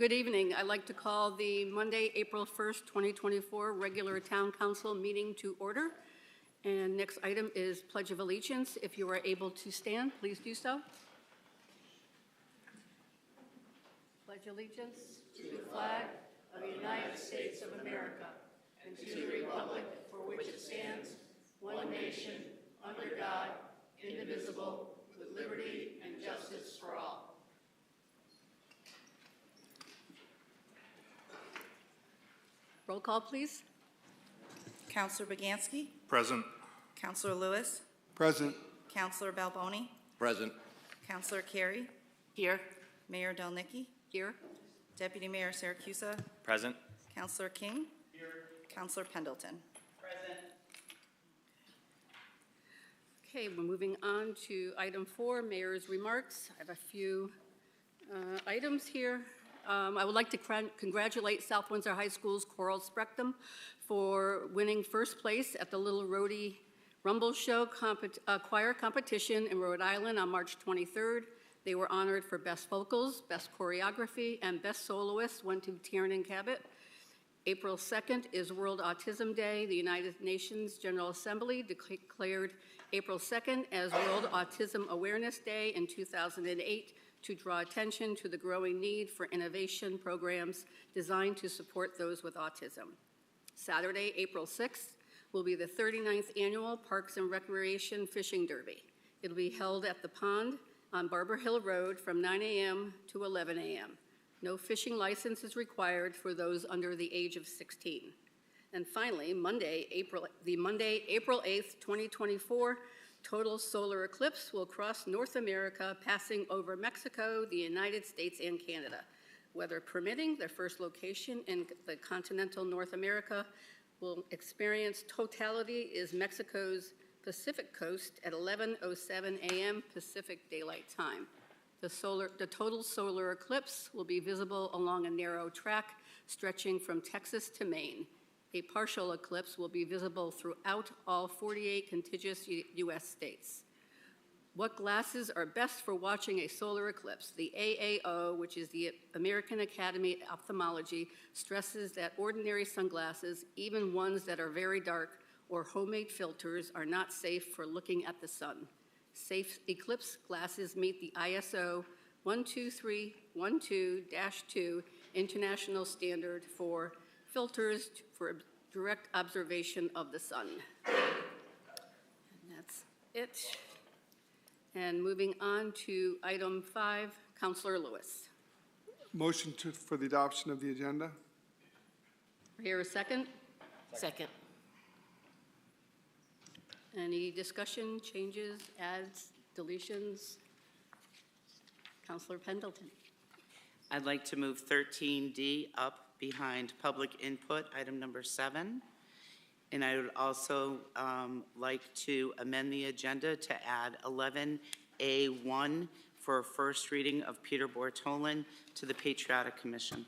Good evening. I'd like to call the Monday, April 1st, 2024 regular Town Council meeting to order. And next item is Pledge of Allegiance. If you are able to stand, please do so. Pledge allegiance to the flag of the United States of America and to the republic for which it stands, one nation, under God, indivisible, with liberty and justice for all. Roll call, please. Councilor Baganski. Present. Councilor Lewis. Present. Councilor Balboni. Present. Councilor Carey. Here. Mayor Delnicki. Here. Deputy Mayor Saracusa. Present. Councilor King. Here. Councilor Pendleton. Okay, we're moving on to item 4, Mayor's remarks. I have a few items here. I would like to congratulate South Windsor High School's Choral Spectrum for winning first place at the Little Rhodey Rumble Show choir competition in Rhode Island on March 23rd. They were honored for Best Vocals, Best Choreography, and Best Soloist went to Tiernan Cabot. April 2nd is World Autism Day. The United Nations General Assembly declared April 2nd as World Autism Awareness Day in 2008 to draw attention to the growing need for innovation programs designed to support those with autism. Saturday, April 6th, will be the 39th Annual Parks and Recreation Fishing Derby. It'll be held at the pond on Barber Hill Road from 9 a.m. to 11 a.m. No fishing license is required for those under the age of 16. And finally, Monday, April 8th, 2024, total solar eclipse will cross North America, passing over Mexico, the United States, and Canada. Weather permitting, their first location in the continental North America will experience totality is Mexico's Pacific coast at 11:07 a.m. Pacific Daylight Time. The total solar eclipse will be visible along a narrow track stretching from Texas to Maine. A partial eclipse will be visible throughout all 48 contiguous U.S. states. What glasses are best for watching a solar eclipse? The AAO, which is the American Academy of Ophthalmology, stresses that ordinary sunglasses, even ones that are very dark or homemade filters, are not safe for looking at the sun. Safe eclipse glasses meet the ISO 12312-2 international standard for filters for direct observation of the sun. And that's it. And moving on to item 5, Councilor Lewis. Motion for the adoption of the agenda. Here a second? Second. Any discussion, changes, adds, deletions? Councilor Pendleton. I'd like to move 13D up behind public input, item number 7. And I would also like to amend the agenda to add 11A1 for first reading of Peter Bortolin to the Patriotic Commission.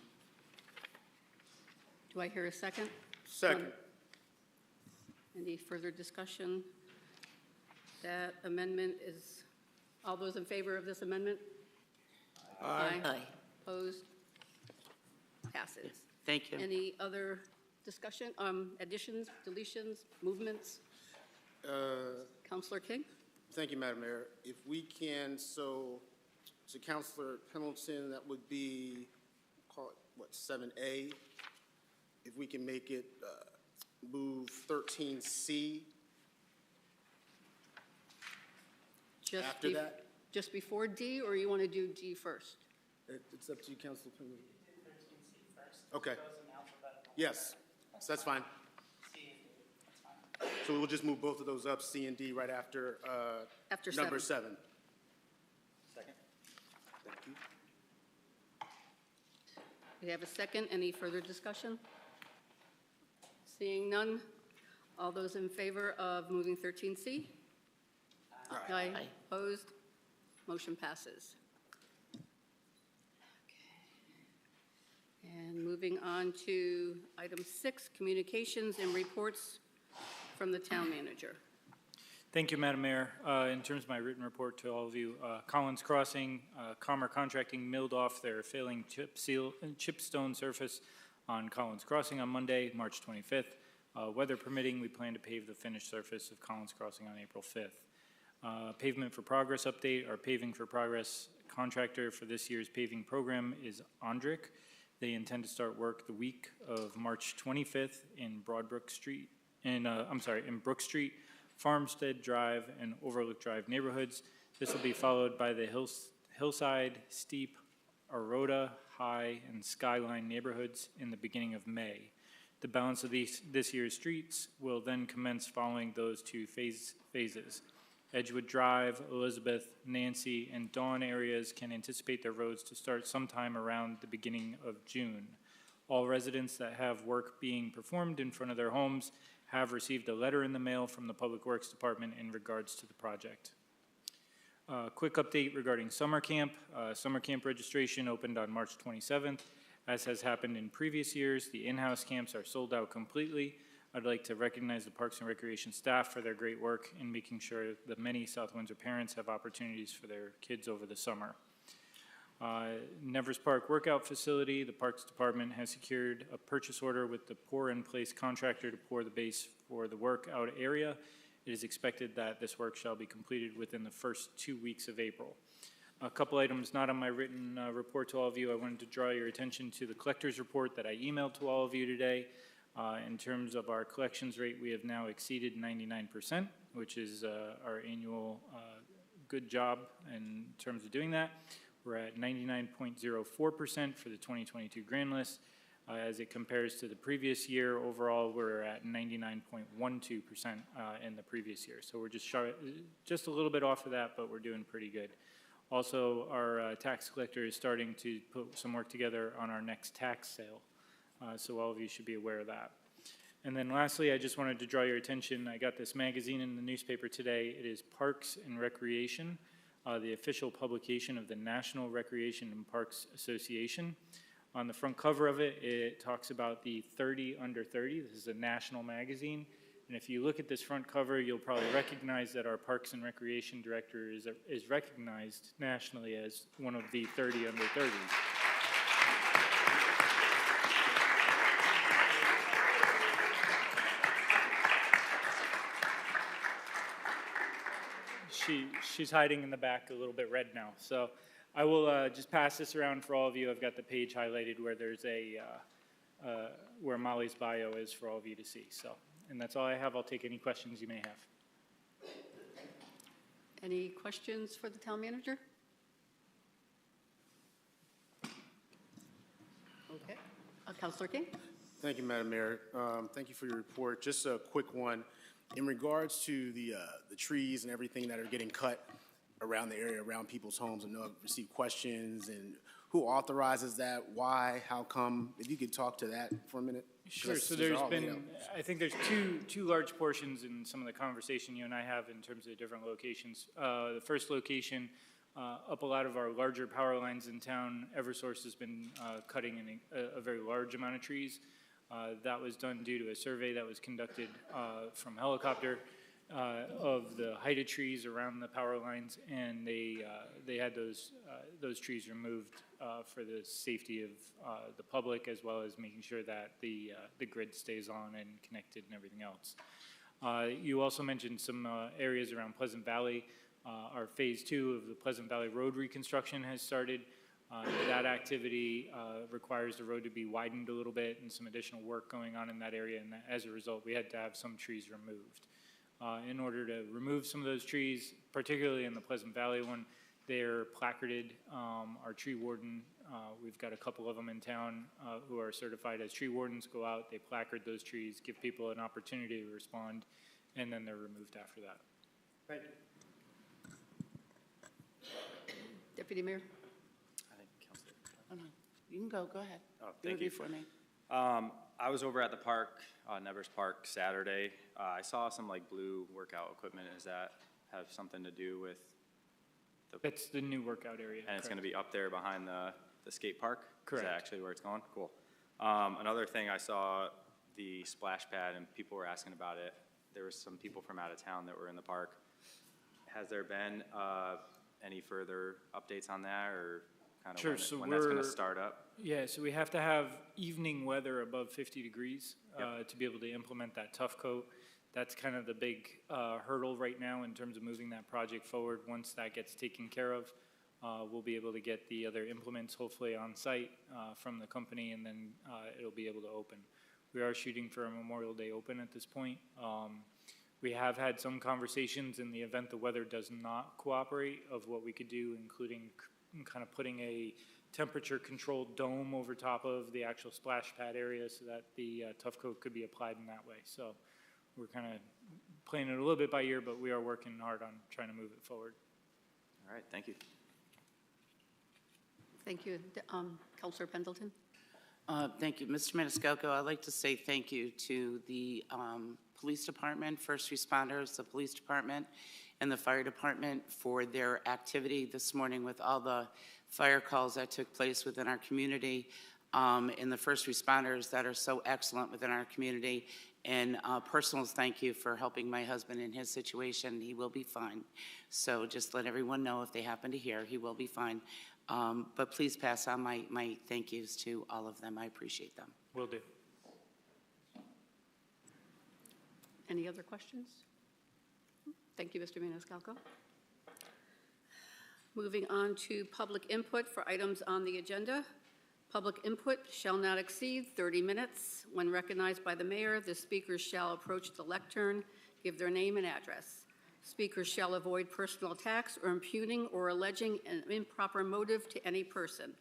Do I hear a second? Second. Any further discussion? That amendment is, all those in favor of this amendment? Aye. Opposed? Passes. Thank you. Any other discussion, additions, deletions, movements? Councilor King? Thank you, Madam Mayor. If we can, so Councilor Pendleton, that would be, call it, what, 7A? If we can make it move 13C after that? Just before D, or you want to do D first? It's up to you, Councilor Pendleton. Okay. Yes, so that's fine. So we'll just move both of those up, C and D, right after, number 7. Second. Thank you. We have a second. Any further discussion? Seeing none, all those in favor of moving 13C? Aye. Opposed? Motion passes. And moving on to item 6, communications and reports from the town manager. Thank you, Madam Mayor. In terms of my written report to all of you, Collins Crossing, Commer Contracting milled off their failing chipstone surface on Collins Crossing on Monday, March 25th. Weather permitting, we plan to pave the finished surface of Collins Crossing on April 5th. Pavement for Progress update, our Paving for Progress contractor for this year's paving program is Ondrick. They intend to start work the week of March 25th in Brook Street, in Brook Street, Farmstead Drive, and Overlook Drive neighborhoods. This will be followed by the Hillside, Steep, Aurora, High, and Skyline neighborhoods in the beginning of May. The balance of this year's streets will then commence following those two phases. Edgewood Drive, Elizabeth, Nancy, and Dawn areas can anticipate their roads to start sometime around the beginning of June. All residents that have work being performed in front of their homes have received a letter in the mail from the Public Works Department in regards to the project. Quick update regarding summer camp. Summer camp registration opened on March 27th. As has happened in previous years, the in-house camps are sold out completely. I'd like to recognize the Parks and Recreation staff for their great work in making sure that many South Windsor parents have opportunities for their kids over the summer. Nevers Park Workout Facility, the Parks Department has secured a purchase order with the pour-in-place contractor to pour the base for the workout area. It is expected that this work shall be completed within the first 2 weeks of April. A couple items not on my written report to all of you. I wanted to draw your attention to the collector's report that I emailed to all of you today. In terms of our collections rate, we have now exceeded 99%, which is our annual good job in terms of doing that. We're at 99.04% for the 2022 grand list. As it compares to the previous year, overall, we're at 99.12% in the previous year. So we're just a little bit off of that, but we're doing pretty good. Also, our tax collector is starting to put some work together on our next tax sale. So all of you should be aware of that. And then lastly, I just wanted to draw your attention. I got this magazine in the newspaper today. It is Parks and Recreation, the official publication of the National Recreation and Parks Association. On the front cover of it, it talks about the 30 under 30. This is a national magazine. And if you look at this front cover, you'll probably recognize that our Parks and Recreation Director is recognized nationally as one of the 30 under 30s. She's hiding in the back a little bit red now. So I will just pass this around for all of you. I've got the page highlighted where there's where Molly's bio is for all of you to see. So, and that's all I have. I'll take any questions you may have. Any questions for the town manager? Okay. Councilor King? Thank you, Madam Mayor. Thank you for your report. Just a quick one. In regards to the trees and everything that are getting cut around the area, around people's homes, I know I've received questions, and who authorizes that, why, how come? If you could talk to that for a minute. Sure, so there's been, I think there's two large portions in some of the conversation you and I have in terms of different locations. The first location, up a lot of our larger power lines in town, Eversource has been cutting in a very large amount of trees. That was done due to a survey that was conducted from helicopter of the height of trees around the power lines, and they had those trees removed for the safety of the public, as well as making sure that the grid stays on and connected and everything else. You also mentioned some areas around Pleasant Valley. Our phase 2 of the Pleasant Valley Road reconstruction has started. That activity requires the road to be widened a little bit and some additional work going on in that area, and as a result, we had to have some trees removed. In order to remove some of those trees, particularly in the Pleasant Valley one, they're placarded. Our tree warden, we've got a couple of them in town who are certified as tree wardens, go out, they placard those trees, give people an opportunity to respond, and then they're removed after that. Thank you. Deputy Mayor? Oh, no. You can go ahead. Oh, thank you. For me. I was over at the park, Nevers Park, Saturday. I saw some like blue workout equipment. Does that have something to do with the? That's the new workout area. And it's going to be up there behind the skate park? Correct. Is that actually where it's going? Cool. Another thing, I saw the splash pad and people were asking about it. there were some people from out of town that were in the park. Has there been any further updates on that, or kind of Sure, so when that's going to we're- start up? Yeah, so we have to have evening weather above 50 degrees Yep. to be able to implement that tough coat. That's kind of the big hurdle right now in terms of moving that project forward. Once that gets taken care of, we'll be able to get the other implements hopefully on site from the company, and then it'll be able to open. We are shooting for a Memorial Day open at this point. We have had some conversations in the event the weather does not cooperate of what we could do, including kind of putting a temperature-controlled dome over top of the actual splash pad area so that the tough coat could be applied in that way. So we're kind of playing it a little bit by ear, but we are working hard on trying to move it forward. All right, thank you. Thank you. Counselor Pendleton? Thank you. Mr. Maniscalco, I'd like to say thank you to the police department, first responders, the police department, and the fire department for their activity this morning with all the fire calls that took place within our community, and the first responders that are so excellent within our community. And personal thank you for helping my husband in his situation. He will be fine. So just let everyone know if they happen to hear, he will be fine. But please pass on my thank yous to all of them. I appreciate them. Will do. Any other questions? Thank you, Mr. Maniscalco. Moving on to public input for items on the agenda. Public input shall not exceed 30 minutes. When recognized by the mayor, the speakers shall approach the lectern, give their name and address. Speakers shall avoid personal attacks or impugning or alleging an improper motive to any person.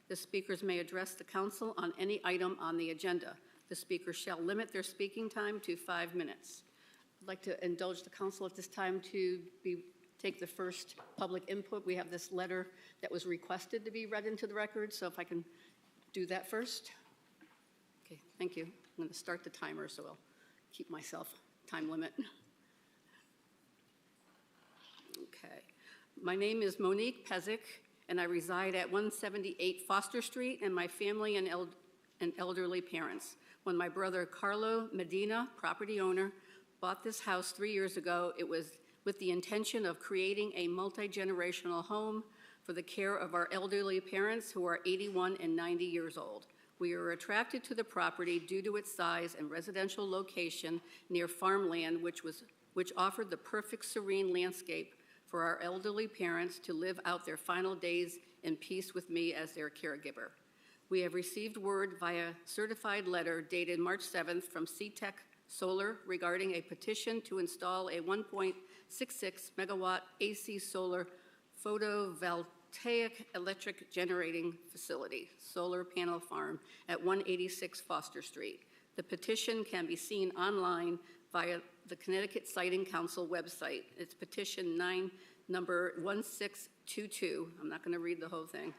The speakers may address the council on any item on the agenda. The speakers shall limit their speaking time to 5 minutes. I'd like to indulge the council at this time to take the first public input. We have this letter that was requested to be read into the record, so if I can do that first. Okay, thank you. I'm going to start the timer, so I'll keep myself time limit. Okay. My name is Monique Pezic, and I reside at 178 Foster Street, and my family and elderly parents. When my brother Carlo Medina, property owner, bought this house 3 years ago, it was with the intention of creating a multi-generational home for the care of our elderly parents who are 81 and 90 years old. We are attracted to the property due to its size and residential location near farmland, which offered the perfect serene landscape for our elderly parents to live out their final days in peace with me as their caregiver. We have received word via certified letter dated March 7th from CTEC Solar regarding a petition to install a 1.66 megawatt AC solar photovoltaic electric generating facility, solar panel farm at 186 Foster Street. The petition can be seen online via the Connecticut Siting Council website. It's petition number 1622. I'm not going to read the whole thing.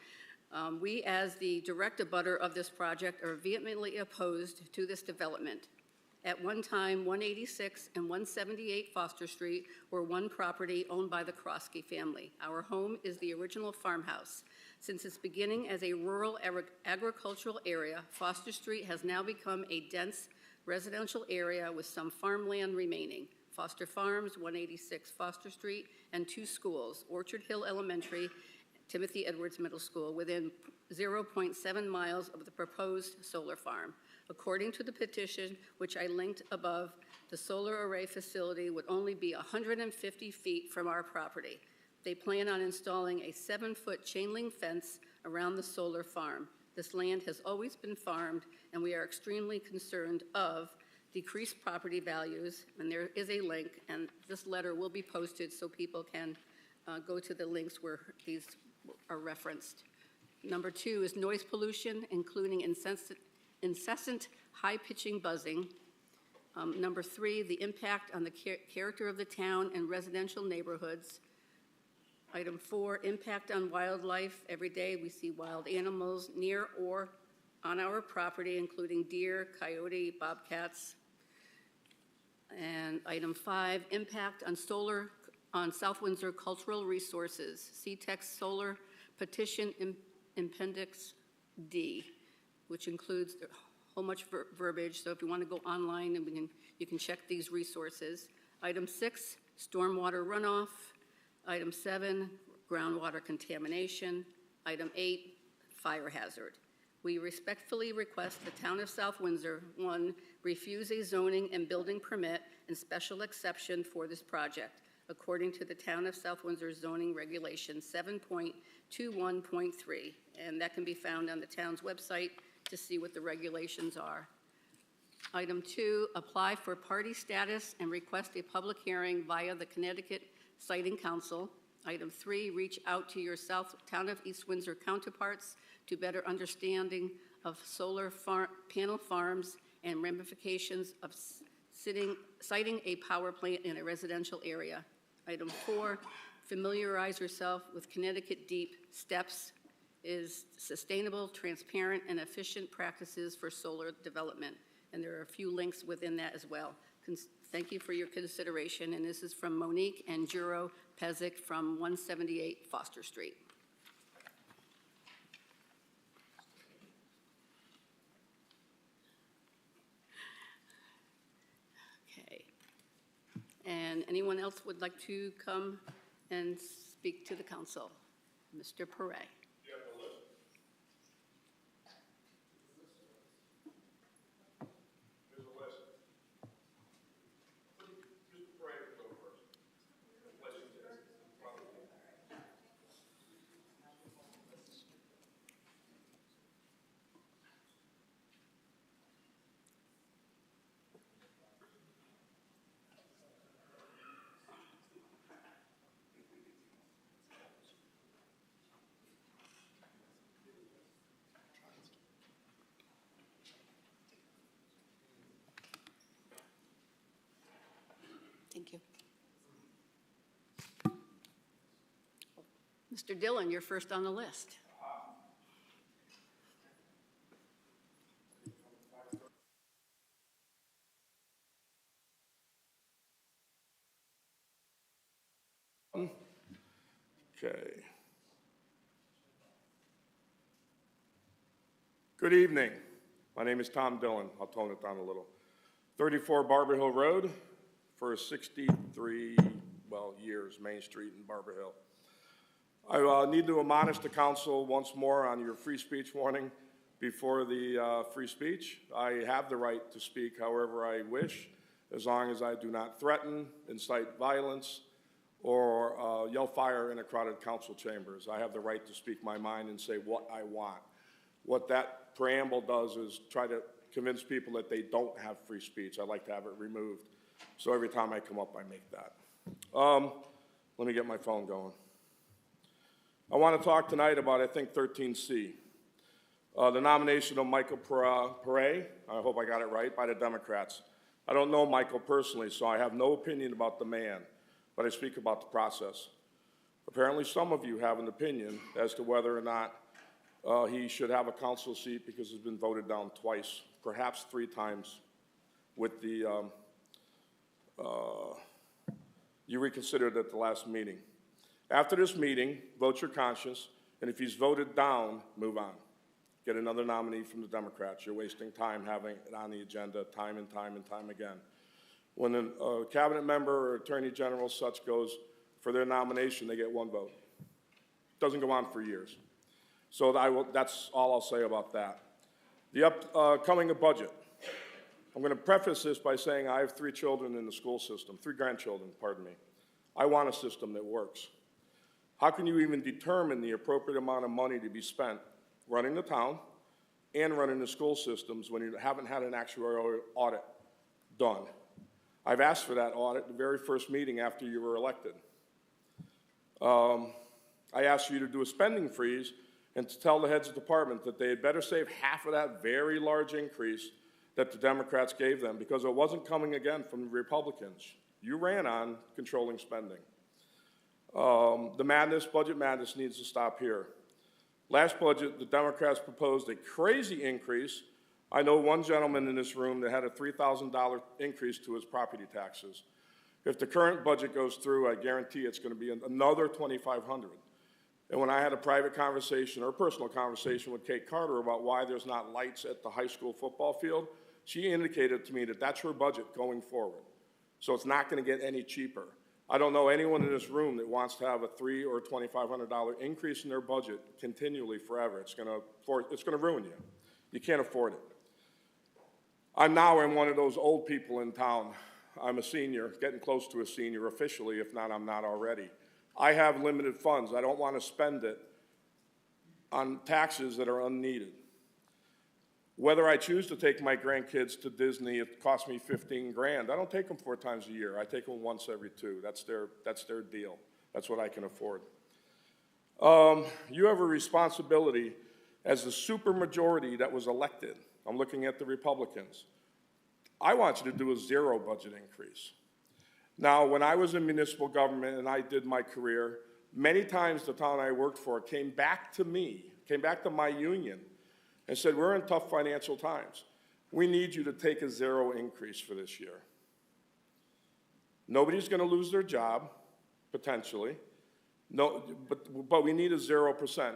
We, as the direct abutter of this project, are vehemently opposed to this development. At one time, 186 and 178 Foster Street were one property owned by the Krosky family. Our home is the original farmhouse. Since its beginning as a rural agricultural area, Foster Street has now become a dense residential area with some farmland remaining. Foster Farms, 186 Foster Street, and 2 schools, Orchard Hill Elementary, Timothy Edwards Middle School, within 0.7 miles of the proposed solar farm. According to the petition, which I linked above, the solar array facility would only be 150 feet from our property. They plan on installing a 7-foot chain link fence around the solar farm. This land has always been farmed, and we are extremely concerned of decreased property values, and there is a link, and this letter will be posted so people can go to the links where these are referenced. Number 2 is noise pollution, including incessant high-pitching buzzing. Number 3, the impact on the character of the town and residential neighborhoods. Item 4, impact on wildlife. Every day we see wild animals near or on our property, including deer, coyote, bobcats. And item 5, impact on South Windsor cultural resources. CTEC Solar petition Appendix D, which includes the whole much verbiage, so if you want to go online, and you can check these resources. Item 6, stormwater runoff. Item 7, groundwater contamination. Item 8, fire hazard. We respectfully request the Town of South Windsor, 1, refuse a zoning and building permit and special exception for this project, according to the Town of South Windsor zoning regulation 7.21.3, and that can be found on the town's website to see what the regulations are. Item 2, apply for party status and request a public hearing via the Connecticut Siting Council. Item 3, reach out to your Town of East Windsor counterparts to better understanding of solar panel farms and ramifications of siting a power plant in a residential area. Item 4, familiarize yourself with Connecticut DEEP steps is sustainable, transparent, and efficient practices for solar development. And there are a few links within that as well. Thank you for your consideration, and this is from Monique and Juro Pezic from 178 Foster Street. Okay. And anyone else would like to come and speak to the council? Mr. Perret. Thank you. Mr. Dillon, you're first on the list. Okay. Good evening. My name is Tom Dillon. I'll tone it down a little. 34 Barber Hill Road for 63, years, Main Street in Barber Hill. I need to admonish the council once more on your free speech warning before the free speech. I have the right to speak however I wish, as long as I do not threaten, incite violence, or yell fire in a crowded council chambers. I have the right to speak my mind and say what I want. What that preamble does is try to convince people that they don't have free speech. I'd like to have it removed. So every time I come up, I make that. Let me get my phone going. I want to talk tonight about, I think, 13C. The nomination of Michael Perret, I hope I got it right, by the Democrats. I don't know Michael personally, so I have no opinion about the man, but I speak about the process. Apparently some of you have an opinion as to whether or not he should have a council seat because he's been voted down twice, perhaps 3 times, with the, you reconsidered at the last meeting. After this meeting, vote your conscience, and if he's voted down, move on. Get another nominee from the Democrats. You're wasting time having it on the agenda time and time and time again. When a cabinet member or attorney general such goes for their nomination, they get 1 vote. Doesn't go on for years. So that's all I'll say about that. The upcoming budget. I'm going to preface this by saying I have 3 children in the school system, 3 grandchildren, pardon me. I want a system that works. How can you even determine the appropriate amount of money to be spent running the town and running the school systems when you haven't had an actuarial audit done? I've asked for that audit the very first meeting after you were elected. I asked you to do a spending freeze and to tell the heads of department that they had better save half of that very large increase that the Democrats gave them, because it wasn't coming again from the Republicans. You ran on controlling spending. The madness, budget madness, needs to stop here. Last budget, the Democrats proposed a crazy increase. I know one gentleman in this room that had a $3,000 increase to his property taxes. If the current budget goes through, I guarantee it's going to be another $2,500. And when I had a private conversation or a personal conversation with Kate Carter about why there's not lights at the high school football field, she indicated to me that that's her budget going forward. So it's not going to get any cheaper. I don't know anyone in this room that wants to have a $300 or $2,500 increase in their budget continually forever. It's going to ruin you. You can't afford it. I'm now one of those old people in town. I'm a senior, getting close to a senior officially. If not, I'm not already. I have limited funds. I don't want to spend it on taxes that are unneeded. Whether I choose to take my grandkids to Disney, it costs me 15 grand. I don't take them 4 times a year. I take them once every 2. That's their deal. That's what I can afford. You have a responsibility as the supermajority that was elected. I'm looking at the Republicans. I want you to do a 0 budget increase. Now, when I was in municipal government and I did my career, many times the town I worked for came back to me, came back to my union, and said, we're in tough financial times. We need you to take a 0 increase for this year. Nobody's going to lose their job, potentially. No, but we need a 0%.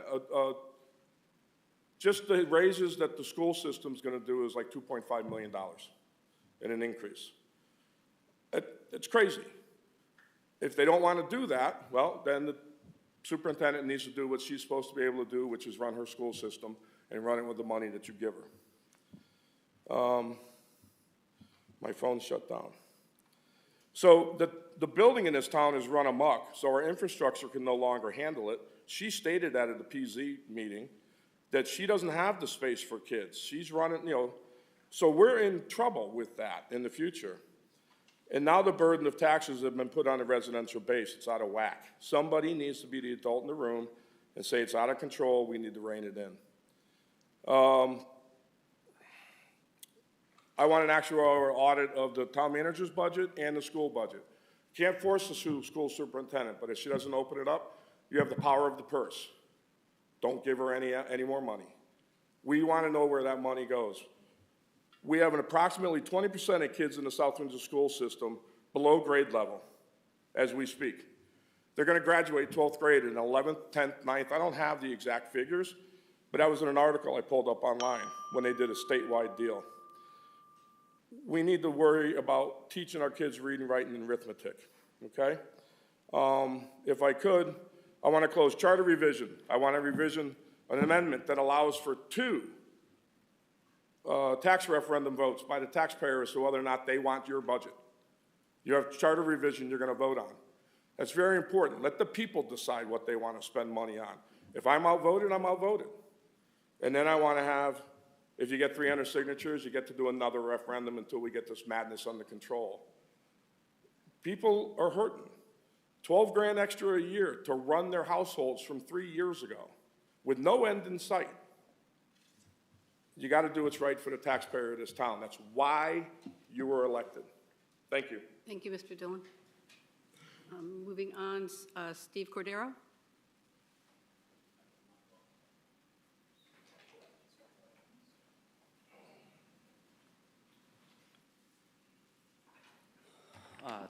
Just the raises that the school system's going to do is like $2.5 million in an increase. It's crazy. If they don't want to do that, well, then the superintendent needs to do what she's supposed to be able to do, which is run her school system and run it with the money that you give her. My phone shut down. So the building in this town is run amok, so our infrastructure can no longer handle it. She stated that at the PZ meeting, that she doesn't have the space for kids. She's running, so we're in trouble with that in the future. And now the burden of taxes have been put on a residential base. It's out of whack. Somebody needs to be the adult in the room and say it's out of control, we need to rein it in. I want an actuarial audit of the town manager's budget and the school budget. Can't force the school superintendent, but if she doesn't open it up, you have the power of the purse. Don't give her any more money. We want to know where that money goes. We have an approximately 20% of kids in the South Windsor school system below grade level as we speak. They're going to graduate 12th grade in 11th, 10th, 9th. I don't have the exact figures, but that was in an article I pulled up online when they did a statewide deal. We need to worry about teaching our kids reading, writing, and arithmetic, okay? If I could, I want to close charter revision. I want a revision, an amendment that allows for 2 tax referendum votes by the taxpayers as to whether or not they want your budget. You have charter revision you're going to vote on. That's very important. Let the people decide what they want to spend money on. If I'm outvoted, I'm outvoted. And then I want to have, if you get 300 signatures, you get to do another referendum until we get this madness under control. People are hurting. 12 grand extra a year to run their households from 3 years ago with no end in sight. You got to do what's right for the taxpayer of this town. That's why you were elected. Thank you. Thank you, Mr. Dillon. Moving on, Steve Cordero.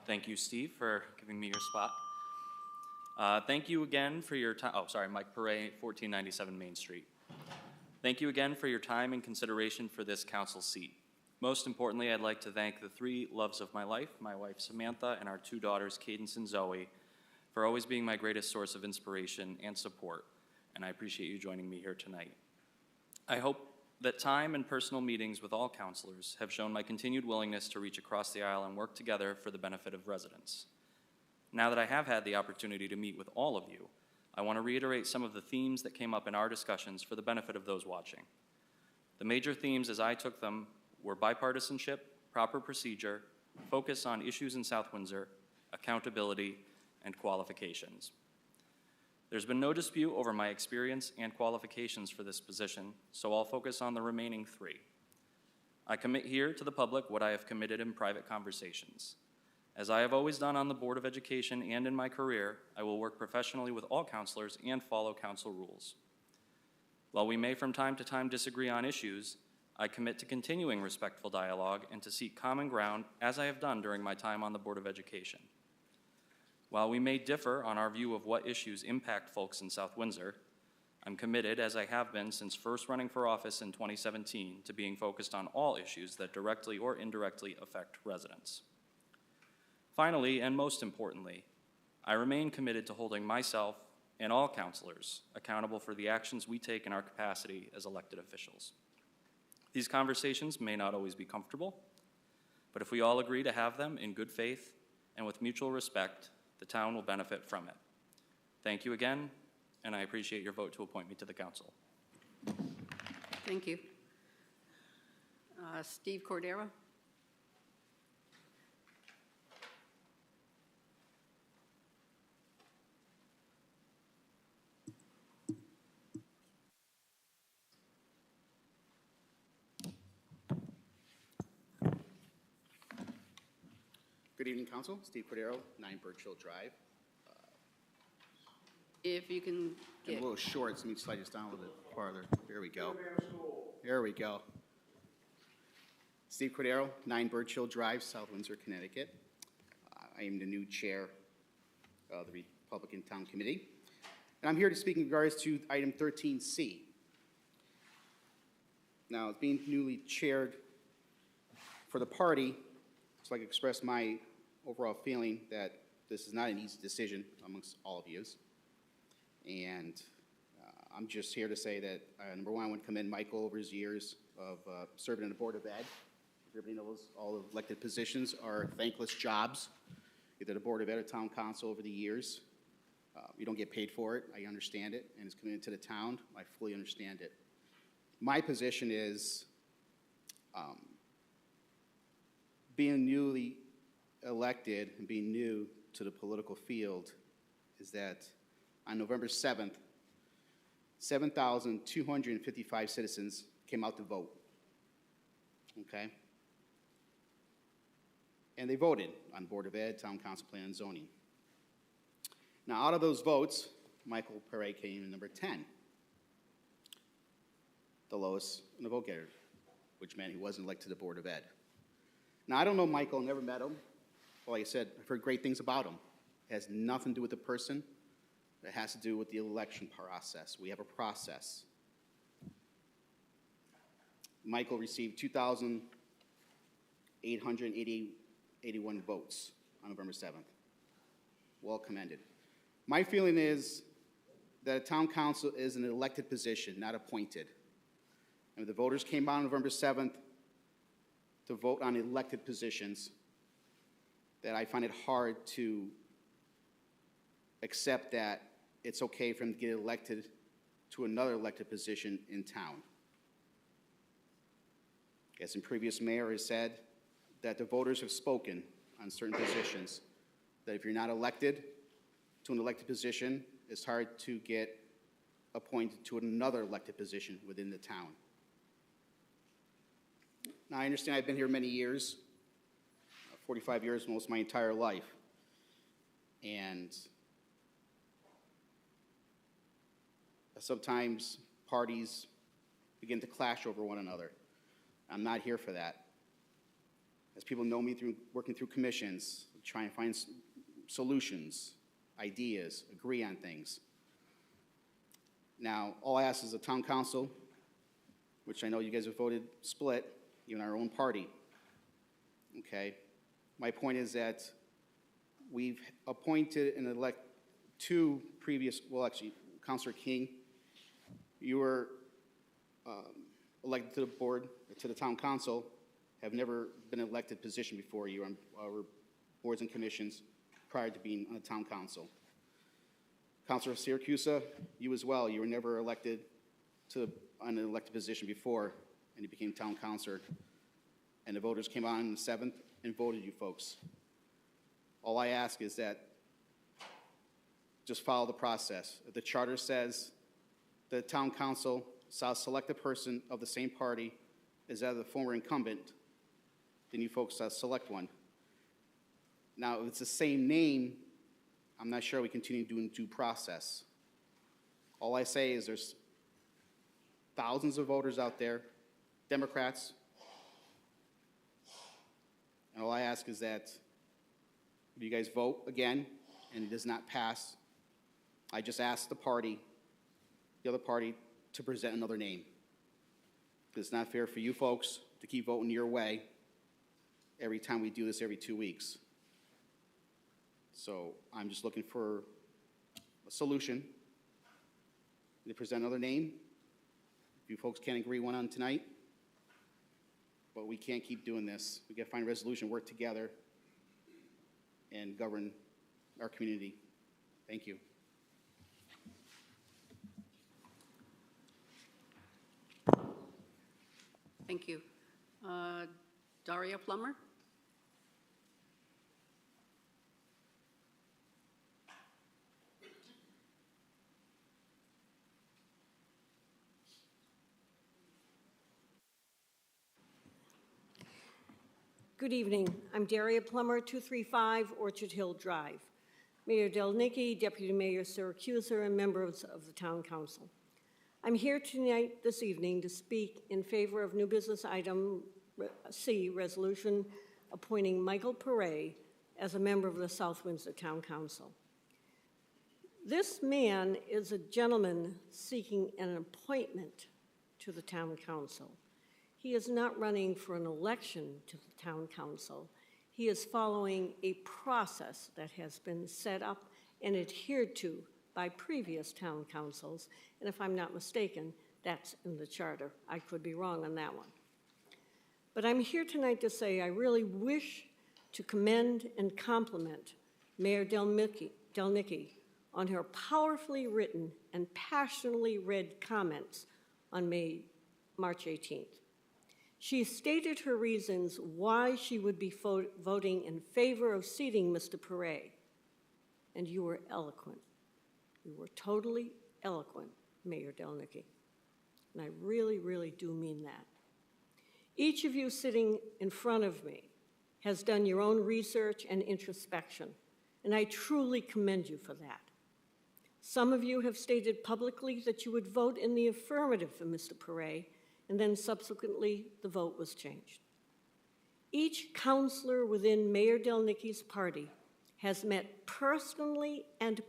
Thank you, Steve, for giving me your spot. Thank you again for your time. Oh, sorry, Mike Perret, 1497 Main Street. Thank you again for your time and consideration for this council seat. Most importantly, I'd like to thank the 3 loves of my life, my wife Samantha and our 2 daughters, Cadence and Zoe, for always being my greatest source of inspiration and support, and I appreciate you joining me here tonight. I hope that time and personal meetings with all counselors have shown my continued willingness to reach across the aisle and work together for the benefit of residents. Now that I have had the opportunity to meet with all of you, I want to reiterate some of the themes that came up in our discussions for the benefit of those watching. The major themes as I took them were bipartisanship, proper procedure, focus on issues in South Windsor, accountability, and qualifications. There's been no dispute over my experience and qualifications for this position, so I'll focus on the remaining 3. I commit here to the public what I have committed in private conversations. As I have always done on the Board of Education and in my career, I will work professionally with all counselors and follow council rules. While we may from time to time disagree on issues, I commit to continuing respectful dialogue and to seek common ground as I have done during my time on the Board of Education. While we may differ on our view of what issues impact folks in South Windsor, I'm committed, as I have been since first running for office in 2017, to being focused on all issues that directly or indirectly affect residents. Finally, and most importantly, I remain committed to holding myself and all councilors accountable for the actions we take in our capacity as elected officials. These conversations may not always be comfortable, but if we all agree to have them in good faith and with mutual respect, the town will benefit from it. Thank you again, and I appreciate your vote to appoint me to the council. Thank you. Steve Cordero? Good evening, Council. Steve Cordero, 9 Birchill Drive. If you can I'm get, a little short, so let me slide this down a little bit farther. There we go. There we go. Steve Cordero, 9 Birchill Drive, South Windsor, Connecticut. I am the new chair of the Republican Town Committee. And I'm here to speak in regards to item 13C. Now, as being newly chaired for the party, so I can express my overall feeling that this is not an easy decision amongst all of you. And I'm just here to say that, number one, I want to commend Michael over his years of serving on the Board of Ed. Everybody knows all the elected positions are thankless jobs, either the Board of Ed or Town Council over the years. You don't get paid for it. I understand it, and it's committed to the town. I fully understand it. My position is being newly elected and being new to the political field is that on November 7th, 7,255 citizens came out to vote, okay? And they voted on Board of Ed, Town Council, Plan and Zoning. Now, out of those votes, Michael Perret came in number 10, the lowest in the vote getter, which meant he wasn't elected to the Board of Ed. Now, I don't know Michael, never met him. Well, like I said, I've heard great things about him. It has nothing to do with the person. It has to do with the election process. We have a process. Michael received 2,881 votes on November 7th. Well commended. My feeling is that a town council is an elected position, not appointed. And the voters came out on November 7th to vote on elected positions, that I find it hard to accept that it's okay for them to get elected to another elected position in town. As some previous mayor has said, that the voters have spoken on certain positions, that if you're not elected to an elected position, it's hard to get appointed to another elected position within the town. Now, I understand I've been here many years, 45 years, most of my entire life. And sometimes parties begin to clash over one another. I'm not here for that. As people know me through working through commissions, trying to find solutions, ideas, agree on things. Now, all I ask is the town council, which I know you guys have voted split, even our own party, okay? My point is that we've appointed and elected 2 previous, well, actually, Councilor King, you were elected to the board, to the town council, have never been an elected position before. You were on our boards and commissions prior to being on the town council. Councilor Siracusa, you as well, you were never elected to an elected position before, and you became town councilor. And the voters came on the 7th and voted you folks. All I ask is that just follow the process. If the charter says the town council shall select a person of the same party as that of the former incumbent, then you folks select one. Now, if it's the same name, I'm not sure we continue doing due process. All I say is there's thousands of voters out there, Democrats, and all I ask is that if you guys vote again and it does not pass, I just ask the other party, to present another name. It's not fair for you folks to keep voting your way every time we do this every 2 weeks. So I'm just looking for a solution. To present another name. If you folks can't agree one on tonight, but we can't keep doing this. We gotta find a resolution, work together, and govern our community. Thank you. Thank you. Daria Plummer? Good evening. I'm Daria Plummer, 235 Orchard Hill Drive. Mayor Delnicki, Deputy Mayor Siracusa, and members of the Town Council. I'm here tonight, this evening, to speak in favor of new business item C, resolution appointing Michael Pare as a member of the South Windsor Town Council. This man is a gentleman seeking an appointment to the Town Council. He is not running for an election to the Town Council. He is following a process that has been set up and adhered to by previous town councils, and if I'm not mistaken, that's in the charter. I could be wrong on that one. But I'm here tonight to say I really wish to commend and compliment Mayor Delnicki on her powerfully written and passionately read comments on March 18th. She stated her reasons why she would be voting in favor of seating Mr. Pare, and you were eloquent. You were totally eloquent, Mayor Delnicki, and I really, really do mean that. Each of you sitting in front of me has done your own research and introspection, and I truly commend you for that. Some of you have stated publicly that you would vote in the affirmative for Mr. Pare, and then subsequently the vote was changed. Each counselor within Mayor Delnicki's party has met personally and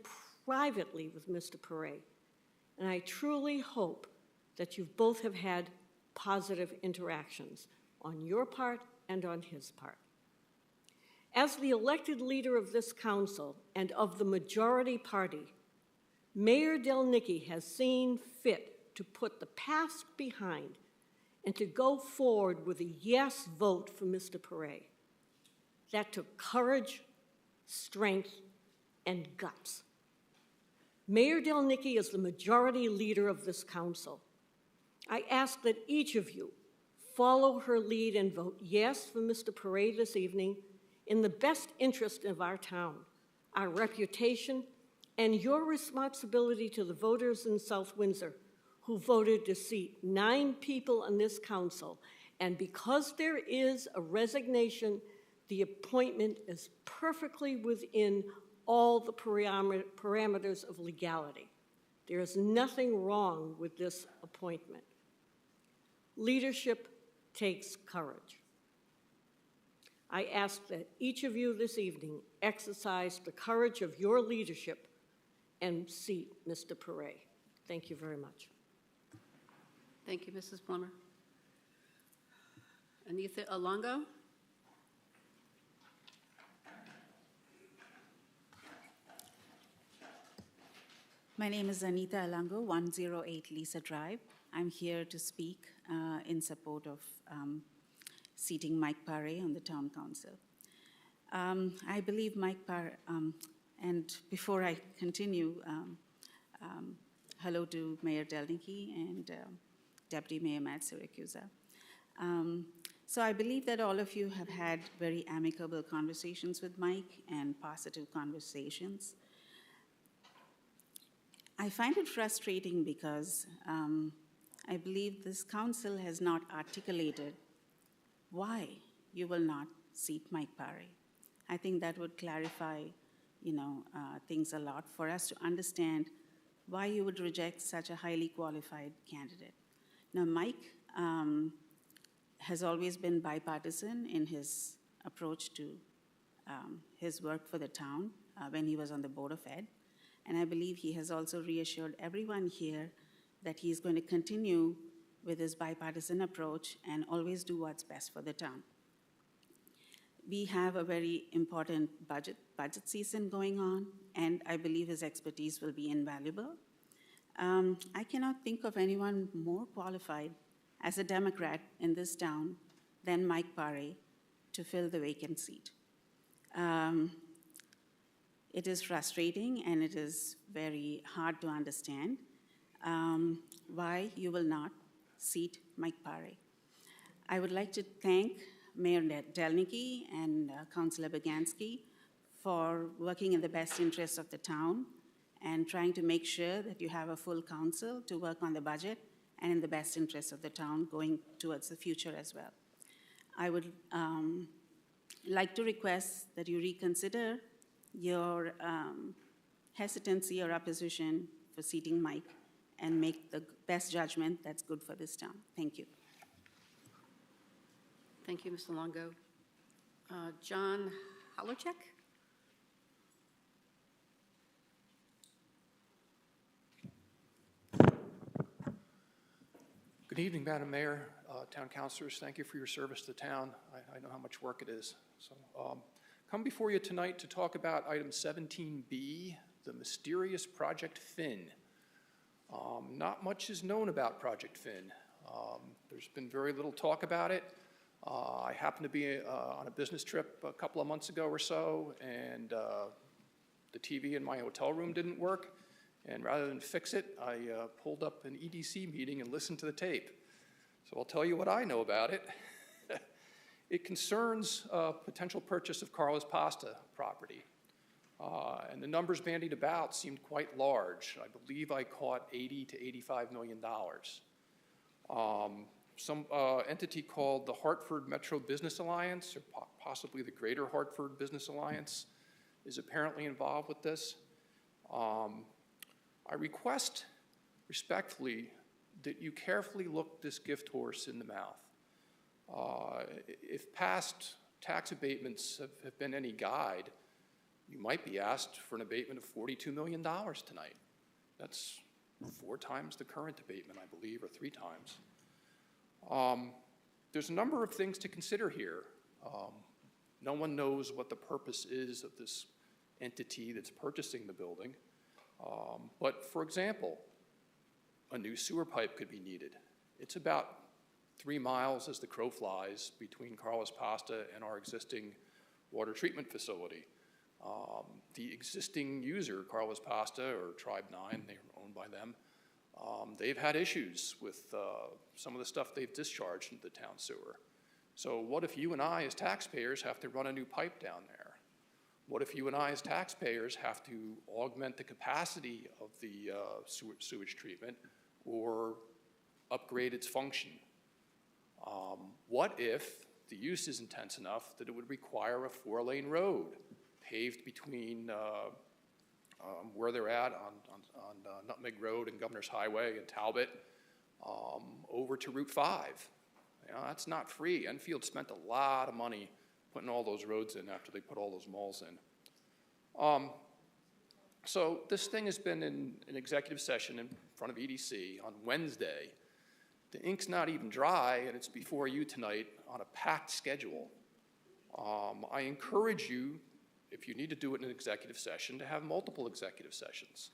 privately with Mr. Pare, and I truly hope that you both have had positive interactions on your part and on his part. As the elected leader of this council and of the majority party, Mayor Delnicki has seen fit to put the past behind and to go forward with a yes vote for Mr. Pare. That took courage, strength, and guts. Mayor Delnicki is the majority leader of this council. I ask that each of you follow her lead and vote yes for Mr. Pare this evening in the best interest of our town, our reputation, and your responsibility to the voters in South Windsor who voted to seat 9 people on this council. And because there is a resignation, the appointment is perfectly within all the parameters of legality. There is nothing wrong with this appointment. Leadership takes courage. I ask that each of you this evening exercise the courage of your leadership and seat Mr. Pare. Thank you very much. Thank you, Mrs. Plummer. Anita Alongo? My name is Anita Alongo, 108 Lisa Drive. I'm here to speak in support of seating Mike Pare on the Town Council. I believe Mike Pare, and before I continue, hello to Mayor Delnicki and Deputy Mayor Matt Siracusa. So I believe that all of you have had very amicable conversations with Mike and positive conversations. I find it frustrating because I believe this council has not articulated why you will not seat Mike Pare. I think that would clarify, things a lot for us to understand why you would reject such a highly qualified candidate. Now, Mike has always been bipartisan in his approach to his work for the town. when he was on the Board of Ed. And I believe he has also reassured everyone here that he's going to continue with his bipartisan approach and always do what's best for the town. We have a very important budget season going on, and I believe his expertise will be invaluable. I cannot think of anyone more qualified as a Democrat in this town than Mike Paré to fill the vacant seat. It is frustrating and it is very hard to understand why you will not seat Mike Paré. I would like to thank Mayor Delnicki and Councilor Begansky for working in the best interest of the town and trying to make sure that you have a full council to work on the budget and in the best interest of the town going towards the future as well. I would like to request that you reconsider your hesitancy or opposition for seating Mike and make the best judgment that's good for this town. Thank you. Thank you, Mr. Longo. John Halachek? Good evening, Madam Mayor, town councilors. Thank you for your service to the town. I know how much work it is. So, come before you tonight to talk about item 17B, the mysterious Project Finn. Not much is known about Project Finn. There's been very little talk about it. I happened to be on a business trip a couple of months ago or so, and the TV in my hotel room didn't work. And rather than fix it, I pulled up an EDC meeting and listened to the tape. So I'll tell you what I know about it. It concerns potential purchase of Carlos Pasta property. And the numbers bandied about seemed quite large. I believe I caught $80 to $85 million. Some entity called the Hartford Metro Business Alliance, or possibly the Greater Hartford Business Alliance, is apparently involved with this. I request respectfully that you carefully look this gift horse in the mouth. If past tax abatements have been any guide, you might be asked for an abatement of $42 million tonight. That's 4 times the current abatement, I believe, or 3 times. There's a number of things to consider here. No one knows what the purpose is of this entity that's purchasing the building. But for example, a new sewer pipe could be needed. It's about 3 miles as the crow flies between Carlos Pasta and our existing water treatment facility. The existing user, Carlos Pasta or Tribe 9, they're owned by them, they've had issues with some of the stuff they've discharged into the town sewer. So what if you and I as taxpayers have to run a new pipe down there? What if you and I as taxpayers have to augment the capacity of the sewage treatment or upgrade its function? What if the use is intense enough that it would require a 4-lane road paved between where they're at on Nutmeg Road and Governor's Highway and Talbot over to Route 5? You know, that's not free. Enfield spent a lot of money putting all those roads in after they put all those malls in. So this thing has been in an executive session in front of EDC on Wednesday. The ink's not even dry, and it's before you tonight on a packed schedule. I encourage you, if you need to do it in an executive session, to have multiple executive sessions.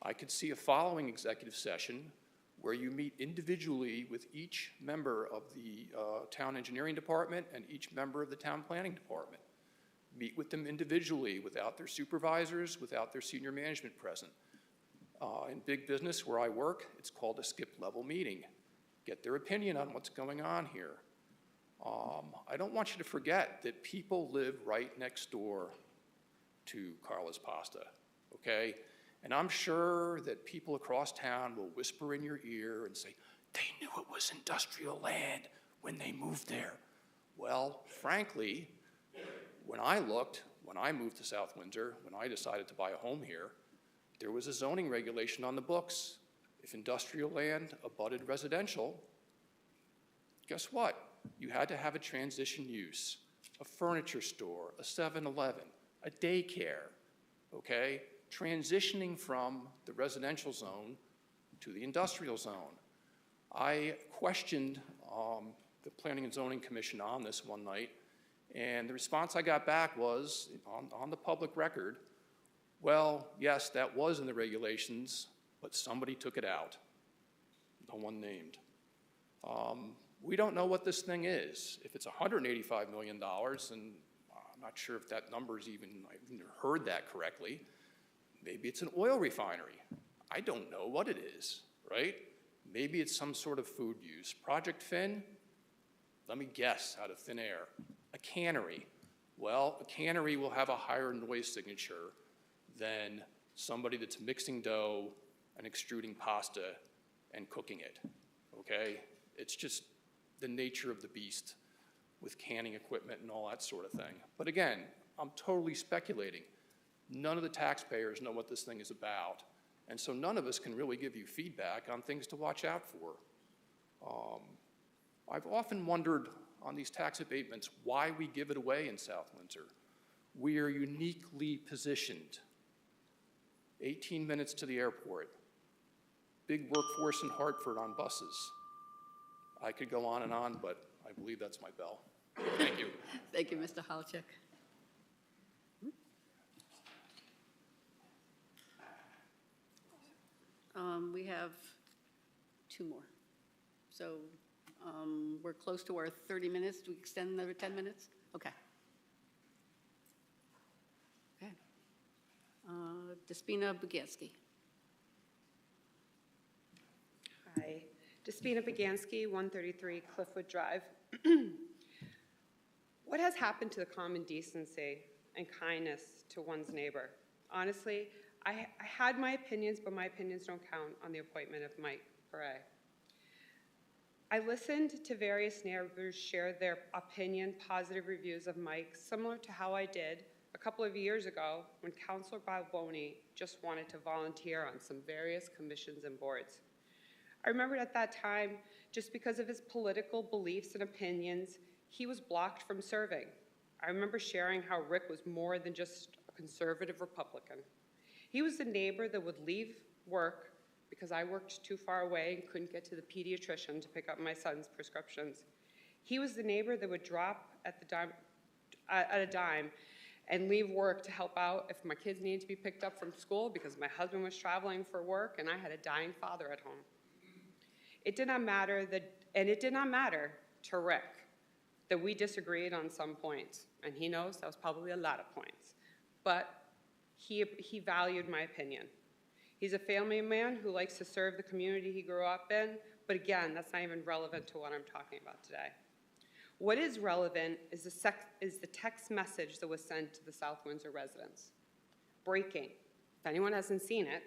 I could see a following executive session where you meet individually with each member of the town engineering department and each member of the town planning department. Meet with them individually without their supervisors, without their senior management present. In big business where I work, it's called a skip level meeting. Get their opinion on what's going on here. I don't want you to forget that people live right next door to Carlos Pasta, okay? And I'm sure that people across town will whisper in your ear and say, they knew it was industrial land when they moved there. Well, frankly, when I moved to South Windsor, when I decided to buy a home here, there was a zoning regulation on the books. If industrial land abutted residential, guess what? You had to have a transition use, a furniture store, a 7-Eleven, a daycare, okay? Transitioning from the residential zone to the industrial zone. I questioned the Planning and Zoning Commission on this one night, and the response I got back was, on the public record, well, yes, that was in the regulations, but somebody took it out. No one named. We don't know what this thing is. If it's $185 million, and I'm not sure if that number's even, I've even heard that correctly, maybe it's an oil refinery. I don't know what it is, right? Maybe it's some sort of food use. Project Finn, let me guess out of thin air. A cannery. Well, a cannery will have a higher noise signature than somebody that's mixing dough and extruding pasta and cooking it, okay? It's just the nature of the beast with canning equipment and all that sort of thing. But again, I'm totally speculating. None of the taxpayers know what this thing is about, and so none of us can really give you feedback on things to watch out for. I've often wondered on these tax abatements why we give it away in South Windsor. We are uniquely positioned. 18 minutes to the airport. Big workforce in Hartford on buses. I could go on, but I believe that's my bell. Thank you. Thank you, Mr. Halchik. We have two more. So we're close to our 30 minutes. Do we extend another 10 minutes? Okay. Okay. Despina Bugansky. Hi. Despina Bugansky, 133 Cliffwood Drive. What has happened to the common decency and kindness to one's neighbor? Honestly, I had my opinions, but my opinions don't count on the appointment of Mike Pare. I listened to various neighbors share their opinion, positive reviews of Mike, similar to how I did a couple of years ago when Councilor Balboni just wanted to volunteer on some various commissions and boards. I remembered at that time, just because of his political beliefs and opinions, he was blocked from serving. I remember sharing how Rick was more than just a conservative Republican. He was the neighbor that would leave work because I worked too far away and couldn't get to the pediatrician to pick up my son's prescriptions. He was the neighbor that would drop at a dime and leave work to help out if my kids needed to be picked up from school because my husband was traveling for work and I had a dying father at home. It did not matter to Rick that we disagreed on some points, and he knows that was probably a lot of points, but he valued my opinion. He's a family man who likes to serve the community he grew up in, but again, that's not even relevant to what I'm talking about today. What is relevant is the text message that was sent to the South Windsor residents. Breaking. If anyone hasn't seen it,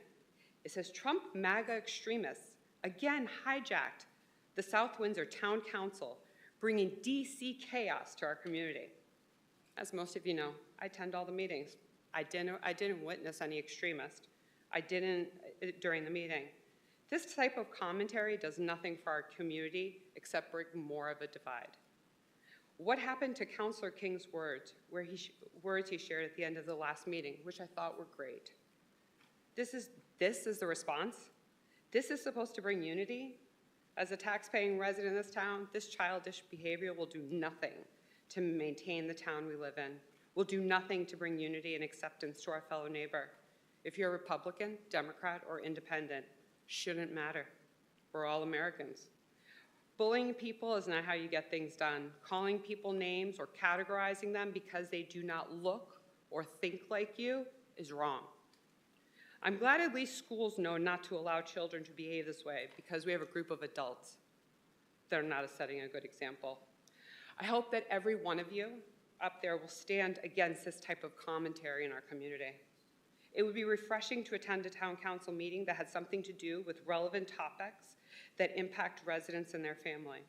it says Trump MAGA extremists again hijacked the South Windsor Town Council, bringing DC chaos to our community. As most of you know, I attend all the meetings. I didn't witness any extremist. I didn't during the meeting. This type of commentary does nothing for our community except bring more of a divide. What happened to Councilor King's words, words he shared at the end of the last meeting, which I thought were great? This is the response? This is supposed to bring unity? As a tax-paying resident of this town, this childish behavior will do nothing to maintain the town we live in, will do nothing to bring unity and acceptance to our fellow neighbor. If you're a Republican, Democrat, or Independent, shouldn't matter. We're all Americans. Bullying people is not how you get things done. Calling people names or categorizing them because they do not look or think like you is wrong. I'm glad at least schools know not to allow children to behave this way because we have a group of adults that are not setting a good example. I hope that every one of you up there will stand against this type of commentary in our community. It would be refreshing to attend a town council meeting that had something to do with relevant topics that impact residents and their family.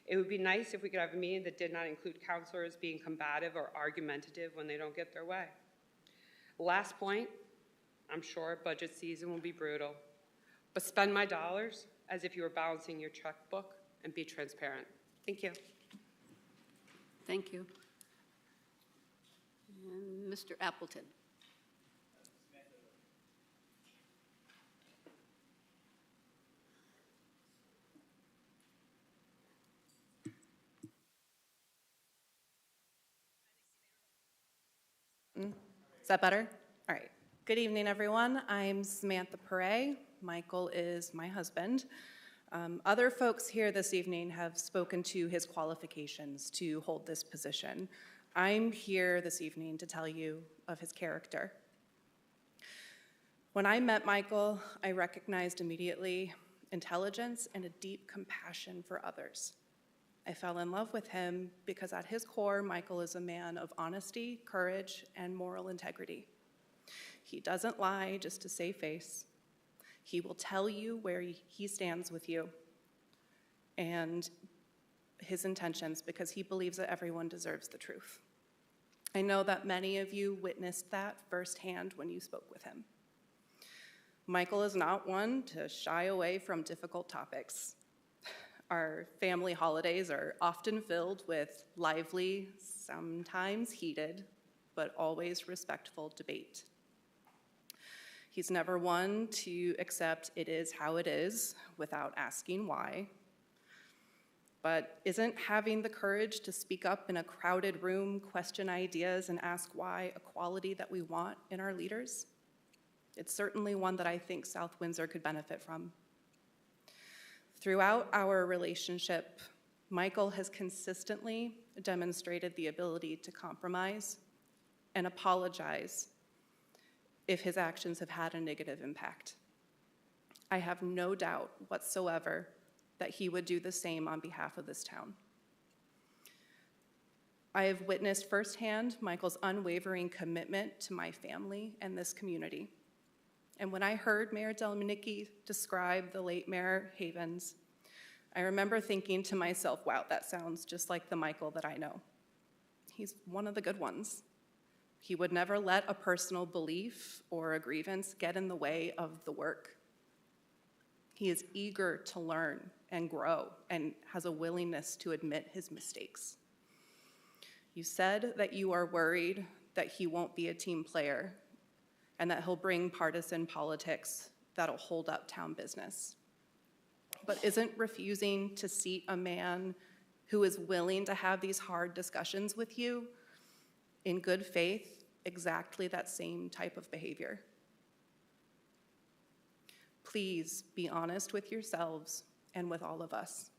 It would be nice if we could have a meeting that did not include councilors being combative or argumentative when they don't get their way. Last point, I'm sure budget season will be brutal, but spend my dollars as if you were balancing your checkbook and be transparent. Thank you. Thank you. And Mr. Appleton. Pendleton. Is that better? All right. Good evening, everyone. I'm Samantha Perret. Michael is my husband. Other folks here this evening have spoken to his qualifications to hold this position. I'm here this evening to tell you of his character. When I met Michael, I recognized immediately intelligence and a deep compassion for others. I fell in love with him because at his core, Michael is a man of honesty, courage, and moral integrity. He doesn't lie just to save face. He will tell you where he stands with you and his intentions because he believes that everyone deserves the truth. I know that many of you witnessed that firsthand when you spoke with him. Michael is not one to shy away from difficult topics. Our family holidays are often filled with lively, sometimes heated, but always respectful debate. He's never one to accept it is how it is without asking why, but isn't having the courage to speak up in a crowded room, question ideas, and ask why a quality that we want in our leaders? It's certainly one that I think South Windsor could benefit from. Throughout our relationship, Michael has consistently demonstrated the ability to compromise and apologize if his actions have had a negative impact. I have no doubt whatsoever that he would do the same on behalf of this town. I have witnessed firsthand Michael's unwavering commitment to my family and this community. And when I heard Mayor Delmenicki describe the late Mayor Havens, I remember thinking to myself, wow, that sounds just like the Michael that I know. He's one of the good ones. He would never let a personal belief or a grievance get in the way of the work. He is eager to learn and grow and has a willingness to admit his mistakes. You said that you are worried that he won't be a team player and that he'll bring partisan politics that'll hold up town business. But isn't refusing to seat a man who is willing to have these hard discussions with you in good faith exactly that same type of behavior? Please be honest with yourselves and with all of us.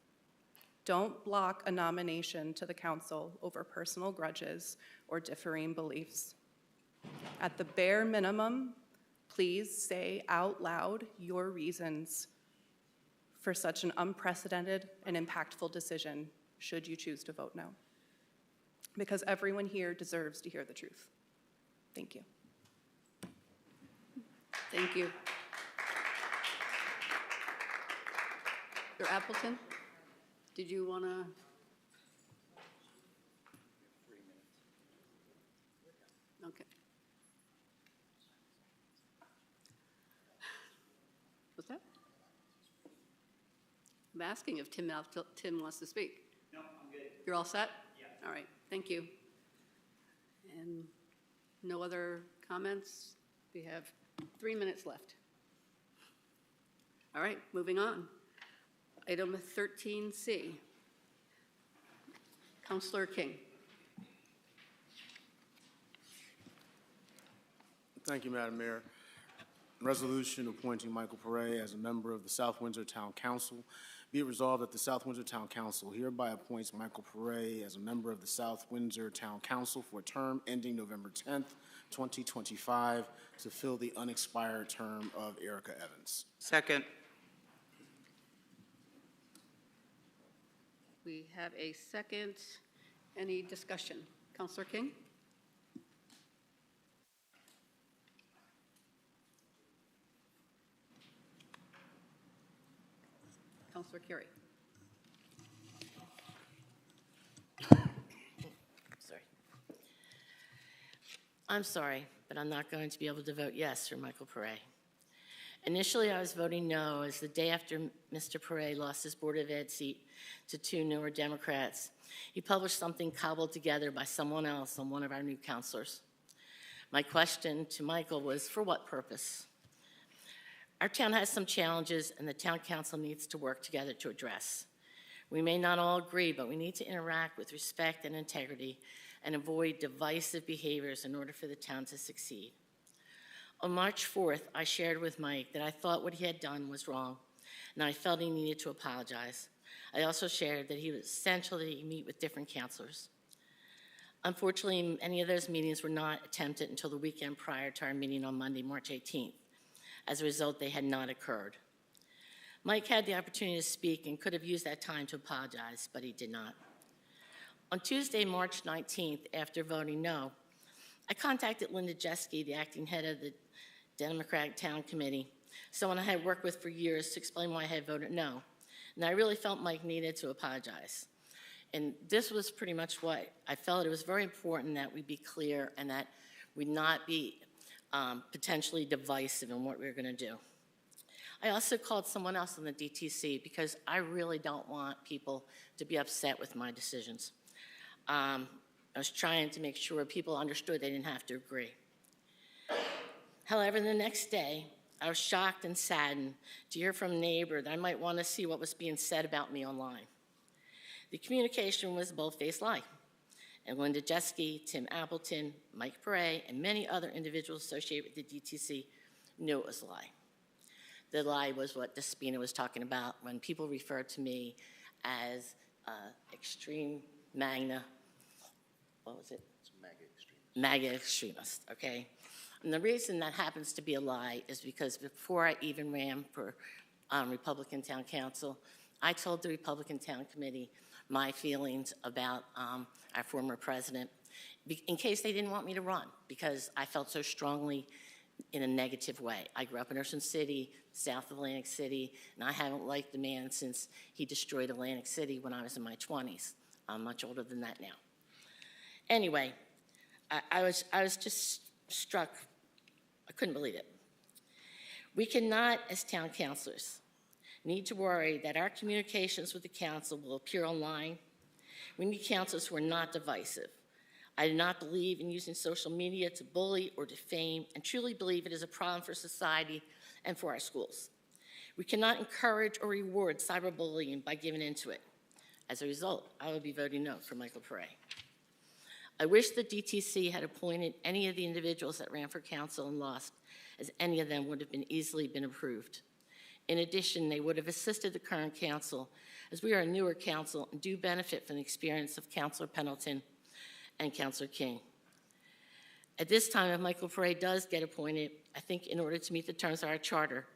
Don't block a nomination to the council over personal grudges or differing beliefs. At the bare minimum, please say out loud your reasons for such an unprecedented and impactful decision should you choose to vote no. Because everyone here deserves to hear the truth. Thank you. Thank you. Mr. Appleton, did you want to? Okay. What's that? I'm asking if Tim wants to speak. No, I'm good. You're all set? Yeah. All right, thank you. And no other comments? We have 3 minutes left. All right, moving on. Item 13C. Councilor King. Thank you, Madam Mayor. Resolution appointing Michael Perret as a member of the South Windsor Town Council. Be it resolved that the South Windsor Town Council hereby appoints Michael Perret as a member of the South Windsor Town Council for a term ending November 10th, 2025, to fill the unexpired term of Erica Evans. Second. We have a second. Any discussion? Councilor King? Councilor Carey? Sorry. I'm sorry, but I'm not going to be able to vote yes for Michael Perret. Initially, I was voting no, as the day after Mr. Perret lost his Board of Ed seat to two newer Democrats, he published something cobbled together by someone else on one of our new counselors. My question to Michael was, for what purpose? Our town has some challenges, and the town council needs to work together to address. We may not all agree, but we need to interact with respect and integrity and avoid divisive behaviors in order for the town to succeed. On March 4th, I shared with Mike that I thought what he had done was wrong, and I felt he needed to apologize. I also shared that he was essential that he meet with different counselors. Unfortunately, any of those meetings were not attempted until the weekend prior to our meeting on Monday, March 18th. As a result, they had not occurred. Mike had the opportunity to speak and could have used that time to apologize, but he did not. On Tuesday, March 19th, after voting no, I contacted Linda Jeske, the acting head of the Democratic Town Committee, someone I had worked with for years, to explain why I had voted no. And I really felt Mike needed to apologize. And this was pretty much what I felt. It was very important that we be clear and that we not be potentially divisive in what we were going to do. I also called someone else on the DTC because I really don't want people to be upset with my decisions. I was trying to make sure people understood they didn't have to agree. However, the next day, I was shocked and saddened to hear from a neighbor that I might want to see what was being said about me online. The communication was a bold-faced lie, and Linda Jeske, Tim Appleton, Mike Perret, and many other individuals associated with the DTC knew it was a lie. The lie was what Despina was talking about when people referred to me as extreme magna, what was it? MAGA extremist, okay? And the reason that happens to be a lie is because before I even ran for Republican Town Council, I told the Republican Town Committee my feelings about our former president, in case they didn't want me to run, because I felt so strongly in a negative way. I grew up in Ocean City, south of Atlantic City, and I haven't liked the man since he destroyed Atlantic City when I was in my 20s. I'm much older than that now. Anyway, I was just struck. I couldn't believe it. We cannot, as town councilors, need to worry that our communications with the council will appear online. We need councilors who are not divisive. I do not believe in using social media to bully or defame, and truly believe it is a problem for society and for our schools. We cannot encourage or reward cyberbullying by giving into it. As a result, I will be voting no for Michael Perret. I wish the DTC had appointed any of the individuals that ran for council and lost, as any of them would have been easily been approved. In addition, they would have assisted the current council, as we are a newer council and do benefit from the experience of Councilor Pendleton and Councilor King. At this time, if Michael Perret does get appointed, I think in order to meet the terms of our charter,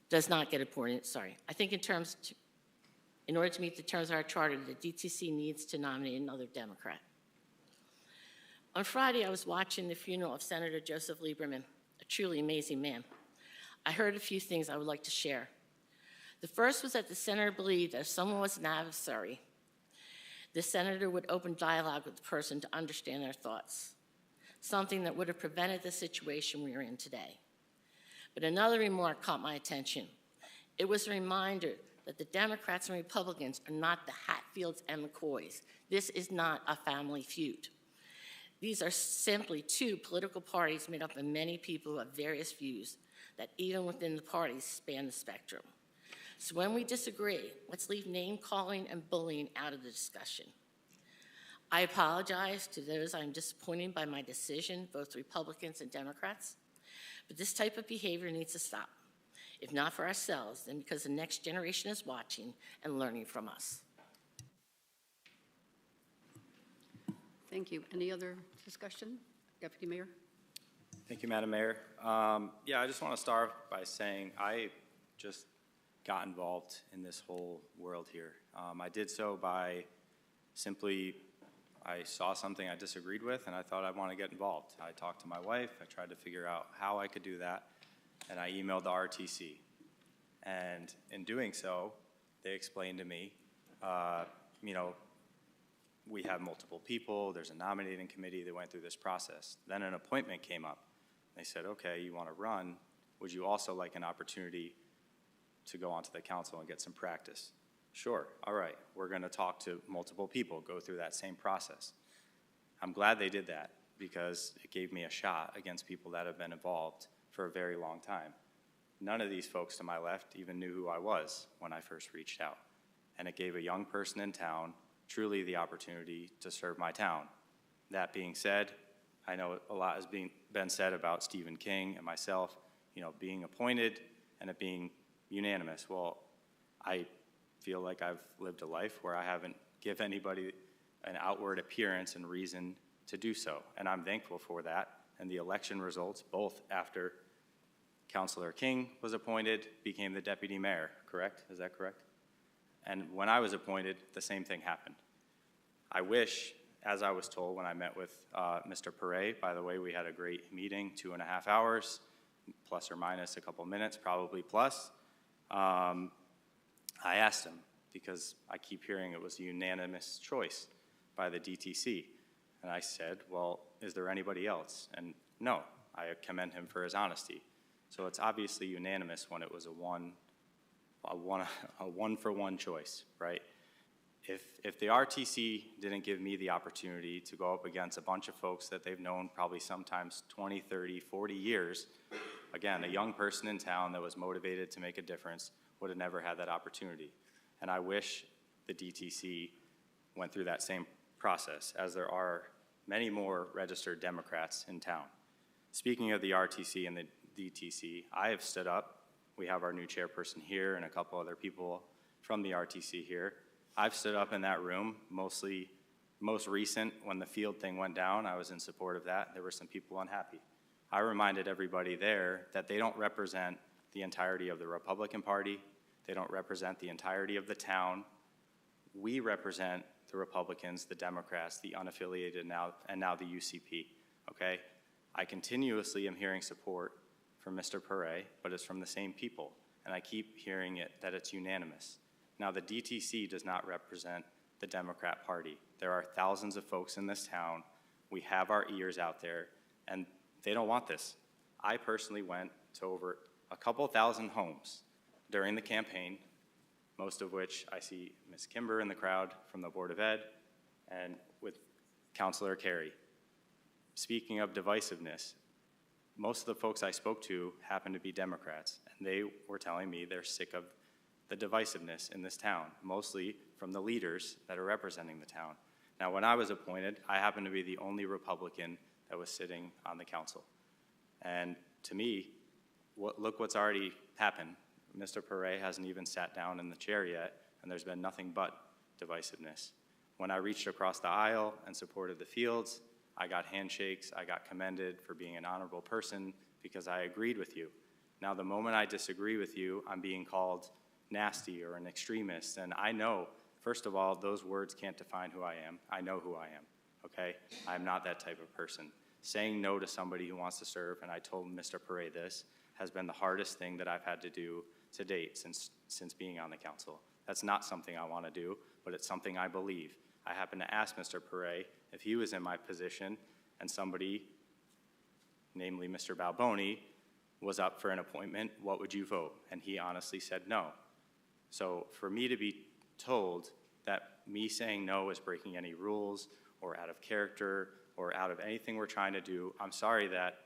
does not get appointed, sorry. I think in order to meet the terms of our charter, the DTC needs to nominate another Democrat. On Friday, I was watching the funeral of Senator Joseph Lieberman, a truly amazing man. I heard a few things I would like to share. The first was that the senator believed that if someone was an adversary, the senator would open dialogue with the person to understand their thoughts, something that would have prevented the situation we are in today. But another remark caught my attention. It was a reminder that the Democrats and Republicans are not the Hatfields and McCoys. This is not a family feud. These are simply two political parties made up of many people who have various views that even within the parties span the spectrum. So when we disagree, let's leave name-calling and bullying out of the discussion. I apologize to those I'm disappointed by my decision, both Republicans and Democrats, but this type of behavior needs to stop. If not for ourselves, then because the next generation is watching and learning from us. Thank you. Any other discussion? Deputy Mayor? Thank you, Madam Mayor. Yeah, I just want to start by saying I just got involved in this whole world here. I did so by simply, I saw something I disagreed with and I thought I want to get involved. I talked to my wife, I tried to figure out how I could do that, and I emailed the RTC. And in doing so, they explained to me, you know, we have multiple people, there's a nominating committee that went through this process. Then an appointment came up. They said, okay, you want to run, would you also like an opportunity to go onto the council and get some practice? Sure, all right, we're going to talk to multiple people, go through that same process. I'm glad they did that because it gave me a shot against people that have been involved for a very long time. None of these folks to my left even knew who I was when I first reached out. And it gave a young person in town truly the opportunity to serve my town. That being said, I know a lot has been said about Stephen King and myself, being appointed and it being unanimous. Well, I feel like I've lived a life where I haven't given anybody an outward appearance and reason to do so, and I'm thankful for that. And the election results, both after Councilor King was appointed, became the deputy mayor, correct? Is that correct? And when I was appointed, the same thing happened. I wish, as I was told when I met with Mr. Perret, by the way, we had a great meeting, 2.5 hours, plus or minus a couple minutes, probably plus. I asked him, because I keep hearing it was a unanimous choice by the DTC. And I said, well, is there anybody else? And no, I commend him for his honesty. So it's obviously unanimous when it was a one-for-one choice, right? If the RTC didn't give me the opportunity to go up against a bunch of folks that they've known probably sometimes 20, 30, 40 years, again, a young person in town that was motivated to make a difference would have never had that opportunity. And I wish the DTC went through that same process, as there are many more registered Democrats in town. Speaking of the RTC and the DTC, I have stood up. We have our new chairperson here and a couple other people from the RTC here. I've stood up in that room, most recent, when the field thing went down, I was in support of that. There were some people unhappy. I reminded everybody there that they don't represent the entirety of the Republican Party. They don't represent the entirety of the town. We represent the Republicans, the Democrats, the unaffiliated now, and now the UCP, okay? I continuously am hearing support from Mr. Perret, but it's from the same people, and I keep hearing it that it's unanimous. Now, the DTC does not represent the Democrat Party. There are thousands of folks in this town. We have our ears out there, and they don't want this. I personally went to over a couple thousand homes during the campaign, most of which I see Ms. Kimber in the crowd from the Board of Ed, and with Councilor Carey. Speaking of divisiveness, most of the folks I spoke to happen to be Democrats, and they were telling me they're sick of the divisiveness in this town, mostly from the leaders that are representing the town. Now, when I was appointed, I happened to be the only Republican that was sitting on the council. And to me, look what's already happened. Mr. Perret hasn't even sat down in the chair yet, and there's been nothing but divisiveness. When I reached across the aisle and supported the Fields, I got handshakes, I got commended for being an honorable person because I agreed with you. Now, the moment I disagree with you, I'm being called nasty or an extremist, and I know, first of all, those words can't define who I am. I know who I am, okay? I'm not that type of person. Saying no to somebody who wants to serve, and I told Mr. Perret this, has been the hardest thing that I've had to do to date since being on the council. That's not something I want to do, but it's something I believe. I happened to ask Mr. Perret if he was in my position and somebody, namely Mr. Balboni, was up for an appointment, what would you vote? And he honestly said no. So for me to be told that me saying no is breaking any rules or out of character or out of anything we're trying to do, I'm sorry that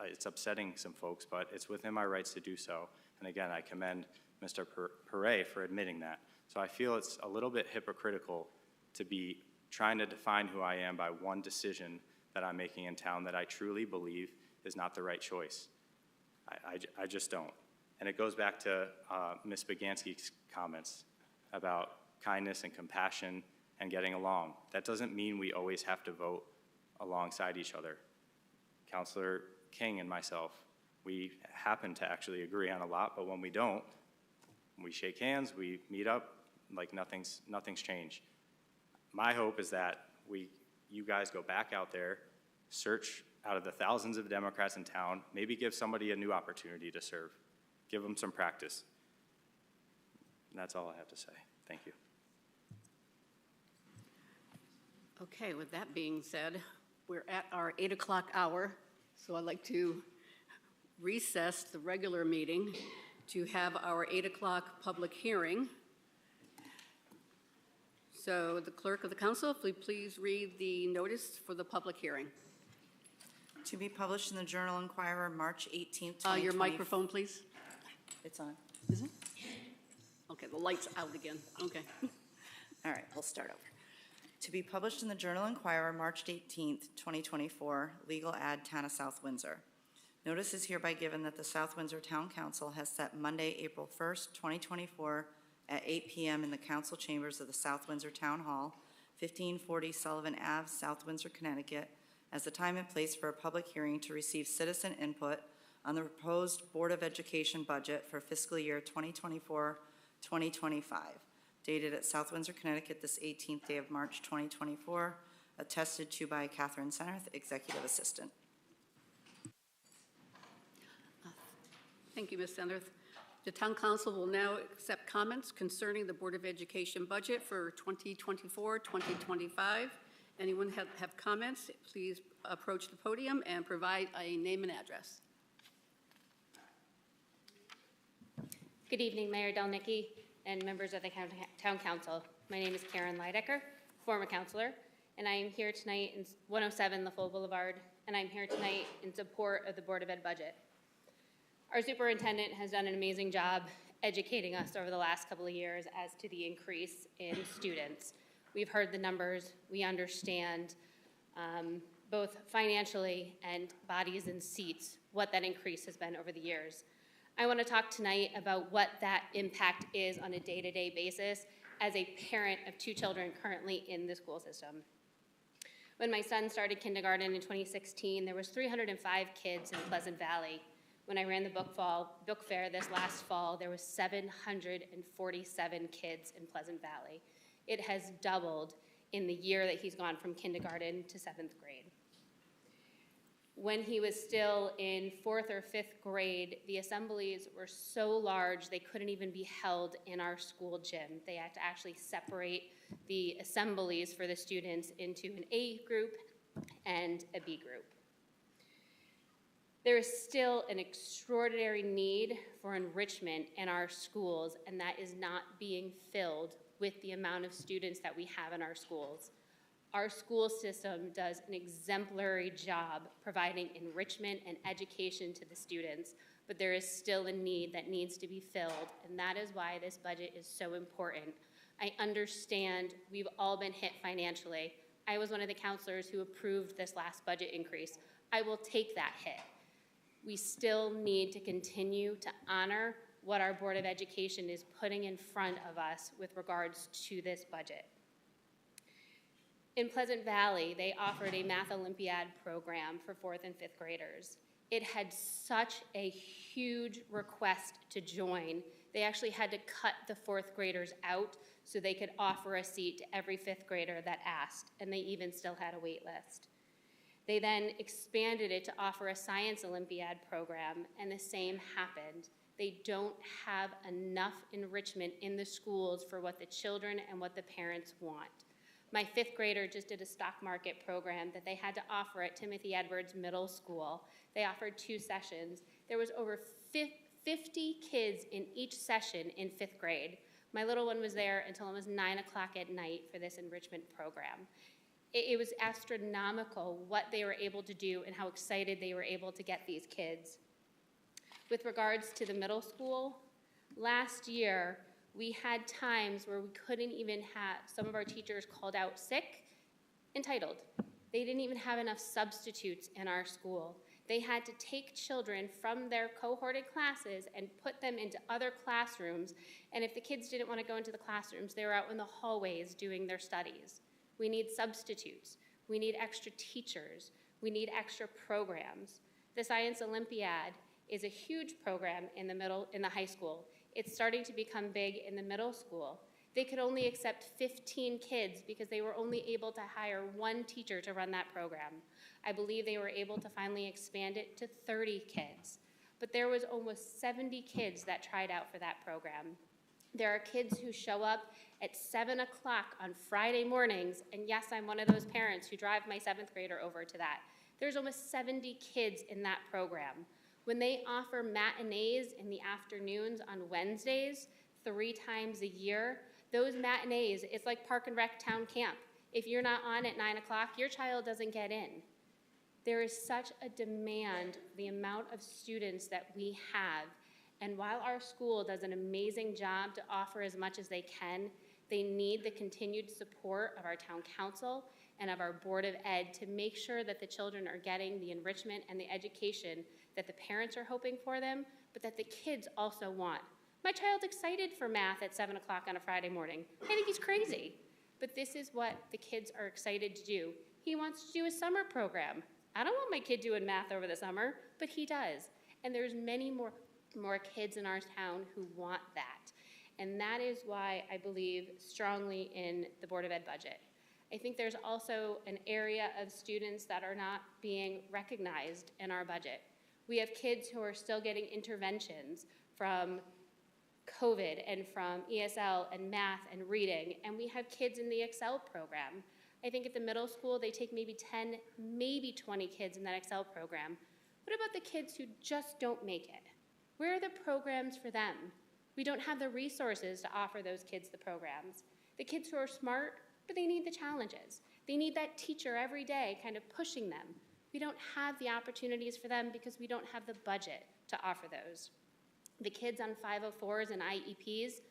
it's upsetting some folks, but it's within my rights to do so. And again, I commend Mr. Perret for admitting that. So I feel it's a little bit hypocritical to be trying to define who I am by one decision that I'm making in town that I truly believe is not the right choice. I just don't. And it goes back to Ms. Bagansky's comments about kindness and compassion and getting along. That doesn't mean we always have to vote alongside each other. Councilor King and myself, we happen to actually agree on a lot, but when we don't, we shake hands, we meet up like nothing's changed. My hope is that you guys go back out there, search out of the thousands of Democrats in town, maybe give somebody a new opportunity to serve. Give them some practice. And that's all I have to say. Thank you. Okay, with that being said, we're at our 8 o'clock hour, so I'd like to recess the regular meeting to have our 8 o'clock public hearing. So the clerk of the council, if we please read the notice for the public hearing. To be published in the Journal Enquirer, March 18th, 2020. Your microphone, please. It's on. Is it? Okay, the light's out again. Okay. All right, we'll start over. To be published in the Journal Enquirer, March 18th, 2024, legal ad Town of South Windsor. Notice is hereby given that the South Windsor Town Council has set Monday, April 1st, 2024, at 8 p.m. in the council chambers of the South Windsor Town Hall, 1540 Sullivan Ave, South Windsor, Connecticut, as the time and place for a public hearing to receive citizen input on the proposed Board of Education budget for fiscal year 2024-2025, dated at South Windsor, Connecticut, this 18th day of March 2024, attested to by Catherine Senerth, Executive Assistant. Thank you, Ms. Senerth. The Town Council will now accept comments concerning the Board of Education budget for 2024-2025. Anyone have comments, please approach the podium and provide a name and address. Good evening, Mayor Delnicki and members of the Town Council. My name is Karen Leidecker, former councilor, and I am here tonight in 107 LaFolle Boulevard, and I'm here tonight in support of the Board of Ed budget. Our superintendent has done an amazing job educating us over the last couple of years as to the increase in students. We've heard the numbers, we understand both financially and bodies and seats what that increase has been over the years. I want to talk tonight about what that impact is on a day-to-day basis as a parent of 2 children currently in the school system. When my son started kindergarten in 2016, there was 305 kids in Pleasant Valley. When I ran the book fair this last fall, there was 747 kids in Pleasant Valley. It has doubled in the year that he's gone from kindergarten to 7th grade. When he was still in 4th or 5th grade, the assemblies were so large they couldn't even be held in our school gym. They had to actually separate the assemblies for the students into an A group and a B group. There is still an extraordinary need for enrichment in our schools, and that is not being filled with the amount of students that we have in our schools. Our school system does an exemplary job providing enrichment and education to the students, but there is still a need that needs to be filled, and that is why this budget is so important. I understand we've all been hit financially. I was one of the counselors who approved this last budget increase. I will take that hit. We still need to continue to honor what our Board of Education is putting in front of us with regards to this budget. In Pleasant Valley, they offered a Math Olympiad program for 4th and 5th graders. It had such a huge request to join. They actually had to cut the 4th graders out so they could offer a seat to every 5th grader that asked, and they even still had a wait list. They then expanded it to offer a Science Olympiad program, and the same happened. They don't have enough enrichment in the schools for what the children and what the parents want. My 5th grader just did a stock market program that they had to offer at Timothy Edwards Middle School. They offered 2 sessions. There was over 50 kids in each session in 5th grade. My little one was there until almost 9 o'clock at night for this enrichment program. It was astronomical what they were able to do and how excited they were able to get these kids. With regards to the middle school, last year, we had times where we couldn't even have, some of our teachers called out sick, entitled. They didn't even have enough substitutes in our school. They had to take children from their cohorted classes and put them into other classrooms, and if the kids didn't want to go into the classrooms, they were out in the hallways doing their studies. We need substitutes. We need extra teachers. We need extra programs. The Science Olympiad is a huge program in the high school. It's starting to become big in the middle school. They could only accept 15 kids because they were only able to hire 1 teacher to run that program. I believe they were able to finally expand it to 30 kids. But there was almost 70 kids that tried out for that program. There are kids who show up at 7 o'clock on Friday mornings, and yes, I'm one of those parents who drive my 7th grader over to that. There's almost 70 kids in that program. When they offer matinees in the afternoons on Wednesdays, 3 times a year, those matinees, it's like Park and Rec Town Camp. If you're not on at 9 o'clock, your child doesn't get in. There is such a demand, the amount of students that we have, and while our school does an amazing job to offer as much as they They need the continued support of our town council and of our Board of Ed to make sure that the children are getting the enrichment and the education that the parents are hoping for them, but that the kids also want. My child's excited for math at 7 o'clock on a Friday morning. I think he's crazy. But this is what the kids are excited to do. He wants to do a summer program. I don't want my kid doing math over the summer, but he does. And there's many more kids in our town who want that. And that is why I believe strongly in the Board of Ed budget. I think there's also an area of students that are not being recognized in our budget. We have kids who are still getting interventions from COVID and from ESL and math and reading, and we have kids in the Excel program. I think at the middle school, they take maybe 10, maybe 20 kids in that Excel program. What about the kids who just don't make it? Where are the programs for them? We don't have the resources to offer those kids the programs. The kids who are smart, but they need the challenges. They need that teacher every day kind of pushing them. We don't have the opportunities for them because we don't have the budget to offer those. The kids on 504s and IEPs,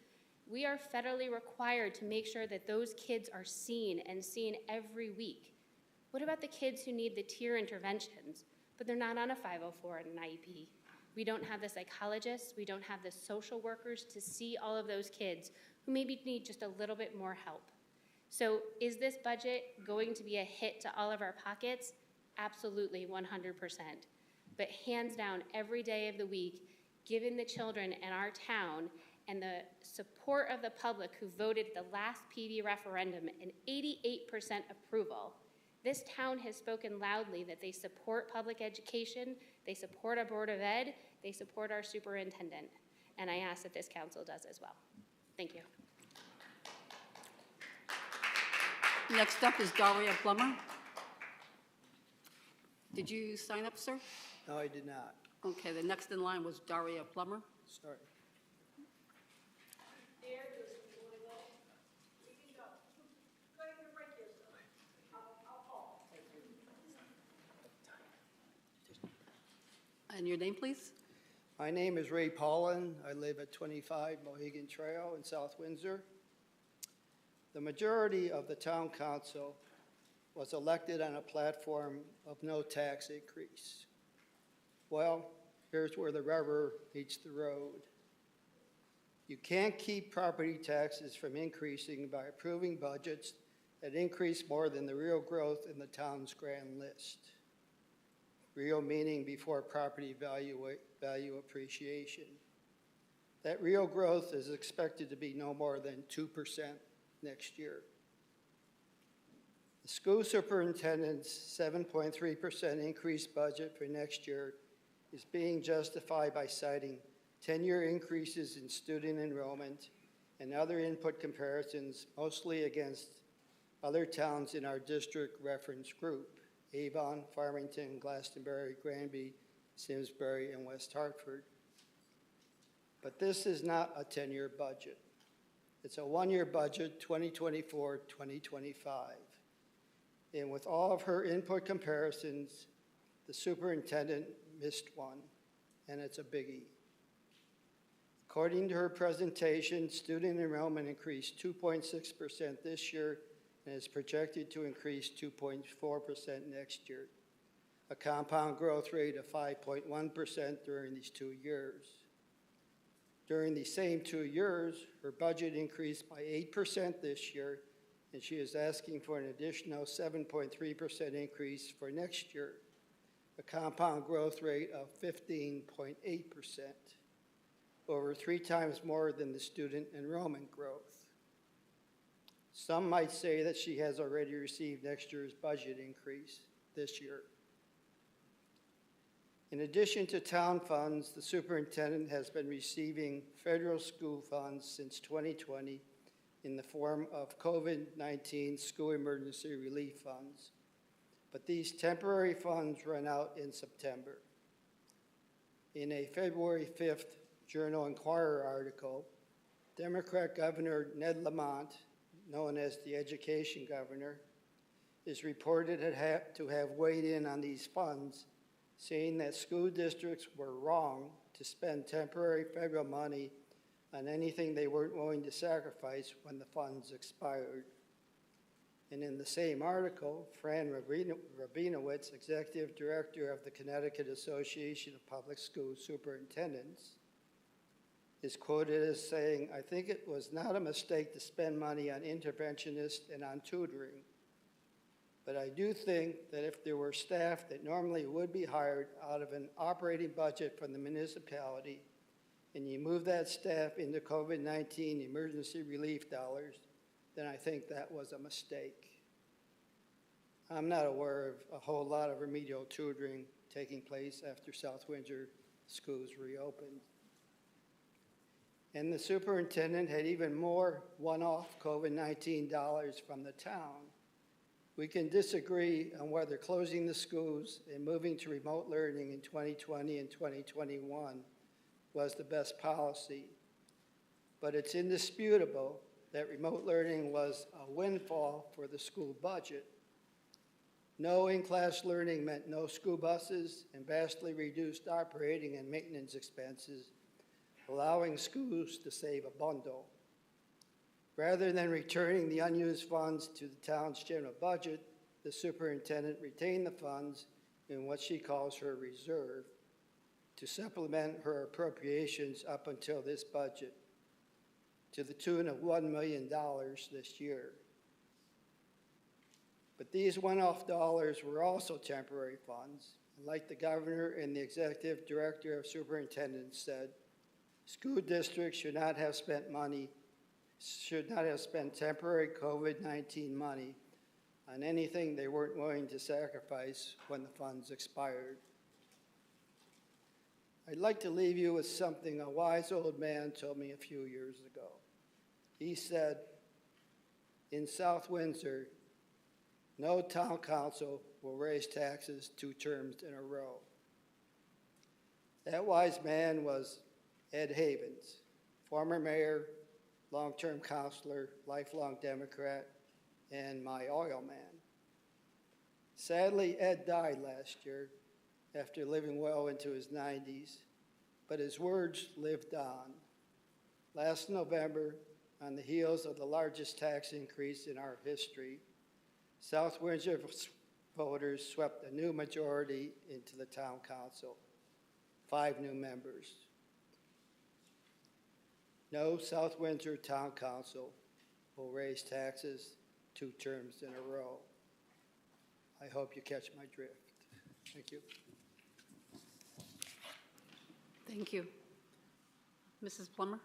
we are federally required to make sure that those kids are seen and seen every week. What about the kids who need the tier interventions, but they're not on a 504 and an IEP? We don't have the psychologists, we don't have the social workers to see all of those kids who maybe need just a little bit more help. So is this budget going to be a hit to all of our pockets? Absolutely, 100%. But hands down, every day of the week, given the children in our town and the support of the public who voted the last PV referendum, an 88% approval, this town has spoken loudly that they support public education, they support our Board of Ed, they support our superintendent. And I ask that this council does as well. Thank you. Next up is Daria Plummer. Did you sign up, sir? No, I did not. Okay, the next in line was Daria Plummer. Sorry. And your name, please? My name is Ray Paulin. I live at 25 Mohegan Trail in South Windsor. The majority of the town council was elected on a platform of no tax increase. Well, here's where the rubber meets the road. You can't keep property taxes from increasing by approving budgets that increase more than the real growth in the town's grand list. Real meaning before property value appreciation. That real growth is expected to be no more than 2% next year. The school superintendent's 7.3% increased budget for next year is being justified by citing 10-year increases in student enrollment and other input comparisons, mostly against other towns in our district reference group: Avon, Farmington, Glastonbury, Granby, Simsbury, and West Hartford. But this is not a 10-year budget. It's a one-year budget, 2024-2025. And with all of her input comparisons, the superintendent missed one, and it's a biggie. According to her presentation, student enrollment increased 2.6% this year and is projected to increase 2.4% next year, a compound growth rate of 5.1% during these 2 years. During the same 2 years, her budget increased by 8% this year, and she is asking for an additional 7.3% increase for next year, a compound growth rate of 15.8%, over 3 times more than the student enrollment growth. Some might say that she has already received next year's budget increase this year. In addition to town funds, the superintendent has been receiving federal school funds since 2020 in the form of COVID-19 school emergency relief funds. But these temporary funds run out in September. In a February 5th Journal Inquirer article, Democrat Governor Ned Lamont, known as the education governor, is reported to have weighed in on these funds, saying that school districts were wrong to spend temporary federal money on anything they weren't willing to sacrifice when the funds expired. And in the same article, Fran Rabinowitz, Executive Director of the Connecticut Association of Public School Superintendents, is quoted as saying, "I think it was not a mistake to spend money on interventionists and on tutoring. But I do think that if there were staff that normally would be hired out of an operating budget from the municipality, and you move that staff into COVID-19 emergency relief dollars, then I think that was a mistake." I'm not aware of a whole lot of remedial tutoring taking place after South Windsor schools reopened. And the superintendent had even more one-off COVID-19 dollars from the town. We can disagree on whether closing the schools and moving to remote learning in 2020 and 2021 was the best policy, but it's indisputable that remote learning was a windfall for the school budget. No in-class learning meant no school buses and vastly reduced operating and maintenance expenses, allowing schools to save a bundle. Rather than returning the unused funds to the town's general budget, the superintendent retained the funds in what she calls her reserve to supplement her appropriations up until this budget, to the tune of $1 million this year. But these one-off dollars were also temporary funds. And like the governor and the executive director of superintendents said, school districts should not have spent temporary COVID-19 money on anything they weren't willing to sacrifice when the funds expired. I'd like to leave you with something a wise old man told me a few years ago. He said, "In South Windsor, no town council will raise taxes 2 terms in a row." That wise man was Ed Havens, former mayor, long-term counselor, lifelong Democrat, and my oil man. Sadly, Ed died last year after living well into his 90s, but his words lived on. Last November, on the heels of the largest tax increase in our history, South Windsor voters swept a new majority into the town council, 5 new members. No South Windsor Town Council will raise taxes 2 terms in a row. I hope you catch my drift. Thank you. Thank you. Mrs. Plummer?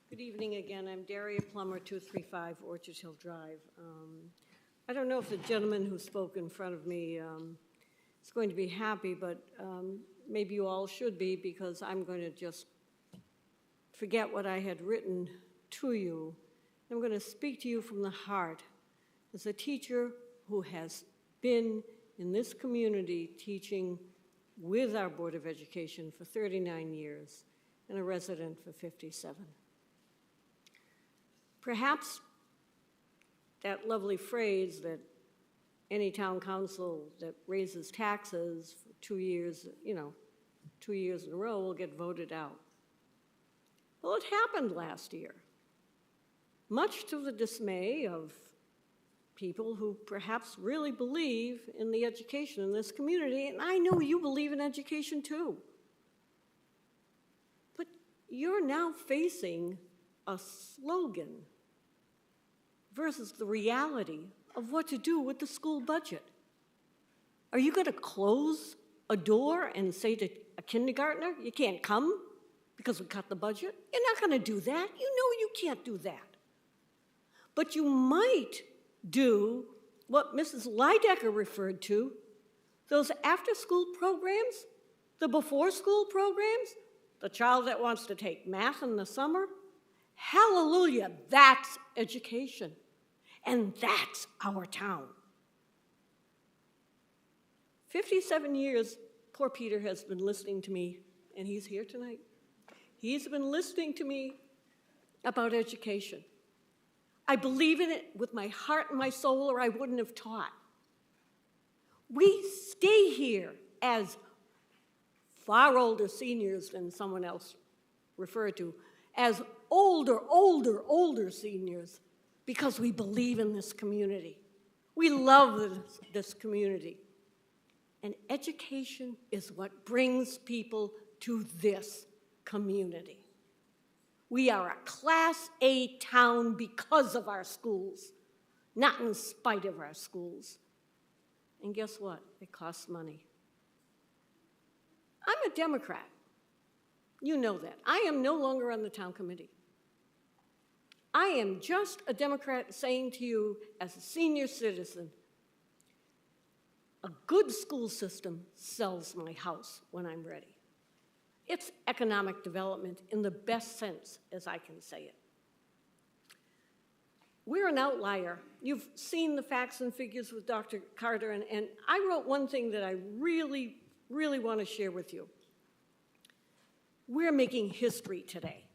Good evening again. I'm Daria Plummer, 235 Orchard Hill Drive. I don't know if the gentleman who spoke in front of me is going to be happy, but maybe you all should be, because I'm going to just forget what I had written to you. I'm going to speak to you from the heart as a teacher who has been in this community teaching with our Board of Education for 39 years and a resident for 57. Perhaps that lovely phrase that any town council that raises taxes for 2 years, 2 years in a row will get voted out. Well, it happened last year, much to the dismay of people who perhaps really believe in the education in this community, and I know you believe in education too. But you're now facing a slogan versus the reality of what to do with the school budget. Are you going to close a door and say to a kindergartner, you can't come because we cut the budget? You're not going to do that. You know you can't do that. But you might do what Mrs. Lydecker referred to, those after-school programs, the before-school programs, the child that wants to take math in the summer. Hallelujah, that's education. And that's our town. 57 years, poor Peter has been listening to me, and he's here tonight. He's been listening to me about education. I believe in it with my heart and my soul, or I wouldn't have taught. We stay here as far older seniors than someone else referred to, as older seniors, because we believe in this community. We love this community. And education is what brings people to this community. We are a Class A town because of our schools, not in spite of our schools. And guess what? It costs money. I'm a Democrat. You know that. I am no longer on the town committee. I am just a Democrat saying to you, as a senior citizen, a good school system sells my house when I'm ready. It's economic development in the best sense, as I can say it. We're an outlier. You've seen the facts and figures with Dr. Carter, and I wrote one thing that I really want to share with you. We're making history today.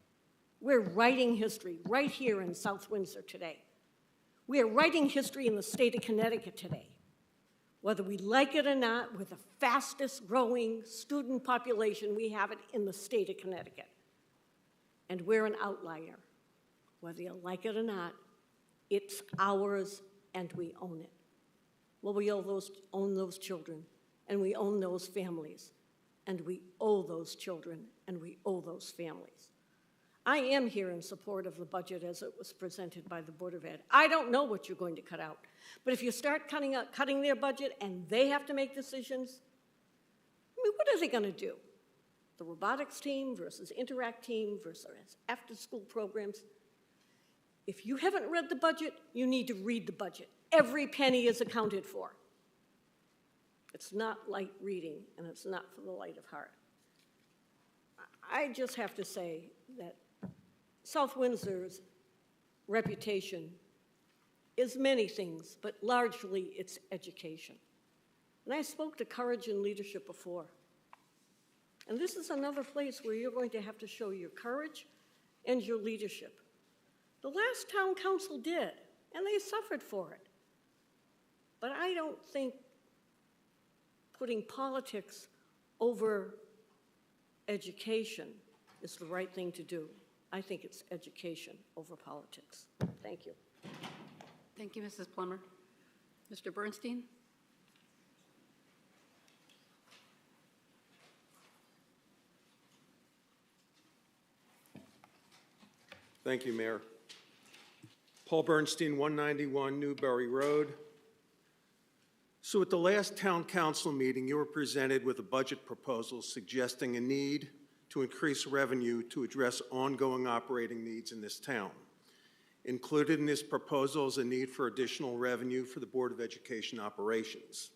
We're writing history right here in South Windsor today. We are writing history in the state of Connecticut today. Whether we like it or not, we're the fastest growing student population. We have it in the state of Connecticut. And we're an outlier. Whether you like it or not, it's ours and we own it. Well, we own those children, and we own those families, and we owe those children, and we owe those families. I am here in support of the budget as it was presented by the Board of Ed. I don't know what you're going to cut out, but if you start cutting their budget and they have to make decisions, I mean, what are they going to do? The robotics team versus Interact team versus after-school programs? If you haven't read the budget, you need to read the budget. Every penny is accounted for. It's not light reading, and it's not for the light of heart. I just have to say that South Windsor's reputation is many things, but largely it's education. And I spoke to courage and leadership before. And this is another place where you're going to have to show your courage and your leadership. The last town council did, and they suffered for it. But I don't think putting politics over education is the right thing to do. I think it's education over politics. Thank you. Thank you, Mrs. Plummer. Mr. Bernstein? Thank you, Mayor. Paul Bernstein, 191 Newbury Road. So at the last town council meeting, you were presented with a budget proposal suggesting a need to increase revenue to address ongoing operating needs in this town. Included in this proposal is a need for additional revenue for the Board of Education operations.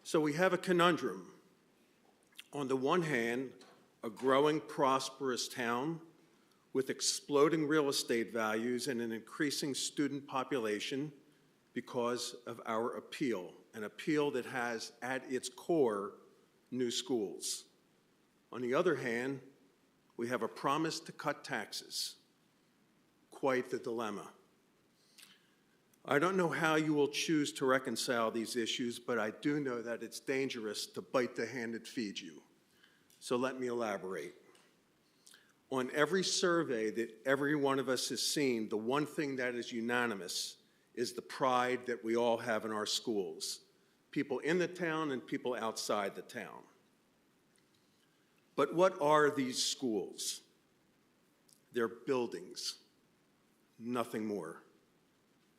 So we have a conundrum. On the one hand, a growing, prosperous town with exploding real estate values and an increasing student population because of our appeal, an appeal that has at its core new schools. On the other hand, we have a promise to cut taxes. Quite the dilemma. I don't know how you will choose to reconcile these issues, but I do know that it's dangerous to bite the hand that feeds you. So let me elaborate. On every survey that every one of us has seen, the one thing that is unanimous is the pride that we all have in our schools, people in the town and people outside the town. But what are these schools? They're buildings, nothing more.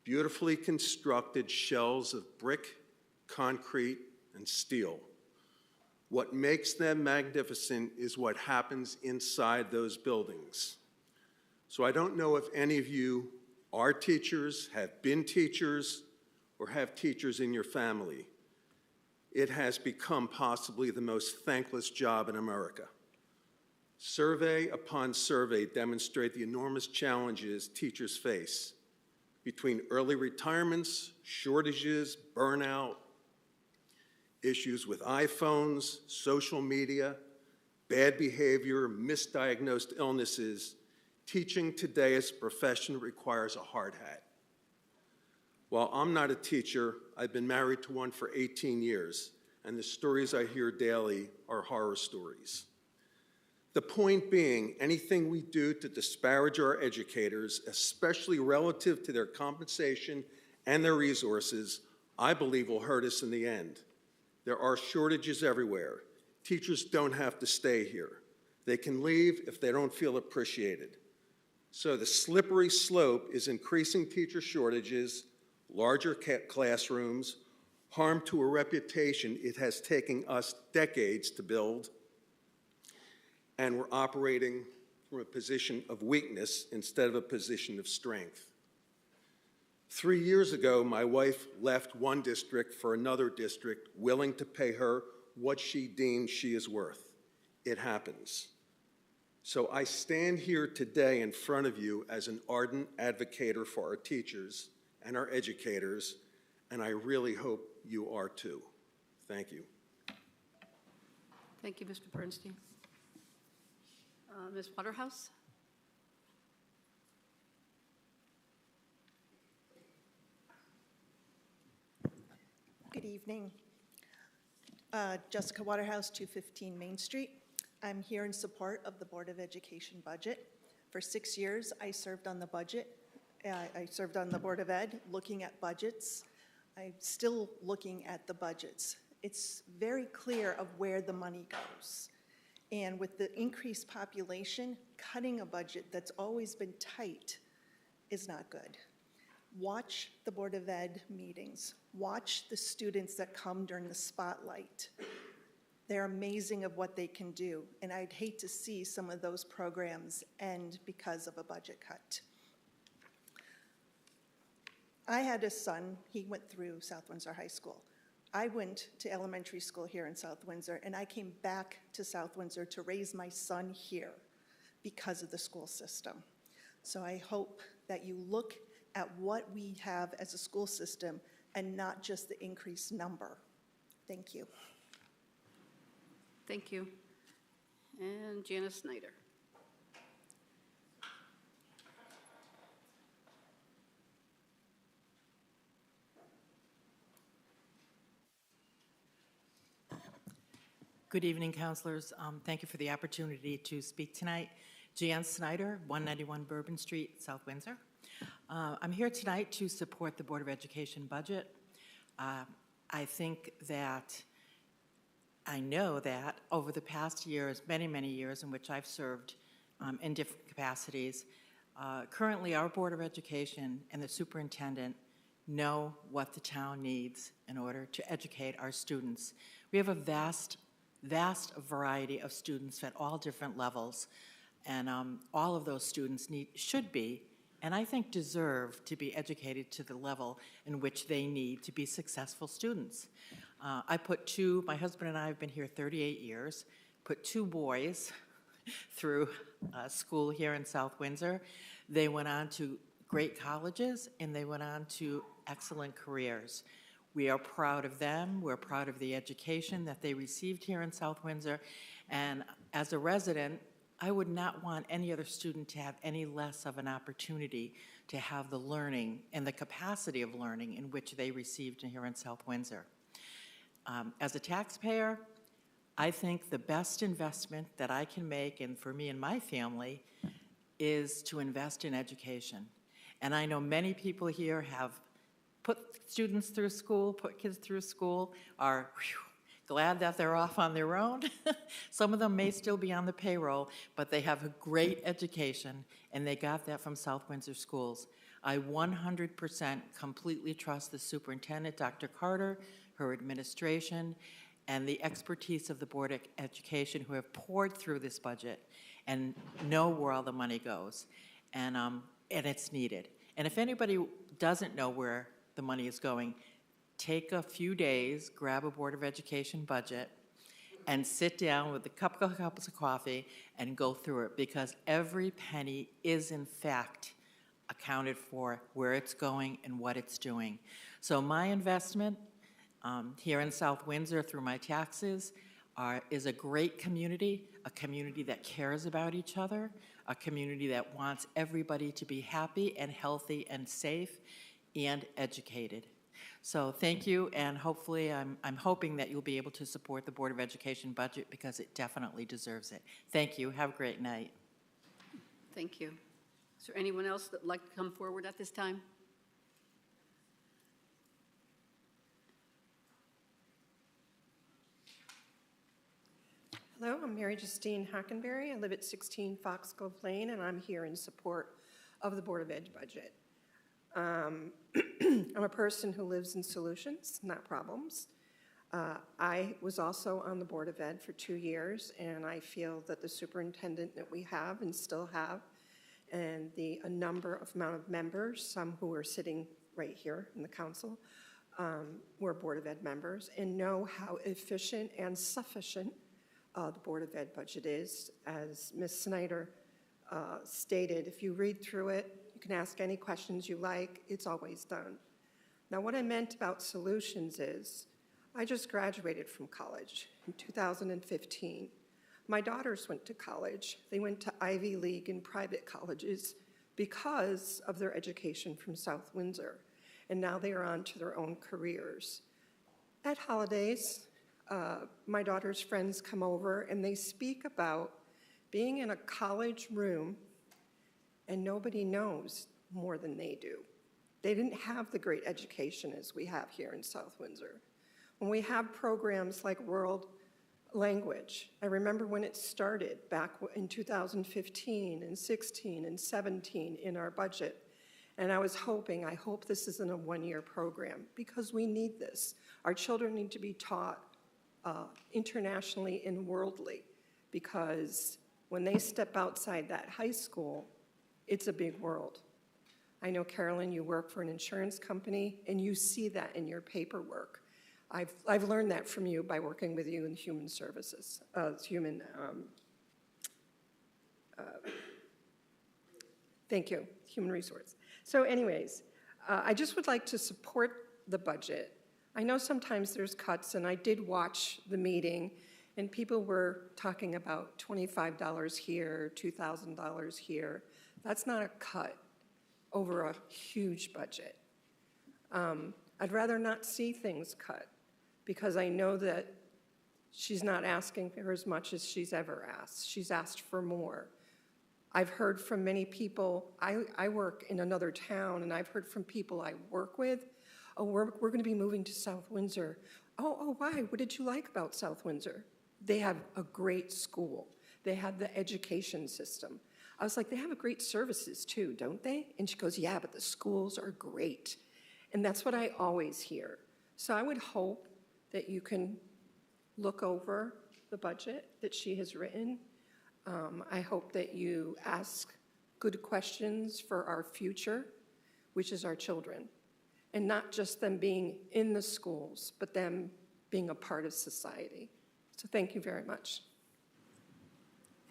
Beautifully constructed shells of brick, concrete, and steel. What makes them magnificent is what happens inside those buildings. So I don't know if any of you are teachers, have been teachers, or have teachers in your family. It has become possibly the most thankless job in America. Survey upon survey demonstrate the enormous challenges teachers face between early retirements, shortages, burnout, issues with iPhones, social media, bad behavior, misdiagnosed illnesses. Teaching today as a profession requires a hard hat. While I'm not a teacher, I've been married to one for 18 years, and the stories I hear daily are horror stories. The point being, anything we do to disparage our educators, especially relative to their compensation and their resources, I believe will hurt us in the end. There are shortages everywhere. Teachers don't have to stay here. They can leave if they don't feel appreciated. So the slippery slope is increasing teacher shortages, larger classrooms, harm to a reputation it has taken us decades to build, and we're operating from a position of weakness instead of a position of strength. 3 years ago, my wife left one district for another district, willing to pay her what she deems she is worth. It happens. So I stand here today in front of you as an ardent advocate for our teachers and our educators, and I really hope you are too. Thank you. Thank you, Mr. Bernstein. Ms. Waterhouse? Good evening. Jessica Waterhouse, 215 Main Street. I'm here in support of the Board of Education budget. For 6 years, I served on the budget. I served on the Board of Ed, looking at budgets. I'm still looking at the budgets. It's very clear of where the money goes. And with the increased population, cutting a budget that's always been tight is not good. Watch the Board of Ed meetings. Watch the students that come during the spotlight. They're amazing of what they can do, and I'd hate to see some of those programs end because of a budget cut. I had a son, he went through South Windsor High School. I went to elementary school here in South Windsor, and I came back to South Windsor to raise my son here because of the school system. So I hope that you look at what we have as a school system and not just the increased number. Thank you. Thank you. And Janice Snyder. Good evening, counselors. Thank you for the opportunity to speak tonight. Jan Snyder, 191 Bourbon Street, South Windsor. I'm here tonight to support the Board of Education budget. I think that I know that over the past years, many, many years in which I've served in different capacities, currently our Board of Education and the superintendent know what the town needs in order to educate our students. We have a vast variety of students at all different levels, and all of those students should be, and I think deserve, to be educated to the level in which they need to be successful students. My husband and I have been here 38 years, put 2 boys through school here in South Windsor. They went on to great colleges, and they went on to excellent careers. We are proud of them. We're proud of the education that they received here in South Windsor. And as a resident, I would not want any other student to have any less of an opportunity to have the learning and the capacity of learning in which they received here in South Windsor. As a taxpayer, I think the best investment that I can make, and for me and my family, is to invest in education. And I know many people here have put students through school, put kids through school, are glad that they're off on their own. Some of them may still be on the payroll, but they have a great education, and they got that from South Windsor schools. I 100% completely trust the superintendent, Dr. Carter, her administration, and the expertise of the Board of Education, who have poured through this budget and know where all the money goes, and it's needed. And if anybody doesn't know where the money is going, take a few days, grab a Board of Education budget, and sit down with a couple of cups of coffee and go through it, because every penny is in fact accounted for, where it's going and what it's doing. So my investment here in South Windsor through my taxes is a great community, a community that cares about each other, a community that wants everybody to be happy and healthy and safe and educated. So thank you, and hopefully, I'm hoping that you'll be able to support the Board of Education budget because it definitely deserves it. Thank you. Have a great night. Thank you. Is there anyone else that would like to come forward at this time? Hello, I'm Mary Justine Hockenberry. I live at 16 Foxglove Lane, and I'm here in support of the Board of Ed budget. I'm a person who lives in solutions, not problems. I was also on the Board of Ed for 2 years, and I feel that the superintendent that we have and still have, and the amount of members, some who are sitting right here in the council, who are Board of Ed members, and know how efficient and sufficient the Board of Ed budget is. As Ms. Snyder stated, if you read through it, you can ask any questions you like, it's always done. Now, what I meant about solutions is, I just graduated from college in 2015. My daughters went to college. They went to Ivy League and private colleges because of their education from South Windsor, and now they are on to their own careers. At holidays, my daughter's friends come over and they speak about being in a college room and nobody knows more than they do. They didn't have the great education as we have here in South Windsor. When we have programs like World Language, I remember when it started back in 2015 and 16 and 17 in our budget. And I hope this isn't a one-year program because we need this. Our children need to be taught internationally and worldly, because when they step outside that high school, it's a big world. I know, Carolyn, you work for an insurance company, and you see that in your paperwork. I've learned that from you by working with you in human services, human resource. So anyways, I just would like to support the budget. I know sometimes there's cuts, and I did watch the meeting, and people were talking about $25 here, $2,000 here. That's not a cut over a huge budget. I'd rather not see things cut, because I know that she's not asking for as much as she's ever asked. She's asked for more. I've heard from many people, I work in another town, and I've heard from people I work with, oh, we're going to be moving to South Windsor. Oh, why? What did you like about South Windsor? They have a great school. They have the education system. I was like, they have great services too, don't they? And she goes, yeah, but the schools are great. And that's what I always hear. So I would hope that you can look over the budget that she has written. I hope that you ask good questions for our future, which is our children. And not just them being in the schools, but them being a part of society. So thank you very much.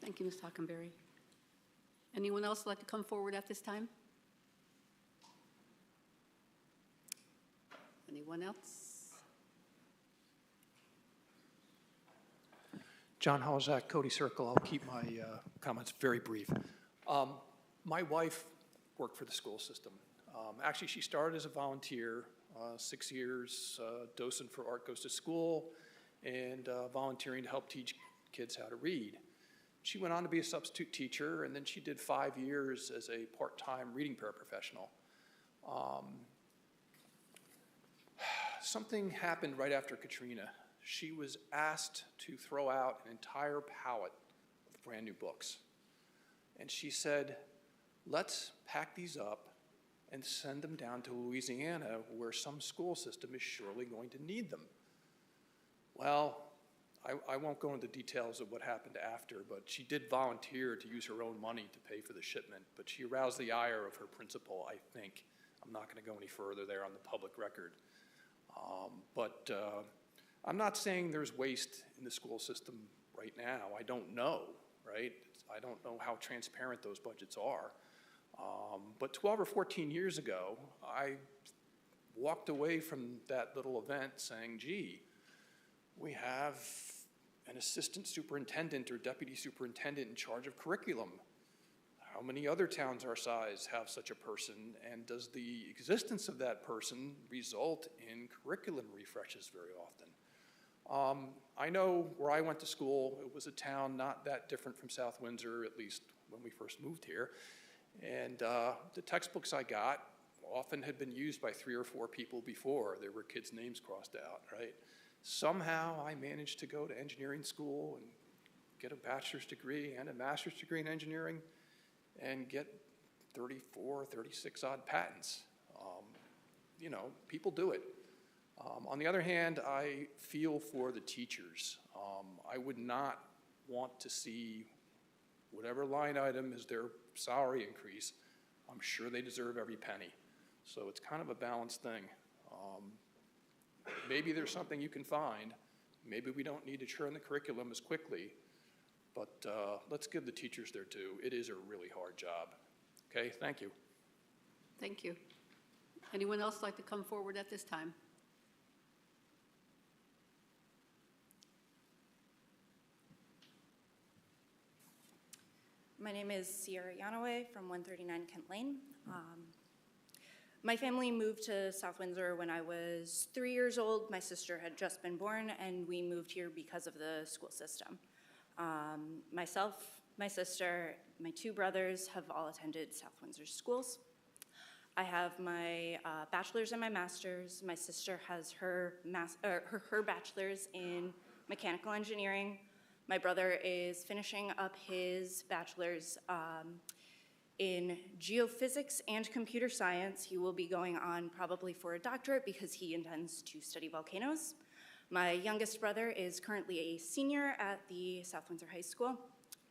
Thank you, Ms. Hockenberry. Anyone else like to come forward at this time? Anyone else? John Halzak, Cody Circle. I'll keep my comments very brief. My wife worked for the school system. Actually, she started as a volunteer, 6 years, docent for Art Goes to School, and volunteering to help teach kids how to read. She went on to be a substitute teacher, and then she did 5 years as a part-time reading paraprofessional. Something happened right after Katrina. She was asked to throw out an entire pallet of brand new books. And she said, let's pack these up and send them down to Louisiana, where some school system is surely going to need them. Well, I won't go into details of what happened after, but she did volunteer to use her own money to pay for the shipment, but she aroused the ire of her principal, I think. I'm not going to go any further there on the public record. I'm not saying there's waste in the school system right now. I don't know, right? I don't know how transparent those budgets are. But 12 or 14 years ago, I walked away from that little event saying, gee, we have an assistant superintendent or deputy superintendent in charge of curriculum. how many other towns our size have such a person, and does the existence of that person result in curriculum refreshes very often? I know where I went to school, it was a town not that different from South Windsor, at least when we first moved here. And the textbooks I got often had been used by 3 or 4 people before. There were kids' names crossed out, right? Somehow I managed to go to engineering school and get a bachelor's degree and a master's degree in engineering and get 34, 36 odd patents. You know, people do it. On the other hand, I feel for the teachers. I would not want to see whatever line item is their salary increase. I'm sure they deserve every penny. So it's kind of a balanced thing. Maybe there's something you can find. Maybe we don't need to churn the curriculum as quickly, but let's give the teachers their due. It is a really hard job. Okay, thank you. Thank you. Anyone else like to come forward at this time? My name is Sierra Yanaway from 139 Kent Lane. My family moved to South Windsor when I was 3 years old. My sister had just been born, and we moved here because of the school system. Myself, my sister, my 2 brothers have all attended South Windsor schools. I have my bachelor's and my master's. My sister has her bachelor's in mechanical engineering. My brother is finishing up his bachelor's in geophysics and computer science. He will be going on probably for a doctorate because he intends to study volcanoes. My youngest brother is currently a senior at the South Windsor High School,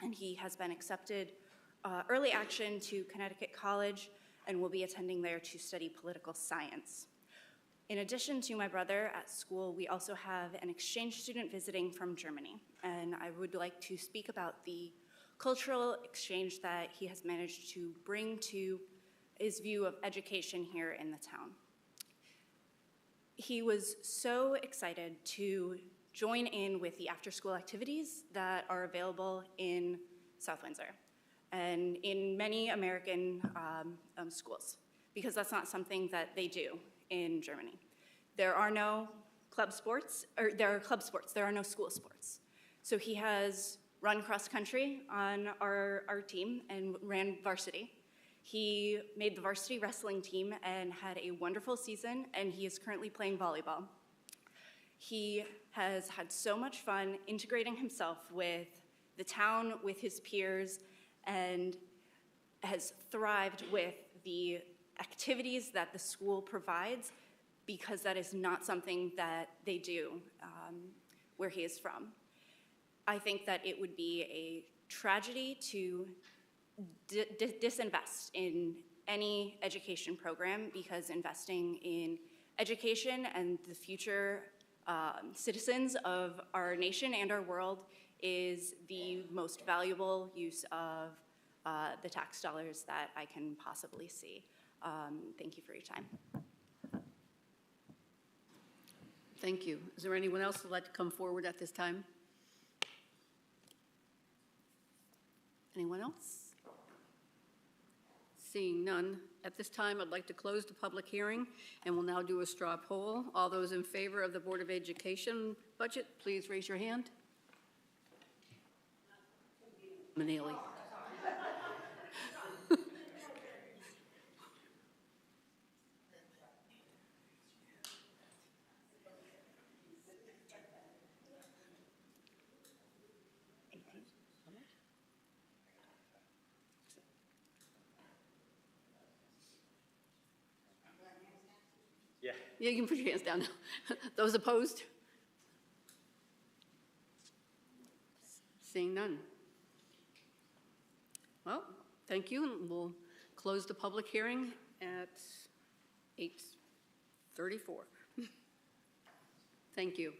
and he has been accepted early action to Connecticut College and will be attending there to study political science. In addition to my brother at school, we also have an exchange student visiting from Germany, and I would like to speak about the cultural exchange that he has managed to bring to his view of education here in the town. He was so excited to join in with the after-school activities that are available in South Windsor and in many American schools, because that's not something that they do in Germany. There are no club sports, or there are club sports, there are no school sports. So he has run cross country on our team and ran varsity. He made the varsity wrestling team and had a wonderful season, and he is currently playing volleyball. He has had so much fun integrating himself with the town, with his peers, and has thrived with the activities that the school provides, because that is not something that they do where he is from. I think that it would be a tragedy to disinvest in any education program, because investing in education and the future citizens of our nation and our world is the most valuable use of the tax dollars that I can possibly see. Thank you for your time. Thank you. Is there anyone else who would like to come forward at this time? Anyone else? Seeing none, at this time I'd like to close the public hearing, and we'll now do a straw poll. All those in favor of the Board of Education budget, please raise your hand. Manili. Yeah, you can put your hands down now. Those opposed? Seeing none. Well, thank you, and we'll close the public hearing at 8:34. Thank you.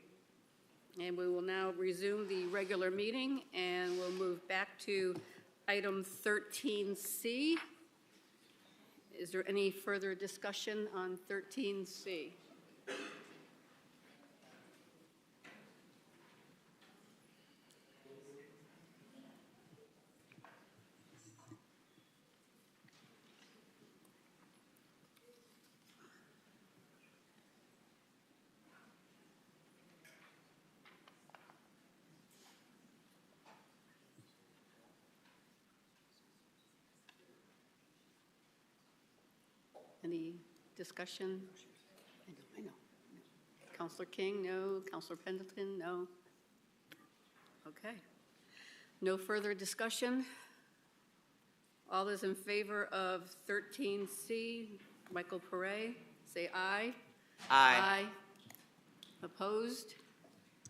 And we will now resume the regular meeting, and we'll move back to item 13C. Is there any further discussion on 13C? Any discussion? I know. Counselor King, no. Counselor Pendleton, no. Okay. No further discussion. All those in favor of 13C, Michael Pare, say aye. Aye. Opposed?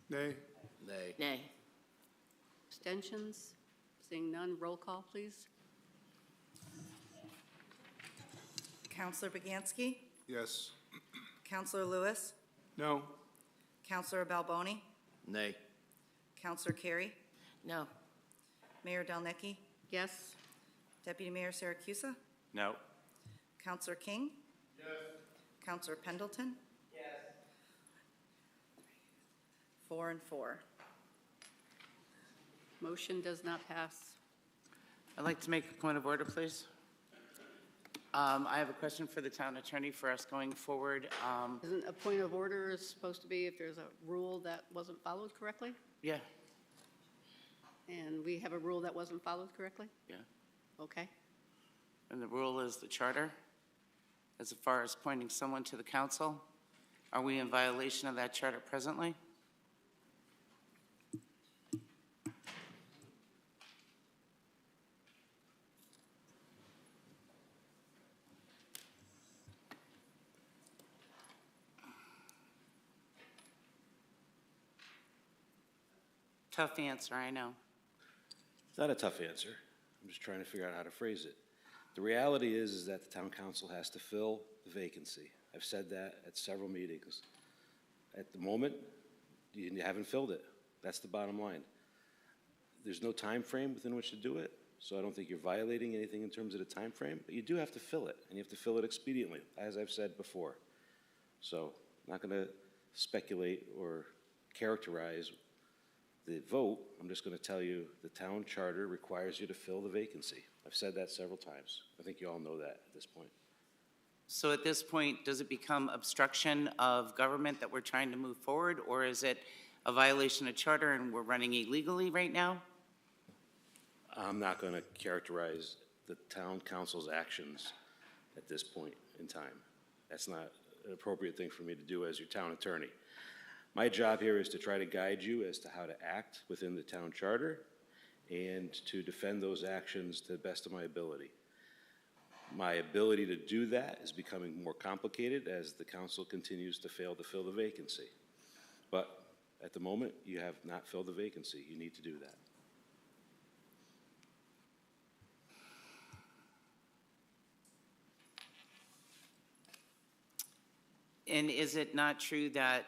Nay. Nay. Nay. Abstentions? Seeing none, roll call, please. Counselor Baganski? Yes. Counselor Lewis? No. Counselor Balboni? Nay. Counselor Carey? No. Mayor Delnicki? Yes. Deputy Mayor Saracusa? No. Counselor King? Yes. Counselor Pendleton? Yes. 4 and 4. Motion does not pass. I'd like to make a point of order, please. I have a question for the town attorney for us going forward. Isn't a point of order supposed to be if there's a rule that wasn't followed correctly? Yeah, And we have a rule that wasn't followed correctly? yeah. Okay. And the rule is the charter. As far as appointing someone to the council, are we in violation of that charter presently? Tough answer, I know. It's not a tough answer. I'm just trying to figure out how to phrase it. The reality is that the town council has to fill the vacancy. I've said that at several meetings. At the moment, you haven't filled it. That's the bottom line. There's no time frame within which to do it, so I don't think you're violating anything in terms of the time frame, but you do have to fill it, and you have to fill it expediently, as I've said before. So I'm not going to speculate or characterize the vote. I'm just going to tell you the town charter requires you to fill the vacancy. I've said that several times. I think you all know that at this point. So at this point, does it become obstruction of government that we're trying to move forward, or is it a violation of charter and we're running illegally right now? I'm not going to characterize the town council's actions at this point in time. That's not an appropriate thing for me to do as your town attorney. My job here is to try to guide you as to how to act within the town charter and to defend those actions to the best of my ability. My ability to do that is becoming more complicated as the council continues to fail to fill the vacancy. But at the moment, you have not filled the vacancy. You need to do that. And is it not true that,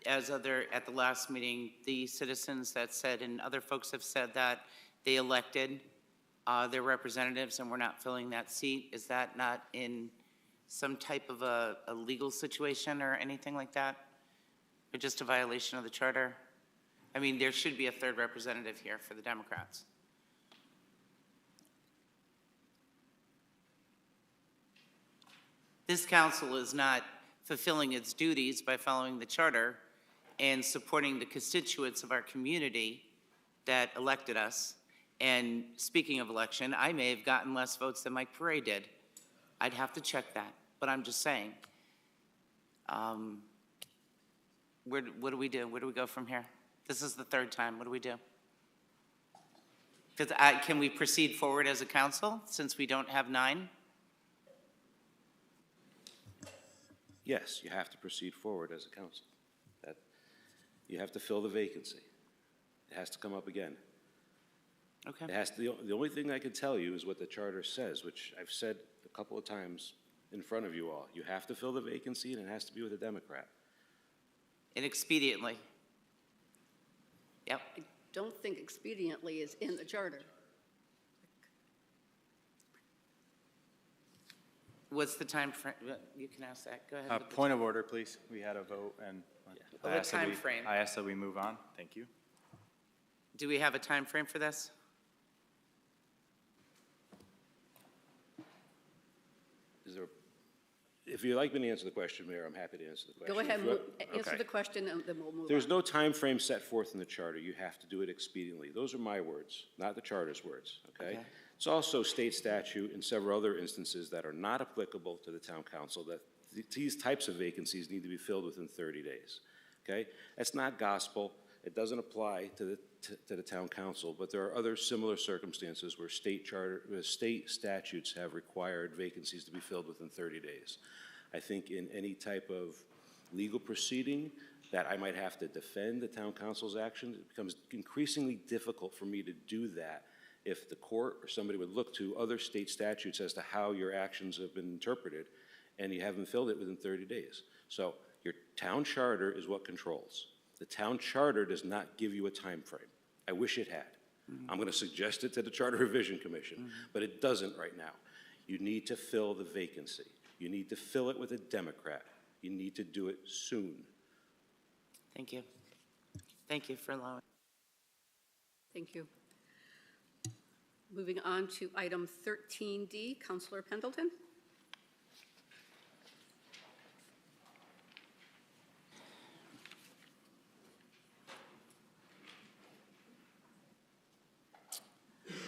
at the last meeting, the citizens that said, and other folks have said that they elected their representatives and we're not filling that seat? Is that not in some type of a legal situation or anything like that? Or just a violation of the charter? I mean, there should be a third representative here for the Democrats. This council is not fulfilling its duties by following the charter and supporting the constituents of our community that elected us. And speaking of election, I may have gotten less votes than Mike Pare did. I'd have to check that, but I'm just saying. What do we do? Where do we go from here? This is the third time. What do we do? Can we proceed forward as a council since we don't have 9? Yes, you have to proceed forward as a council. You have to fill the vacancy. It has to come up again. Okay. The only thing I can tell you is what the charter says, which I've said a couple of times in front of you all. You have to fill the vacancy, and it has to be with a Democrat. And expediently. Yep. I don't think expediently is in the charter. What's the time frame? You can ask that. Go ahead. Point of order, please. We had a vote, and What time frame? I asked that we move on. Thank you. Do we have a time frame for this? If you'd like me to answer the question, Mayor, I'm happy to answer the question. Go ahead, If you- answer Okay. the question, and then we'll move on. There's no time frame set forth in the charter. You have to do it expediently. Those are my words, not the charter's words, okay? Okay. It's also state statute and several other instances that are not applicable to the town council that these types of vacancies need to be filled within 30 days, okay? That's not gospel. It doesn't apply to the town council, but there are other similar circumstances where state statutes have required vacancies to be filled within 30 days. I think in any type of legal proceeding that I might have to defend the town council's actions, it becomes increasingly difficult for me to do that if the court or somebody would look to other state statutes as to how your actions have been interpreted, and you haven't filled it within 30 days. So your town charter is what controls. The town charter does not give you a time frame. I wish it had. I'm going to suggest it to the Charter Revision Commission, but it doesn't right now. You need to fill the vacancy. You need to fill it with a Democrat. You need to do it soon. Thank you. Thank you for allowing. Thank you. Moving on to item 13D, Councilor Pendleton.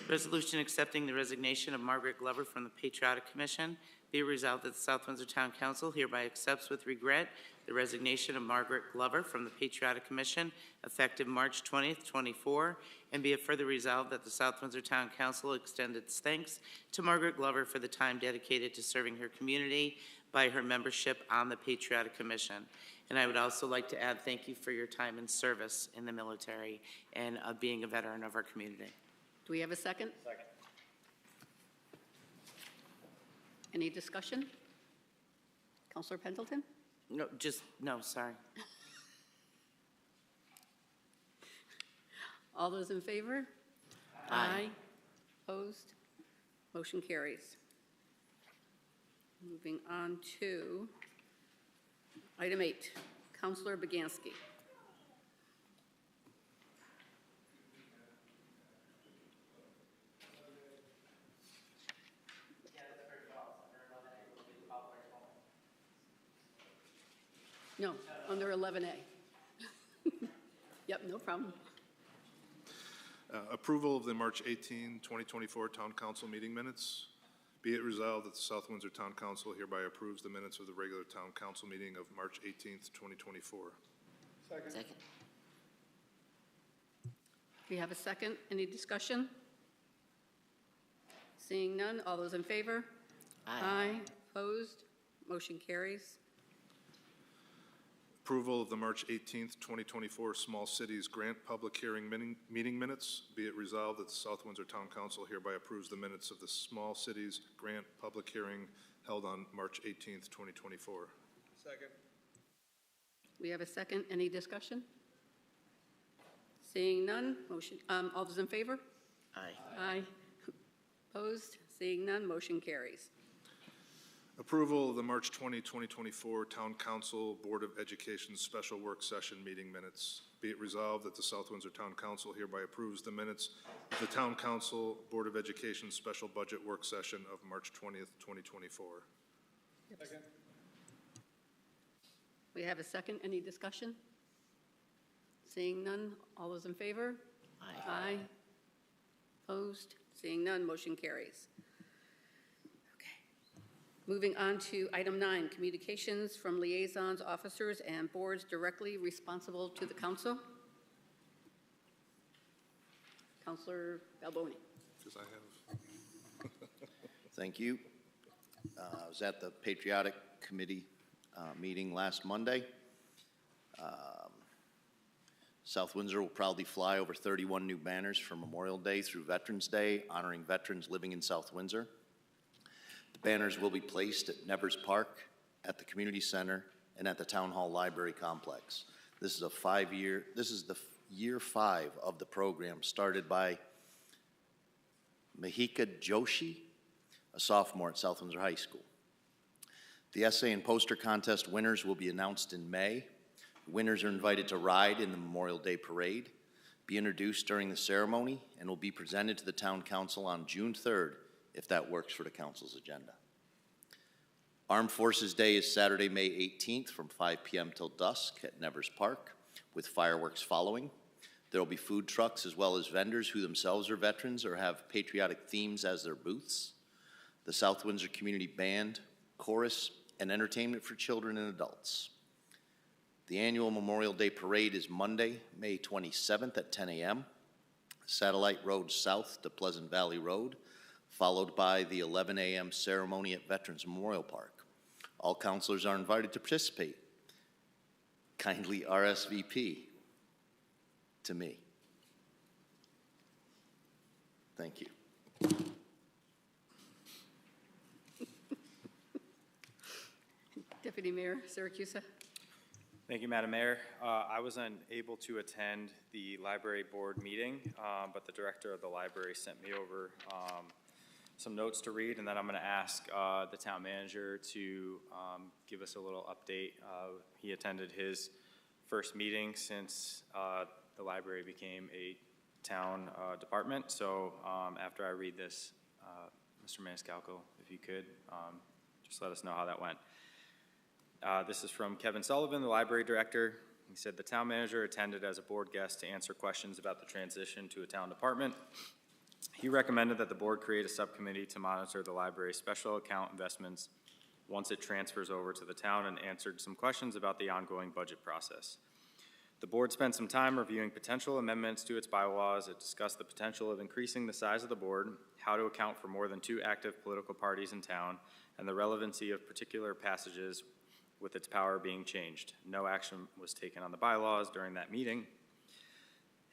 Resolution accepting the resignation of Margaret Glover from the Patriotic Commission. Be it resolved that the South Windsor Town Council hereby accepts with regret the resignation of Margaret Glover from the Patriotic Commission effective March 20th, 24, and be it further resolved that the South Windsor Town Council extend its thanks to Margaret Glover for the time dedicated to serving her community by her membership on the Patriotic Commission. And I would also like to add thank you for your time and service in the military and being a veteran of our community. Do we have a second? Second. Any discussion? Councilor Pendleton? No, sorry. All those in favor? Aye. Opposed? Motion carries. Moving on to item 8, Councilor Baganski. No, under 11A. Yep, no problem. Approval of the March 18, 2024 Town Council meeting minutes. Be it resolved that the South Windsor Town Council hereby approves the minutes of the regular Town Council meeting of March 18th, 2024. Second. We have a second. Any discussion? Seeing none, all those in favor? Aye. Opposed? Motion carries. Approval of the March 18th, 2024 Small Cities Grant Public Hearing meeting minutes. Be it resolved that the South Windsor Town Council hereby approves the minutes of the Small Cities Grant Public Hearing held on March 18th, 2024. Second. We have a second. Any discussion? Seeing none, motion, all those in favor? Aye. Aye. Opposed? Seeing none, motion carries. Approval of the March 20, 2024 Town Council Board of Education Special Work Session meeting minutes. Be it resolved that the South Windsor Town Council hereby approves the minutes of the Town Council Board of Education Special Budget Work Session of March 20th, 2024. Second. We have a second. Any discussion? Seeing none, all those in favor? Aye. Aye. Opposed? Seeing none, motion carries. Moving on to item 9, communications from liaisons, officers, and boards directly responsible to the council. Councilor Balboni. Because I have. Thank you. I was at the Patriotic Committee meeting last Monday. South Windsor will proudly fly over 31 new banners from Memorial Day through Veterans Day, honoring veterans living in South Windsor. The banners will be placed at Nevers Park, at the Community Center, and at the Town Hall Library Complex. This is the year 5 of the program, started by Mahika Joshi, a sophomore at South Windsor High School. The essay and poster contest winners will be announced in May. Winners are invited to ride in the Memorial Day Parade, be introduced during the ceremony, and will be presented to the Town Council on June 3rd, if that works for the Council's agenda. Armed Forces Day is Saturday, May 18th from 5 p.m. till dusk at Nevers Park, with fireworks following. There will be food trucks as well as vendors who themselves are veterans or have patriotic themes as their booths. The South Windsor Community Band, chorus, and entertainment for children and adults. The annual Memorial Day Parade is Monday, May 27th at 10 a.m. Satellite Road south to Pleasant Valley Road, followed by the 11 a.m. ceremony at Veterans Memorial Park. All counselors are invited to participate. Kindly RSVP to me. Thank you. Deputy Mayor Siracusa. Thank you, Madam Mayor. I was unable to attend the library board meeting, but the director of the library sent me over some notes to read, and then I'm going to ask the town manager to give us a little update. He attended his first meeting since the library became a town department. So after I read this, Mr. Maniscalco, if you could, just let us know how that went. This is from Kevin Sullivan, the library director. He said the town manager attended as a board guest to answer questions about the transition to a town department. He recommended that the board create a subcommittee to monitor the library's special account investments once it transfers over to the town, and answered some questions about the ongoing budget process. The board spent some time reviewing potential amendments to its bylaws. It discussed the potential of increasing the size of the board, how to account for more than 2 active political parties in town, and the relevancy of particular passages with its power being changed. No action was taken on the bylaws during that meeting.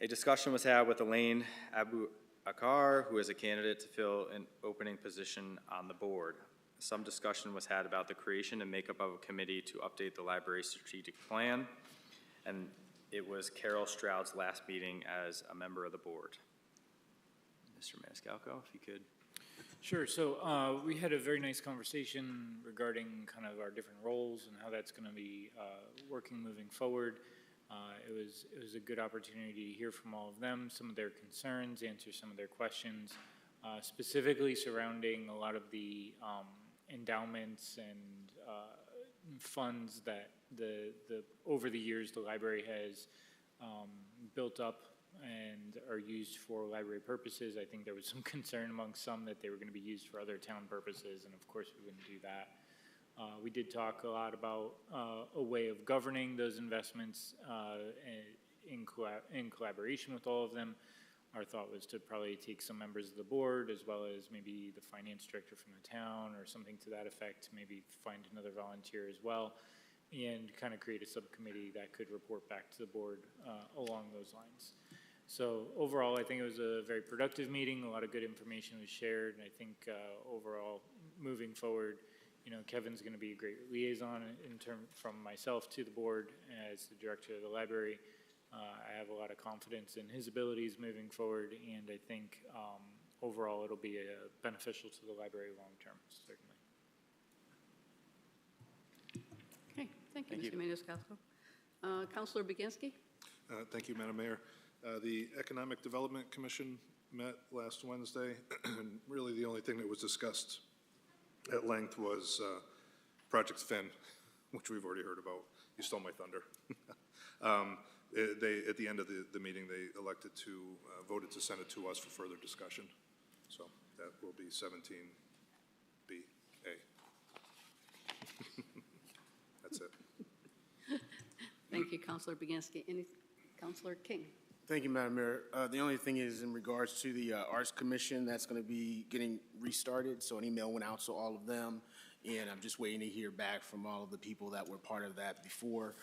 A discussion was had with Elaine Abu-Akar, who is a candidate to fill an opening position on the board. Some discussion was had about the creation and makeup of a committee to update the library's strategic plan, and it was Carol Stroud's last meeting as a member of the board. Mr. Maniscalco, if you could. Sure. So we had a very nice conversation regarding kind of our different roles and how that's going to be working moving forward. It was a good opportunity to hear from all of them, some of their concerns, answer some of their questions, specifically surrounding a lot of the endowments and funds that over the years the library has built up and are used for library purposes. I think there was some concern among some that they were going to be used for other town purposes, and of course we wouldn't do that. We did talk a lot about a way of governing those investments in collaboration with all of them. Our thought was to probably take some members of the board, as well as maybe the finance director from the town or something to that effect, maybe find another volunteer as well, and kind of create a subcommittee that could report back to the board along those lines. So overall, I think it was a very productive meeting. A lot of good information was shared, and I think overall, moving forward, you know, Kevin's going to be a great liaison from myself to the board as the director of the library. I have a lot of confidence in his abilities moving forward, and I think overall it'll be beneficial to the library long term, certainly. Okay, thank you, Mr. Maniscalco. Councilor Baginski? Thank you, Madam Mayor. The Economic Development Commission met last Wednesday, and really the only thing that was discussed at length was Project Finn, which we've already heard about. You stole my thunder. At the end of the meeting, they voted to send it to us for further discussion. So that will be 17BA. That's it. Thank you, Councilor Baginski. Councilor King? Thank you, Madam Mayor. The only thing is in regards to the Arts Commission, that's going to be getting restarted. So an email went out to all of them, and I'm just waiting to hear back from all of the people that were part of that before,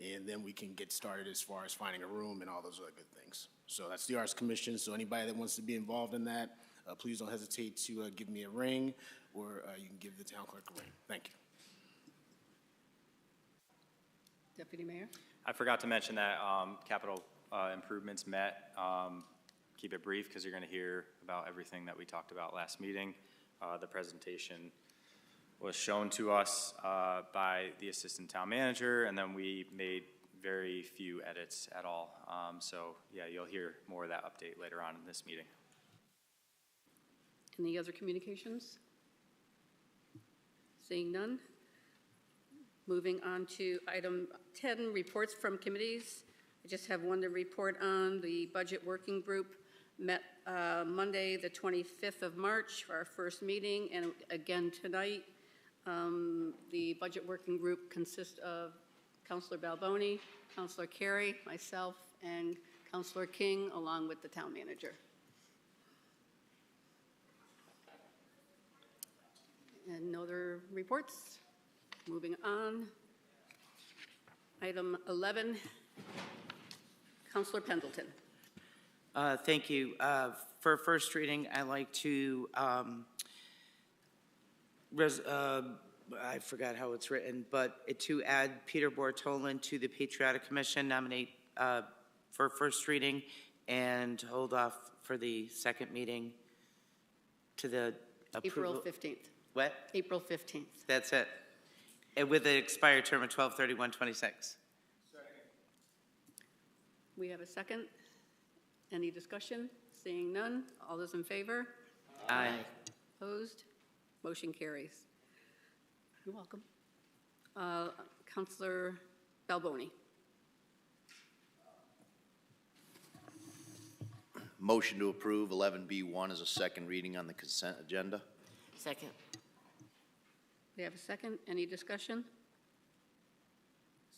and then we can get started as far as finding a room and all those other good things. So that's the Arts Commission. So anybody that wants to be involved in that, please don't hesitate to give me a ring, or you can give the town clerk a ring. Thank you. Deputy Mayor? I forgot to mention that capital improvements met. Keep it brief because you're going to hear about everything that we talked about last meeting. The presentation was shown to us by the assistant town manager, and then we made very few edits at all. So yeah, you'll hear more of that update later on in this meeting. Any other communications? Seeing none, Moving on to item 10, reports from committees. I just have one to report on. The Budget Working Group met Monday, the 25th of March, for our first meeting, and again tonight. The Budget Working Group consists of Councilor Balboni, Councilor Carey, myself, and Councilor King, along with the town manager. And no other reports. Moving on. Item 11, Councilor Pendleton. Thank you. For first reading, I'd like to, I forgot how it's written, but to add Peter Bortolin to the Patriotic Commission, nominate for first reading, and hold off for the second meeting to the approval. April 15th. What? April 15th. That's it. And with an expired term of 12/31/26. We have a second. Any discussion? Seeing none. All those in favor? Aye. Opposed? Motion carries. You're welcome. Councilor Balboni. Motion to approve 11B1 as a second reading on the consent agenda. Second. We have a second. Any discussion?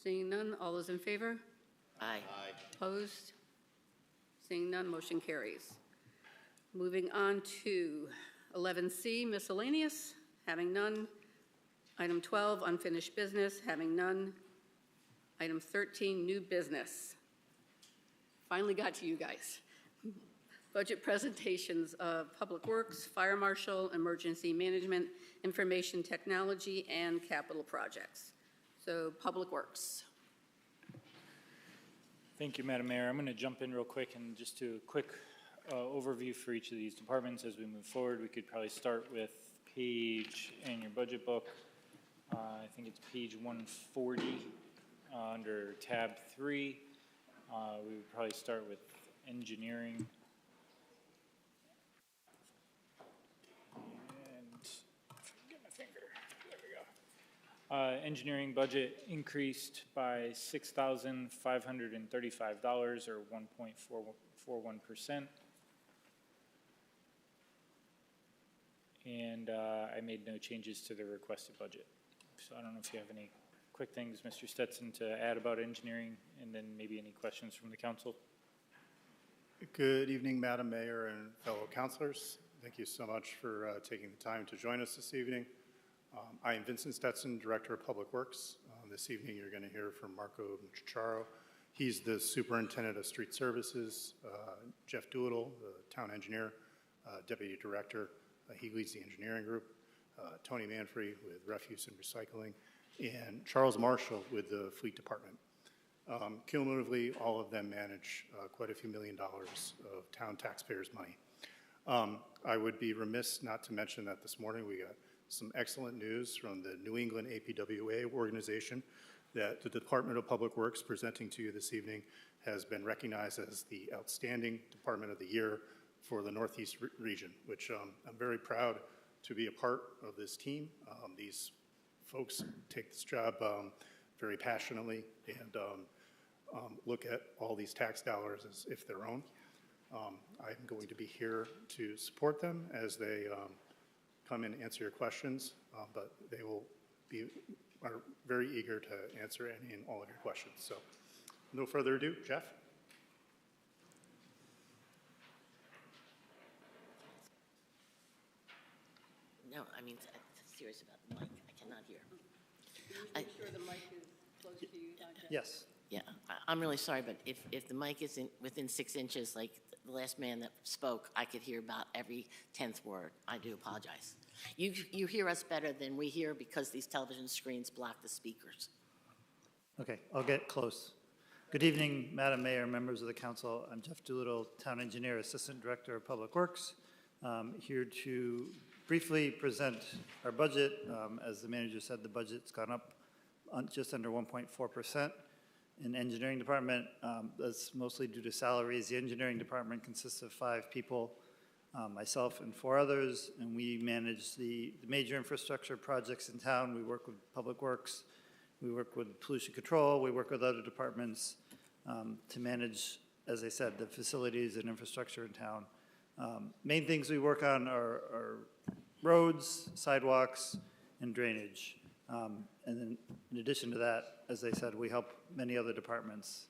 Seeing none. All those in favor? Aye. Opposed? Seeing none, motion carries. Moving on to 11C, miscellaneous, having none. Item 12, unfinished business, having none. Item 13, new business. Finally got to you guys. Budget presentations of Public Works, Fire Marshal, Emergency Management, Information Technology, and capital projects. So, Public Works. Thank you, Madam Mayor. I'm going to jump in real quick and just do a quick overview for each of these departments as we move forward. We could probably start with page in your budget book. I think it's page 140 under tab 3. We would probably start with engineering. Engineering budget increased by $6,535 or 1.41%. And I made no changes to the requested budget. So I don't know if you have any quick things, Mr. Stetson, to add about engineering, and then maybe any questions from the council. Good evening, Madam Mayor and fellow councilors. Thank you so much for taking the time to join us this evening. I am Vincent Stetson, Director of Public Works. This evening you're going to hear from Marco Muchacharo. He's the Superintendent of Street Services. Jeff Doolittle, the Town Engineer, Deputy Director. He leads the engineering group. Tony Manfrey with Refuse and Recycling. And Charles Marshall with the Fleet Department. Cumulatively, all of them manage quite a few $1 million of town taxpayers' money. I would be remiss not to mention that this morning we got some excellent news from the New England APWA organization that the Department of Public Works presenting to you this evening has been recognized as the Outstanding Department of the Year for the Northeast region, which I'm very proud to be a part of this team. These folks take this job very passionately and look at all these tax dollars as if their own. I'm going to be here to support them as they come and answer your questions, but they are very eager to answer any and all of your questions. So no further ado, Jeff. No, I mean, I'm serious about the mic. I cannot hear. Make sure the mic is close to you. Yes. Yeah, I'm really sorry, but if the mic is within 6 inches, like the last man that spoke, I could hear about every 10th word. I do apologize. You hear us better than we hear because these television screens block the speakers. Okay, I'll get close. Good evening, Madam Mayor, members of the council. I'm Jeff Doolittle, Town Engineer, Assistant Director of Public Works, here to briefly present our budget. As the manager said, the budget's gone up just under 1.4%. In the engineering department, that's mostly due to salaries. The engineering department consists of 5 people, myself and 4 others, and we manage the major infrastructure projects in town. We work with Public Works We work with pollution control, we work with other departments to manage, as I said, the facilities and infrastructure in town. Main things we work on are roads, sidewalks, and drainage. And then in addition to that, as I said, we help many other departments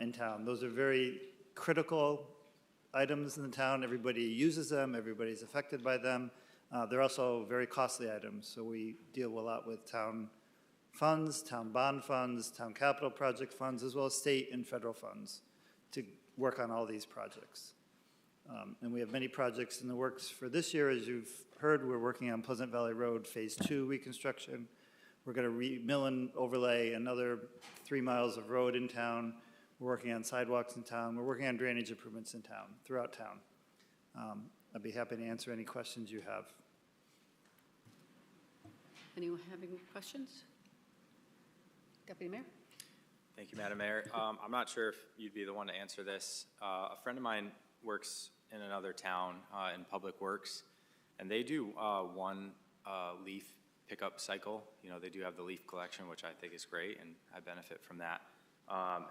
in town. Those are very critical items in the town. Everybody uses them, everybody's affected by them. They're also very costly items, so we deal a lot with town funds, town bond funds, town capital project funds, as well as state and federal funds to work on all these projects. And we have many projects in the works for this year. As you've heard, we're working on Pleasant Valley Road Phase 2 reconstruction. We're going to mill and overlay another 3 miles of road in town. We're working on sidewalks in town. We're working on drainage improvements in town, throughout town. I'd be happy to answer any questions you have. Anyone having questions? Deputy Mayor? Thank you, Madam Mayor. I'm not sure if you'd be the one to answer this. A friend of mine works in another town in Public Works, and they do one leaf pickup cycle. You know, they do have the leaf collection, which I think is great, and I benefit from that.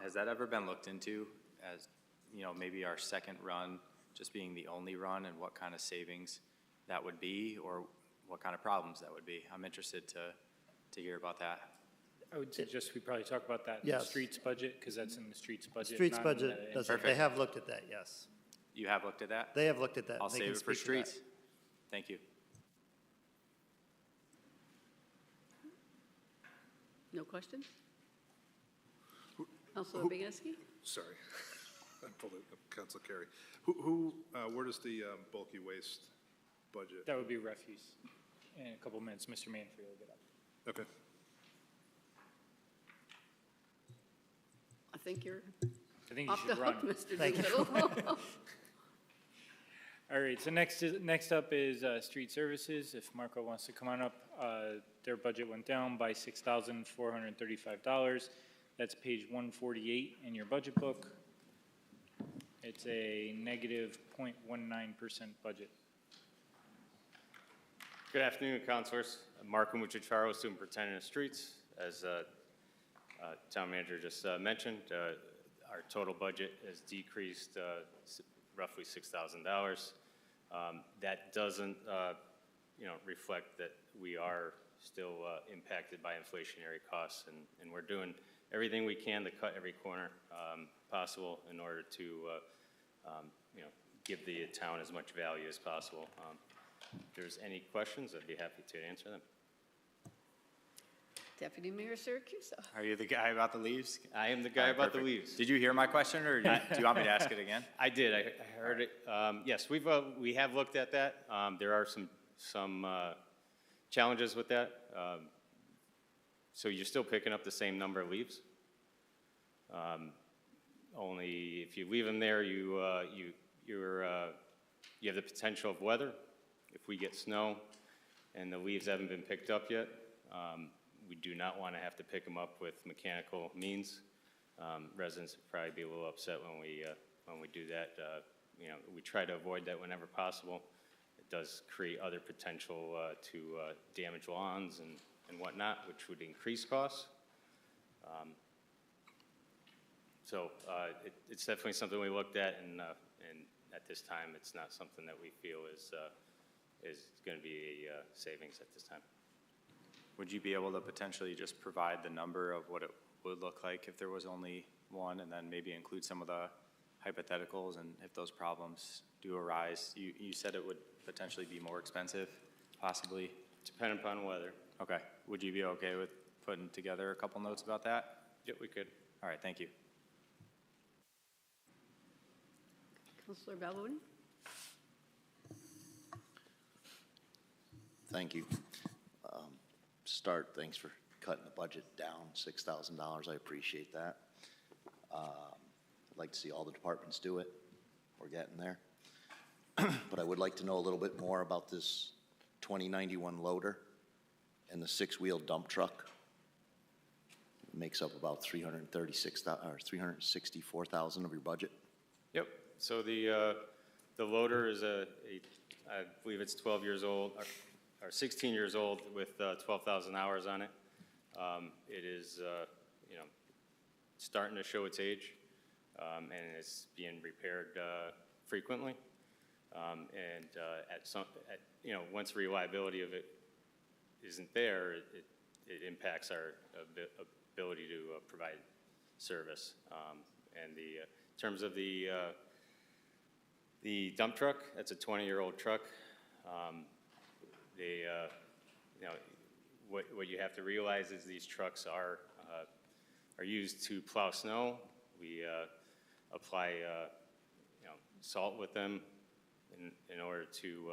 Has that ever been looked into as, you know, maybe our second run just being the only run, and what kind of savings that would be, or what kind of problems that would be? I'm interested to hear about that. I would suggest we probably talk about that in the Yes. streets budget, because that's in the streets budget. Streets not in budget, the- they have looked at that, yes. You have looked at that? They have looked at that. I'll They save can it for speak to that. streets. Thank you. No questions? Councilor Bieski? Sorry, I pulled it, Council Carey. Where does the bulky waste budget? That would be refuse. In a couple minutes, Mr. Manfrey will get up. Okay. I think you're I think you off the should run. hook, Mr. Thank you. Doolittle. All right, so next up is street services. If Marco wants to come on up, their budget went down by $6,435. That's page 148 in your budget book. It's a negative 0.19% budget. Good afternoon, councilors. Marco Mucciacciaro, Superintendent of Streets. As Town Manager just mentioned, our total budget has decreased roughly $6,000. That doesn't, reflect that we are still impacted by inflationary costs, and we're doing everything we can to cut every corner possible in order to, give the town as much value as possible. If there's any questions, I'd be happy to answer them. Deputy Mayor Syracuse. Are you the guy about the leaves? I am the guy about the leaves. Did you hear my question, or do you want me to ask it again? I did. I heard it. Yes, we have looked at that. There are some challenges with that. So you're still picking up the same number of leaves. Only if you leave them there, you have the potential of weather. If we get snow and the leaves haven't been picked up yet, we do not want to have to pick them up with mechanical means. Residents would probably be a little upset when we do that. We try to avoid that whenever possible. It does create other potential to damage lawns and whatnot, which would increase costs. So it's definitely something we looked at, and at this time, it's not something that we feel is going to be a savings at this time. Would you be able to potentially just provide the number of what it would look like if there was only one, and then maybe include some of the hypotheticals, and if those problems do arise? You said it would potentially be more expensive, possibly? Depending upon weather. Okay. Would you be okay with putting together a couple notes about that? Yep, we could. All right, thank you. Councilor Ballwood? Thank you. Thanks for cutting the budget down $6,000. I appreciate that. I'd like to see all the departments do it. We're getting there. But I would like to know a little bit more about this 2091 loader and the six-wheel dump truck. It makes up about $364,000 of your budget. Yep. So the loader is I believe it's 12 years old, or 16 years old with 12,000 hours on it. It is, you know, starting to show its age, and it's being repaired frequently. You know, once reliability of it isn't there, it impacts our ability to provide service. And in terms of the dump truck, that's a 20-year-old truck. You know, what you have to realize is these trucks are used to plow snow. We apply you know, salt with them in order to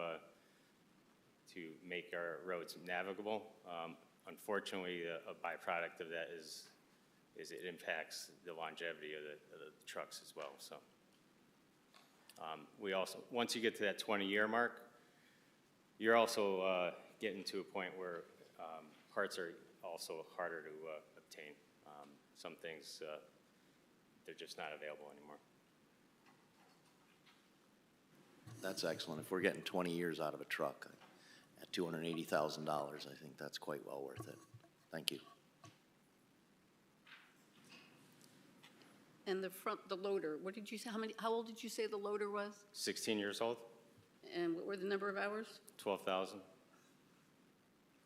make our roads navigable. Unfortunately, a byproduct of that is it impacts the longevity of the trucks as well. So we also, once you get to that 20-year mark, you're also getting to a point where parts are also harder to obtain. Some things, they're just not available anymore. That's excellent. If we're getting 20 years out of a truck at $280,000, I think that's quite well worth it. Thank you. And the loader, what did you say, how old did you say the loader was? 16 years old, And what were the number of hours? 12,000.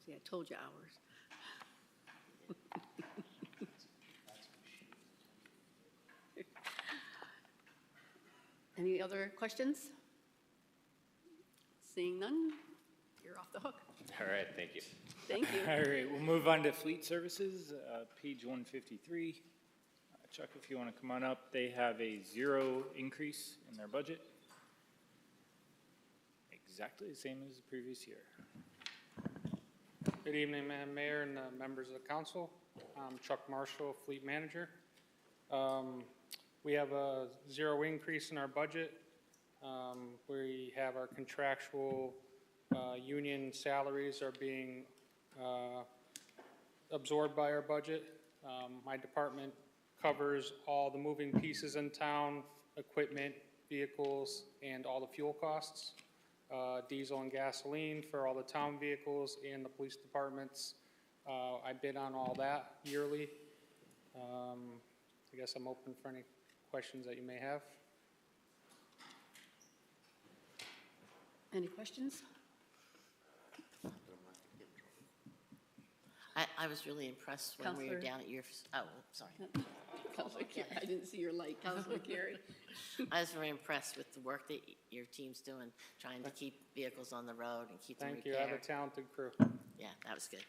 See, I told you hours. Any other questions? Seeing none, you're off the hook. All right, thank you. Thank you. All right, we'll move on to fleet services, page 153. Chuck, if you want to come on up, they have a 0 increase in their budget. Exactly the same as the previous year. Good evening, Madam Mayor and members of the council. I'm Chuck Marshall, Fleet Manager. We have a 0 increase in our budget. We have our contractual union salaries are being absorbed by our budget. My department covers all the moving pieces in town, equipment, vehicles, and all the fuel costs. Diesel and gasoline for all the town vehicles and the police departments. I bid on all that yearly. I guess I'm open for any questions that you may have. Any questions? I was really impressed when we were Counselor? down at your, oh, sorry. Counselor Carey, I didn't see your light, Counselor Carey. I was very impressed with the work that your team's doing, trying to keep vehicles on the road and keep them Thank repaired. you. I have a talented crew. Yeah, that was good.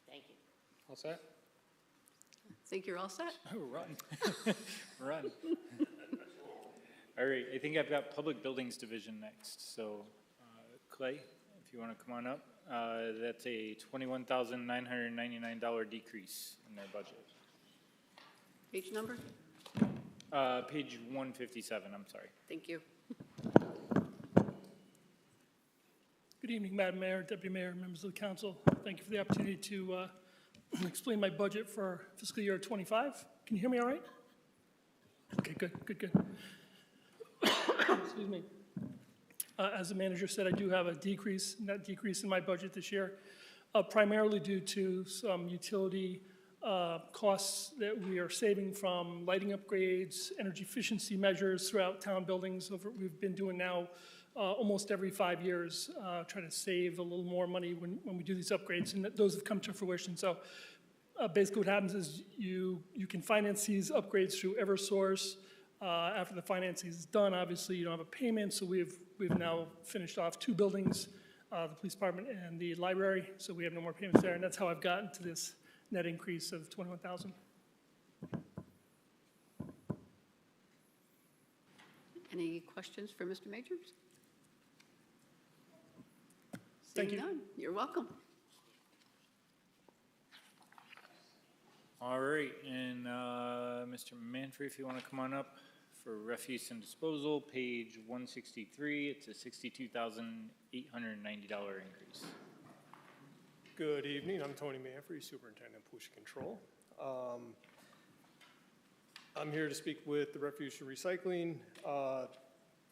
Thank you. All set? Think you're all set? Oh, run. Run. All right, I think I've got Public Buildings Division next. So Clay, if you want to come on up, that's a $21,999 decrease in their budget. Page number? Page 157, I'm sorry. Thank you. Good evening, Madam Mayor, Deputy Mayor, members of the council. Thank you for the opportunity to explain my budget for fiscal year '25. Can you hear me all right? Okay, good. Excuse me. As the manager said, I do have a net decrease in my budget this year, primarily due to some utility costs that we are saving from lighting upgrades, energy efficiency measures throughout town buildings. We've been doing now almost every 5 years, trying to save a little more money when we do these upgrades, and those have come to fruition. So basically what happens is you can finance these upgrades through Eversource. After the financing is done, obviously you don't have a payment, so we've now finished off 2 buildings, the police department and the library, so we have no more payments there, and that's how I've gotten to this net increase of $21,000. Any questions for Mr. Majors? Thank Seeing you. none, you're welcome. All right, and Mr. Manfrey, if you want to come on up for refuse and disposal, page 163, it's a $62,890 increase. Good evening, I'm Tony Manfrey, Superintendent of Pollution Control. I'm here to speak with the refuse and recycling.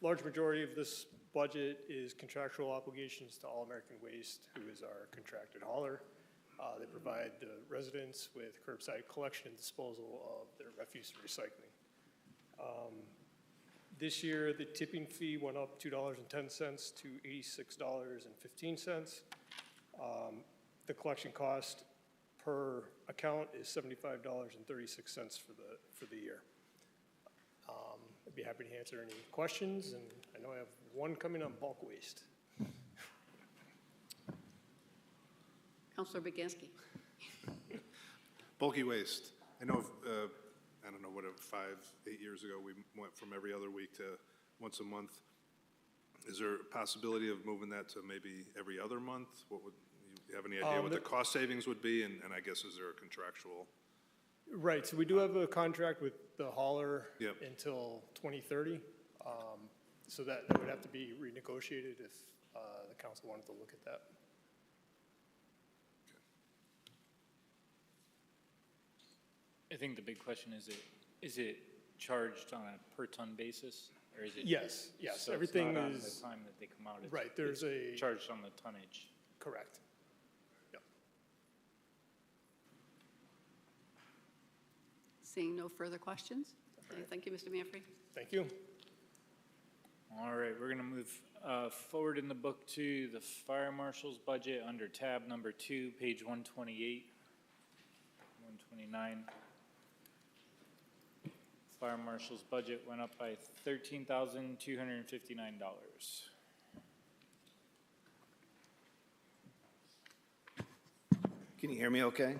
Large majority of this budget is contractual obligations to All American Waste, who is our contracted hauler. They provide the residents with curbside collection and disposal of their refuse and recycling. This year, the tipping fee went up $2.10 to $86.15. The collection cost per account is $75.36 for the year. I'd be happy to answer any questions, and I know I have one coming on bulk waste. Councilor Begansky. Bulky waste. I know, I don't know, what, 5-8 years ago, we went from every other week to once a month. Is there a possibility of moving that to maybe every other month? What would, you have any idea what the cost savings would be? And I guess, is there a contractual? Right, so we do have a contract with the hauler Yep. until 2030. So that would have to be renegotiated if the council wanted to look at that. I think the big question is it charged on a per ton basis? Or is it? Yes, So it's everything not on is. the time that they come out? It's- Right, there's it's a. charged on the tonnage. Correct. Yep. Seeing no further questions? Okay, thank you, Mr. Manfrey. Thank you. All right, we're gonna move forward in the book to the fire marshal's budget under tab number 2, page 128, 129. Fire marshal's budget went up by $13,259. Can you hear me okay?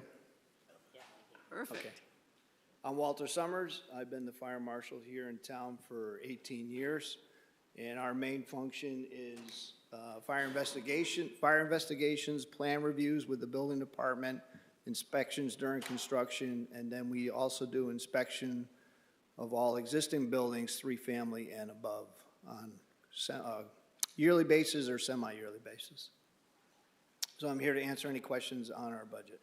Perfect. Okay. I'm Walter Summers. I've been the fire marshal here in town for 18 years. And our main function is fire investigations, plan reviews with the building department, inspections during construction, and then we also do inspection of all existing buildings, 3-family and above, on yearly basis or semi-yearly basis. So I'm here to answer any questions on our budget.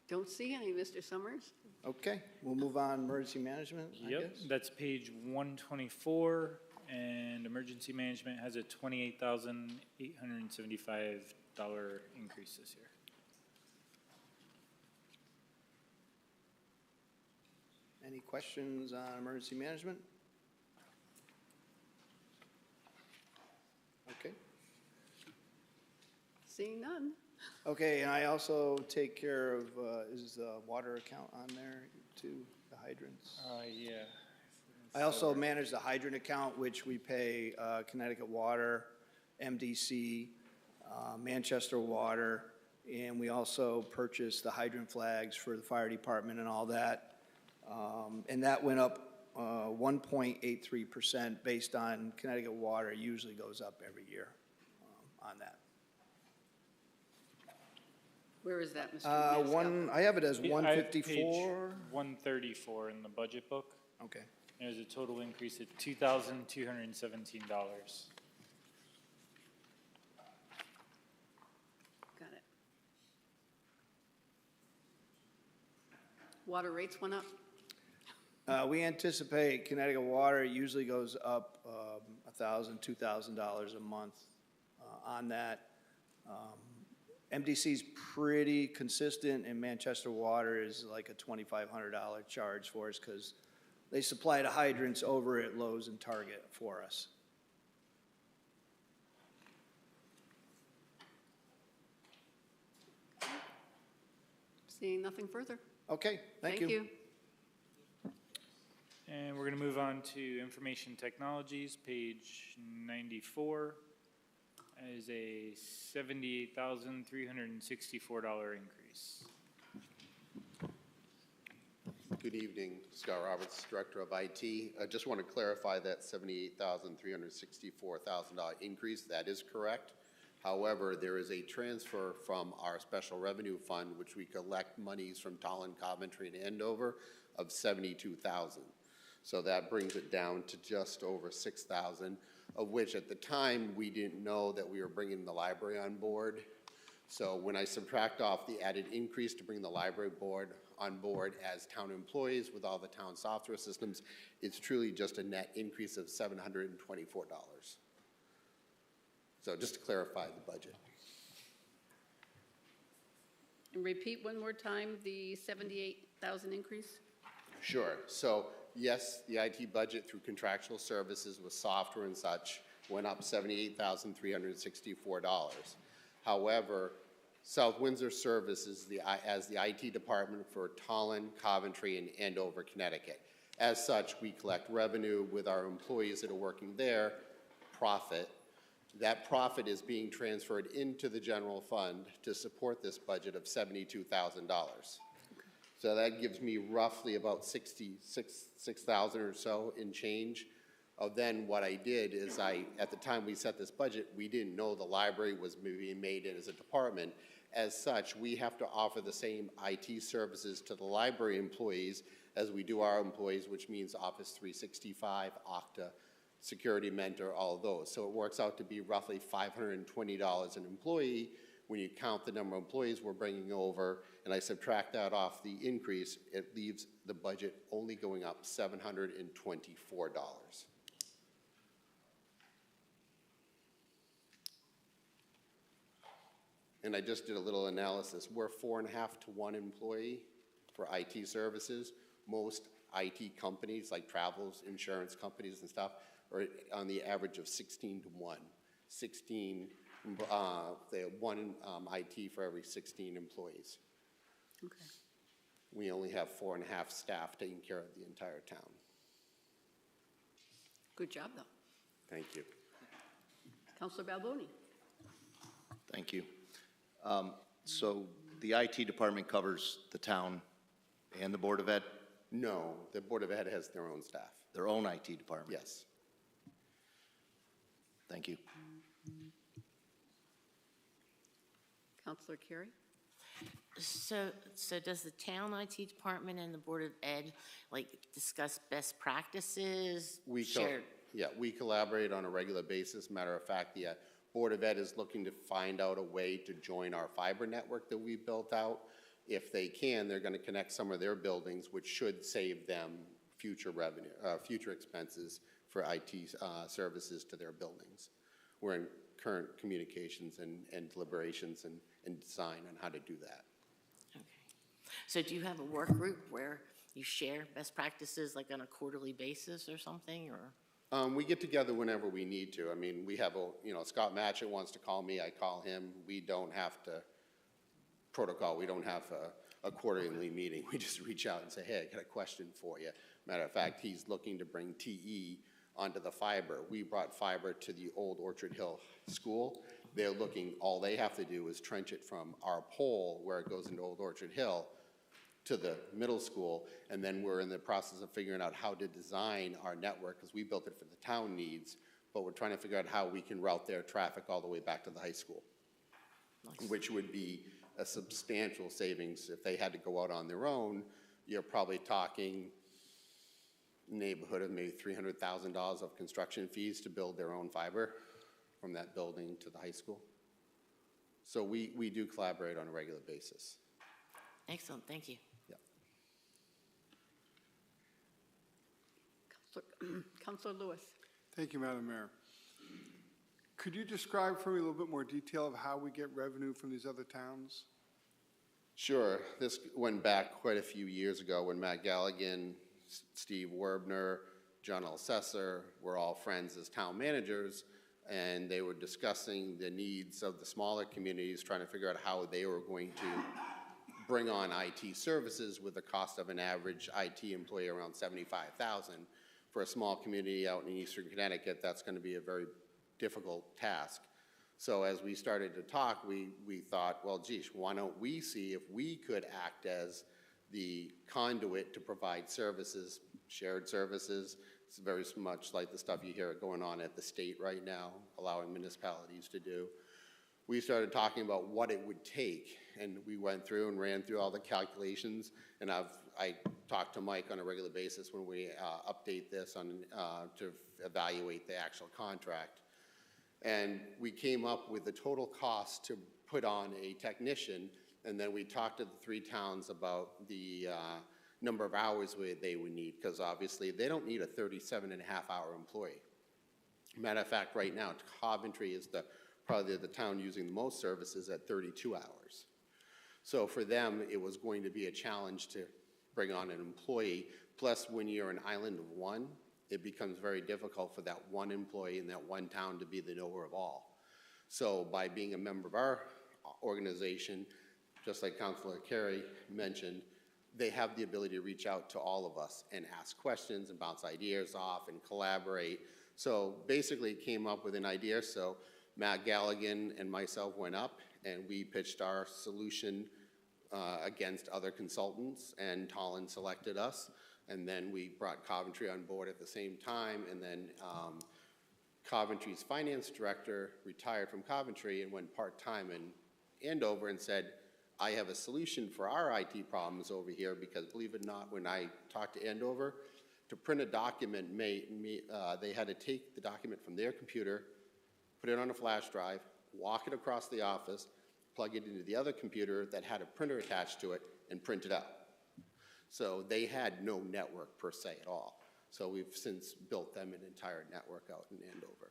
Don't see any, Mr. Summers. Okay, we'll move on, emergency management, I Yep, guess. that's page 124, and emergency management has a $28,875 increase this year. Any questions on emergency management? Okay. Seeing none. Okay, and I also take care of, is the water account on there too, the hydrants? Yeah. I also manage the hydrant account, which we pay Connecticut Water, MDC, Manchester Water, and we also purchase the hydrant flags for the fire department and all that. And that went up 1.83% based on Connecticut Water. It usually goes up every year on that. Where is that, Mr. Manscalco? I have it as Page 154. 134 in the budget book. Okay. There's a total increase of $2,217. Got it. Water rates went up? We anticipate Connecticut Water usually goes up $1,000, $2,000 a month on that. MDC's pretty consistent, and Manchester Water is like a $2,500 charge for us because they supply the hydrants over at Lowe's and Target for us. Seeing nothing further. Okay, thank you. Thank you. And we're going to move on to information technologies, page 94. That is a $78,364 increase. Good evening, Scott Roberts, Director of IT. I just want to clarify that $78,364,000 increase. That is correct. However, there is a transfer from our special revenue fund, which we collect monies from Tolland, Coventry, and Andover, of $72,000. So that brings it down to just over $6,000, of which at the time we didn't know that we were bringing the library on board. So when I subtract off the added increase to bring the library board on board as town employees with all the town software systems, it's truly just a net increase of $724. So just to clarify the budget. And repeat one more time the 78,000 increase? Sure. So yes, the IT budget through contractual services with software and such went up $78,364. However, South Windsor services as the IT department for Tallinn, Coventry, and Andover, Connecticut. As such, we collect revenue with our employees that are working there, profit. That profit is being transferred into the general fund to support this budget of $72,000. So that gives me roughly about 6,000 or so in change. Then what I did is at the time we set this budget, we didn't know the library was being made in as a department. As such, we have to offer the same IT services to the library employees as we do our employees, which means Office 365, Okta, Security Mentor, all of those. So it works out to be roughly $520 an employee. When you count the number of employees we're bringing over, and I subtract that off the increase, it leaves the budget only going up $724. And I just did a little analysis. We're 4.5 to 1 employee for IT services. Most IT companies, like travels, insurance companies and stuff, are on the average of 16 to 1. 16, they have one IT for every 16 employees. Okay. We only have 4.5 staff taking care of the entire town. Good job, though. Thank you. Councilor Balboni. Thank you. So the IT department covers the town and the Board of Ed? No, the Board of Ed has their own staff. Their own IT department? Yes. Thank you. Councilor Carey. So does the town IT department and the Board of Ed, like, discuss best practices, shared? Yeah, we collaborate on a regular basis. Matter of fact, the Board of Ed is looking to find out a way to join our fiber network that we built out. If they can, they're going to connect some of their buildings, which should save them future revenue, future expenses for IT services to their buildings. We're in current communications and deliberations and design on how to do that. Okay. So do you have a work group where you share best practices, like on a quarterly basis or something, or? We get together whenever we need to. I mean, we have Scott Matchett wants to call me, I call him. We don't have to protocol. We don't have a quarterly meeting. We just reach out and say, hey, I got a question for you. Matter of fact, he's looking to bring TE onto the fiber. We brought fiber to the old Orchard Hill School. They're looking, all they have to do is trench it from our pole where it goes into Old Orchard Hill to the middle school, and then we're in the process of figuring out how to design our network, because we built it for the town needs, but we're trying to figure out how we can route their traffic all the way back to the high school, which would be a substantial savings. If they had to go out on their own, you're probably talking neighborhood of maybe $300,000 of construction fees to build their own fiber from that building to the high school. So we do collaborate on a regular basis. Excellent, thank you. Yeah. Councilor Lewis. Thank you, Madam Mayor. Could you describe for me a little bit more detail of how we get revenue from these other towns? Sure. This went back quite a few years ago when Matt Galligan, Steve Werbner, John Alcessor were all friends as town managers, and they were discussing the needs of the smaller communities, trying to figure out how they were going to bring on IT services with the cost of an average IT employee around $75,000. For a small community out in eastern Connecticut, that's going to be a very difficult task. So as we started to talk, we thought, well, geez, why don't we see if we could act as the conduit to provide services, shared services. It's very much like the stuff you hear going on at the state right now, allowing municipalities to do. We started talking about what it would take, and we went through and ran through all the calculations, and I talk to Mike on a regular basis when we update this on to evaluate the actual contract. And we came up with the total cost to put on a technician, and then we talked to the 3 towns about the number of hours they would need, because obviously they don't need a 37.5-hour employee. Matter of fact, right now, Coventry is probably the town using the most services at 32 hours. So for them, it was going to be a challenge to bring on an employee. Plus, when you're an island of one, it becomes very difficult for that one employee in that one town to be the knower of all. So by being a member of our organization, just like Councilor Carey mentioned, they have the ability to reach out to all of us and ask questions and bounce ideas off and collaborate. So basically came up with an idea. So Matt Galligan and myself went up and we pitched our solution against other consultants, and Tallinn selected us. And then we brought Coventry on board at the same time, and then Coventry's finance director retired from Coventry and went part-time in Andover and said, I have a solution for our IT problems over here, because believe it or not, when I talked to Andover, to print a document, they had to take the document from their computer, put it on a flash drive, walk it across the office, plug it into the other computer that had a printer attached to it, and print it out. So they had no network per se at all. So we've since built them an entire network out in Andover.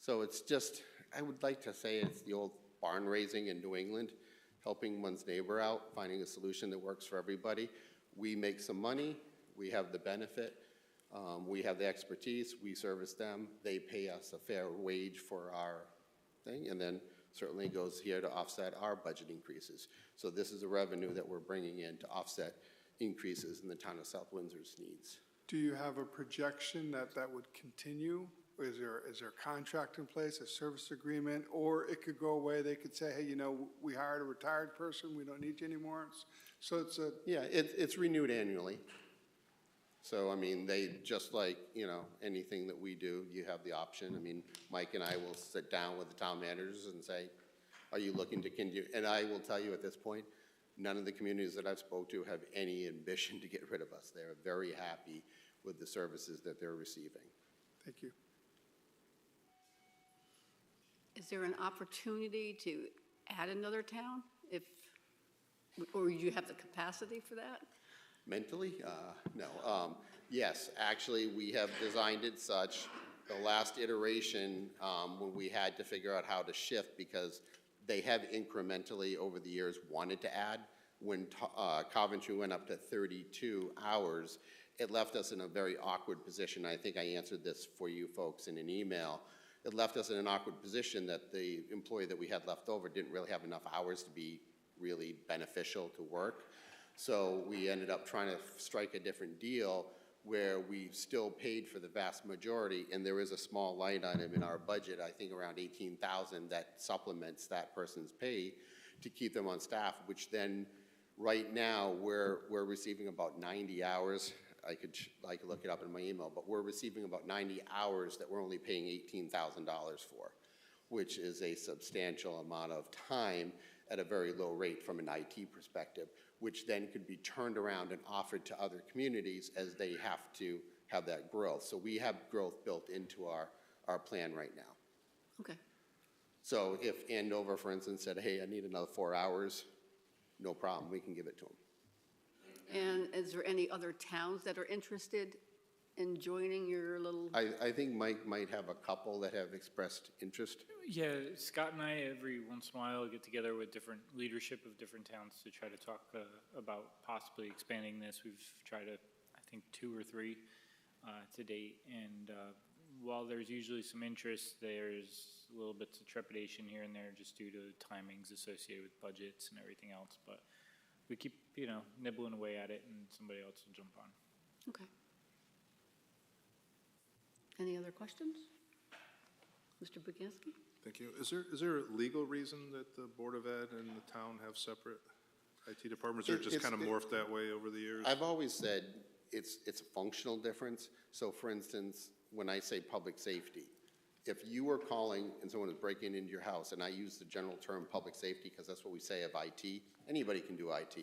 So it's just, I would like to say it's the old barn raising in New England, helping one's neighbor out, finding a solution that works for everybody. We make some money, we have the benefit, we have the expertise, we service them, they pay us a fair wage for our thing, and then certainly goes here to offset our budget increases. So this is a revenue that we're bringing in to offset increases in the town of South Windsor's needs. Do you have a projection that that would continue? Is there a contract in place, a service agreement, or it could go away? They could say, hey, you know, we hired a retired person, we don't need you anymore. So it's a... Yeah, it's renewed annually. So, I mean, they, just like, you know, anything that we do, you have the option. I mean, Mike and I will sit down with the town managers and say, are you looking to continue? And I will tell you at this point, none of the communities that I've spoke to have any ambition to get rid of us. They're very happy with the services that they're receiving. Thank you. Is there an opportunity to add another town, or do you have the capacity for that? Mentally? No. Yes, actually, we have designed it such, the last iteration, when we had to figure out how to shift, because they have incrementally over the years wanted to add. When Coventry went up to 32 hours, it left us in a very awkward position. I think I answered this for you folks in an email. It left us in an awkward position that the employee that we had left over didn't really have enough hours to be really beneficial to work. So we ended up trying to strike a different deal where we still paid for the vast majority, and there is a small line item in our budget, I think around $18,000, that supplements that person's pay to keep them on staff, which then right now we're receiving about 90 hours. I could look it up in my email, but we're receiving about 90 hours that we're only paying $18,000 for, which is a substantial amount of time at a very low rate from an IT perspective, which then could be turned around and offered to other communities as they have to have that growth. So we have growth built into our plan right now. Okay. So if Andover, for instance, said, hey, I need another 4 hours, no problem, we can give it to them. And is there any other towns that are interested in joining your little? I think Mike might have a couple that have expressed interest. Yeah, Scott and I, every once in a while, get together with different leadership of different towns to try to talk about possibly expanding this. We've tried, I think, 2 or 3 to date. And while there's usually some interest, there's little bits of trepidation here and there just due to timings associated with budgets and everything else. But we keep, nibbling away at it, and somebody else will jump on. Okay. Any other questions? Mr. Bugansky? Thank you. Is there a legal reason that the Board of Ed and the town have separate IT departments, or just kind of morphed that way over the years? I've always said it's a functional difference. So for instance, when I say public safety, if you were calling and someone is breaking into your house, and I use the general term public safety because that's what we say of IT, anybody can do IT,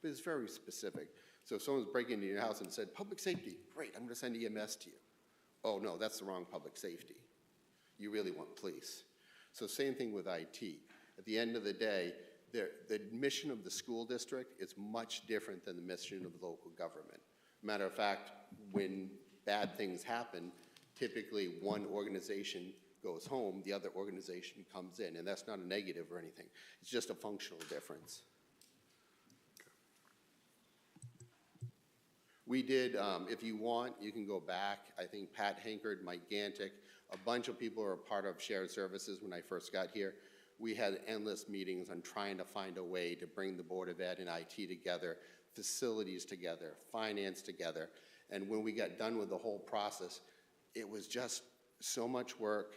but it's very specific. So if someone's breaking into your house and said, public safety, great, I'm going to send EMS to you. Oh, no, that's the wrong public safety. You really want police. So same thing with IT. At the end of the day, the mission of the school district is much different than the mission of local government. Matter of fact, when bad things happen, typically one organization goes home, the other organization comes in, and that's not a negative or anything. It's just a functional difference. We did, if you want, you can go back. I think Pat Hankard, Mike Gantic, a bunch of people are part of shared services when I first got here. We had endless meetings on trying to find a way to bring the Board of Ed and IT together, facilities together, finance together. And when we got done with the whole process, it was just so much work,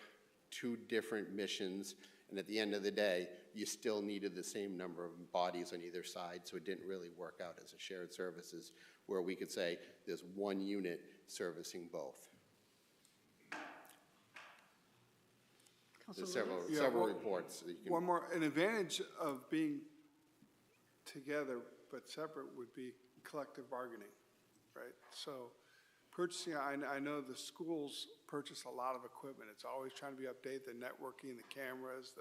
2 different missions, and at the end of the day, you still needed the same number of bodies on either side, so it didn't really work out as a shared services where we could say there's one unit servicing both. There's several reports. That you can One more, an advantage of being together but separate would be collective bargaining, right? So purchasing, I know the schools purchase a lot of equipment. It's always trying to be updated, the networking, the cameras,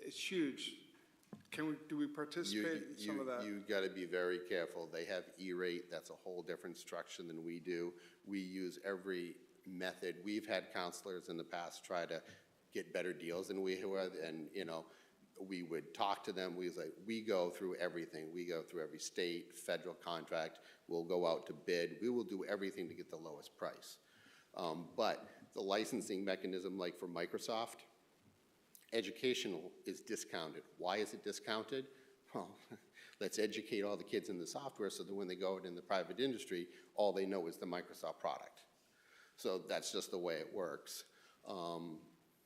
it's huge. Do we participate in some of that? You got to be very careful. They have E-rate. That's a whole different structure than we do. We use every method. We've had counselors in the past try to get better deals than we have, and we would talk to them. We go through everything. We go through every state, federal contract. We'll go out to bid. We will do everything to get the lowest price. But the licensing mechanism, like for Microsoft, educational is discounted. Why is it discounted? Well, let's educate all the kids in the software so that when they go out in the private industry, all they know is the Microsoft product. So that's just the way it works.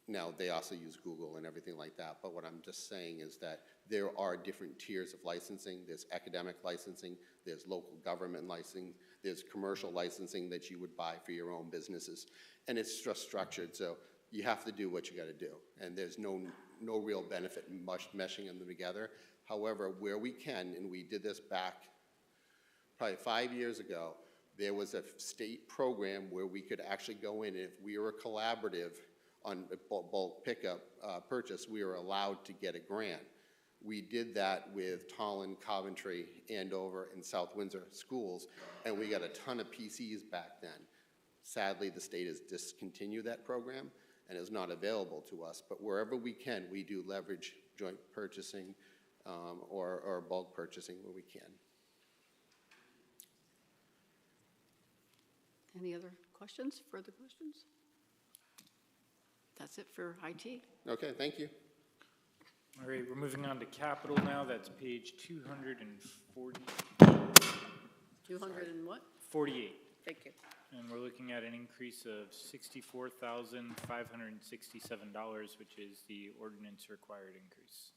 Now, they also use Google and everything like that, but what I'm just saying is that there are different tiers of licensing. There's academic licensing, there's local government licensing, there's commercial licensing that you would buy for your own businesses, and it's just structured, so you have to do what you got to do, and there's no real benefit in meshing them together. However, where we can, and we did this back probably 5 years ago, there was a state program where we could actually go in, and if we were collaborative on a bulk pickup purchase, we were allowed to get a grant. We did that with Tolland, Coventry, Andover, and South Windsor schools, and we got a ton of PCs back then. Sadly, the state has discontinued that program and is not available to us, but wherever we can, we do leverage joint purchasing or bulk purchasing where we can. Any other questions, further questions? That's it for IT. Okay, thank you. All right, we're moving on to capital now. That's page 240. 200 and what? 48. Thank you. And we're looking at an increase of $64,567, which is the ordinance required increase.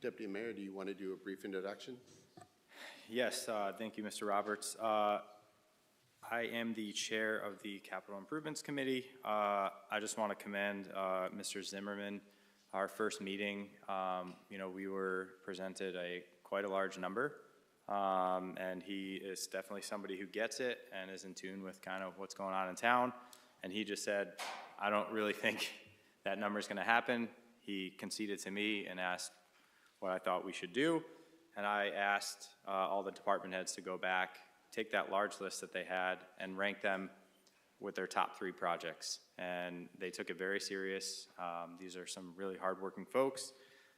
Deputy Mayor, do you want to do a brief introduction? Yes, thank you, Mr. Roberts. I am the chair of the Capital Improvements Committee. I just want to commend Mr. Zimmerman. Our first meeting, we were presented quite a large number, and he is definitely somebody who gets it and is in tune with kind of what's going on in town. And he just said, I don't really think that number is going to happen. He conceded to me and asked what I thought we should do, and I asked all the department heads to go back, take that large list that they had, and rank them with their top 3 projects. And they took it very serious. These are some really hardworking folks,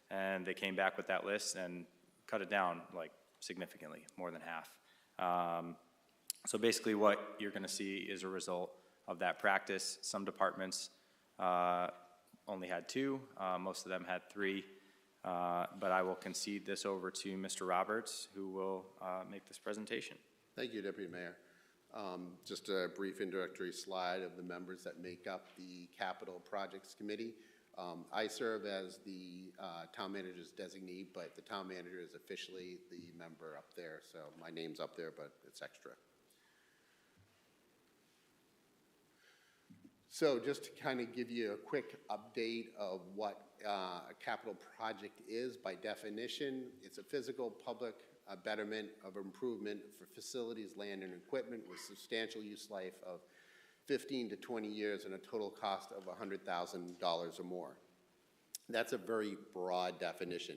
and they came back with that list and cut it down like significantly, more than half. So basically what you're gonna see is a result of that practice. Some departments only had 2, most of them had 3. But I will concede this over to Mr. Roberts, who will make this presentation. Thank you, Deputy Mayor. Just a brief introductory slide of the members that make up the Capital Projects Committee. I serve as the town manager's designee, but the town manager is officially the member up there, so my name's up there, but it's extra. So just to kind of give you a quick update of what a capital project is by definition, it's a physical public betterment of improvement for facilities, land, and equipment with substantial use life of 15 to 20 years and a total cost of $100,000 or more. That's a very broad definition.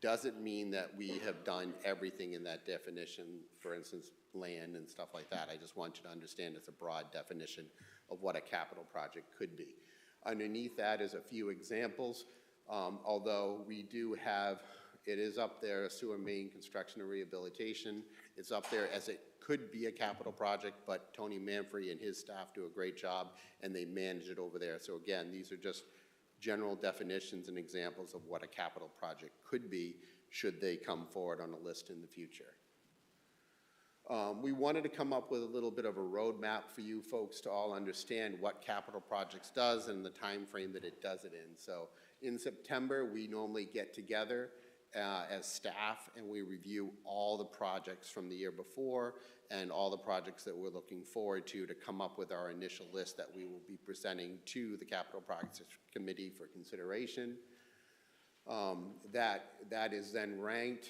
Doesn't mean that we have done everything in that definition, for instance, land and stuff like that. I just want you to understand it's a broad definition of what a capital project could be. Underneath that is a few examples, although we do have, it is up there, sewer main construction and rehabilitation. It's up there as it could be a capital project, but Tony Manfrey and his staff do a great job, and they manage it over there. So again, these are just general definitions and examples of what a capital project could be should they come forward on a list in the future. We wanted to come up with a little bit of a roadmap for you folks to all understand what capital projects does and the time frame that it does it in. So in September, we normally get together as staff and we review all the projects from the year before and all the projects that we're looking forward to come up with our initial list that we will be presenting to the Capital Projects Committee for consideration. That is then ranked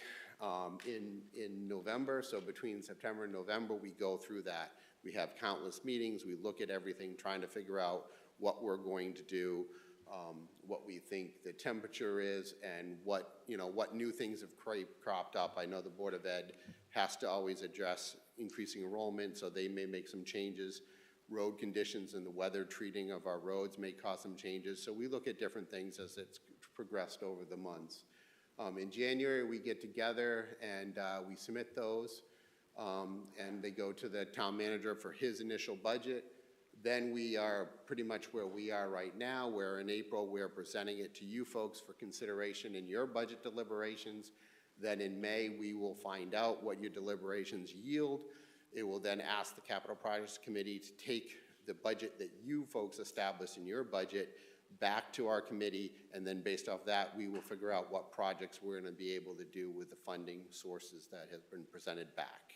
in November, so between September and November, we go through that. We have countless meetings, we look at everything, trying to figure out what we're going to do, what we think the temperature is, and what new things have cropped up. I know the Board of Ed has to always address increasing enrollment, so they may make some changes. Road conditions and the weather treating of our roads may cause some changes, so we look at different things as it's progressed over the months. In January, we get together and we submit those, and they go to the town manager for his initial budget. Then we are pretty much where we are right now, where in April we're presenting it to you folks for consideration in your budget deliberations. Then in May, we will find out what your deliberations yield. It will then ask the Capital Projects Committee to take the budget that you folks established in your budget back to our committee, and then based off that, we will figure out what projects we're going to be able to do with the funding sources that have been presented back.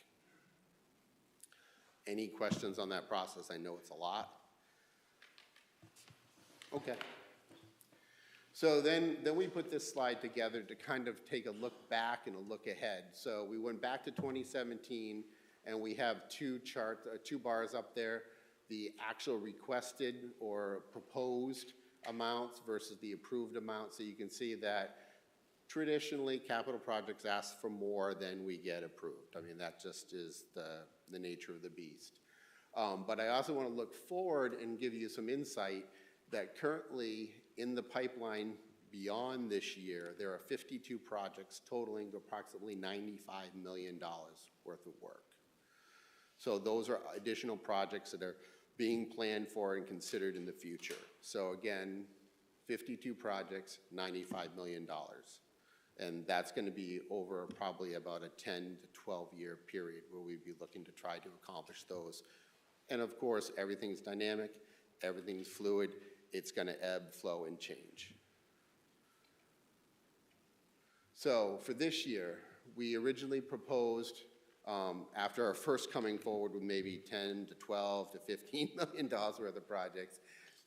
Any questions on that process? I know it's a lot. Okay. So then we put this slide together to kind of take a look back and a look ahead. So we went back to 2017, and we have two bars up there, the actual requested or proposed amounts versus the approved amounts. So you can see that traditionally capital projects ask for more than we get approved. I mean, that just is the nature of the beast. But I also want to look forward and give you some insight that currently in the pipeline beyond this year, there are 52 projects totaling approximately $95 million worth of work. So those are additional projects that are being planned for and considered in the future. So again, 52 projects, $95 million. And that's going to be over probably about a 10 to 12 year period where we'd be looking to try to accomplish those. And of course, everything's dynamic, everything's fluid, it's going to ebb, flow, and change. So for this year, we originally proposed, after our first coming forward with maybe 10 to 12 to $15 million worth of projects,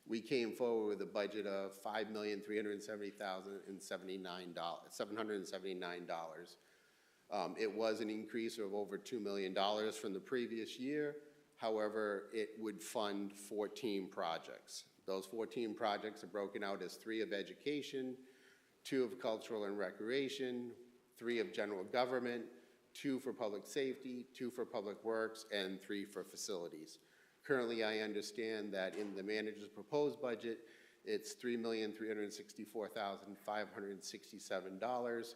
we came forward with a budget of $5,370,779. It was an increase of over $2 million from the previous year. However, it would fund 14 projects. Those 14 projects are broken out as 3 of education, 2 of cultural and recreation, 3 of general government, 2 for public safety, 2 for public works, and 3 for facilities. Currently, I understand that in the manager's proposed budget, it's $3,364,567,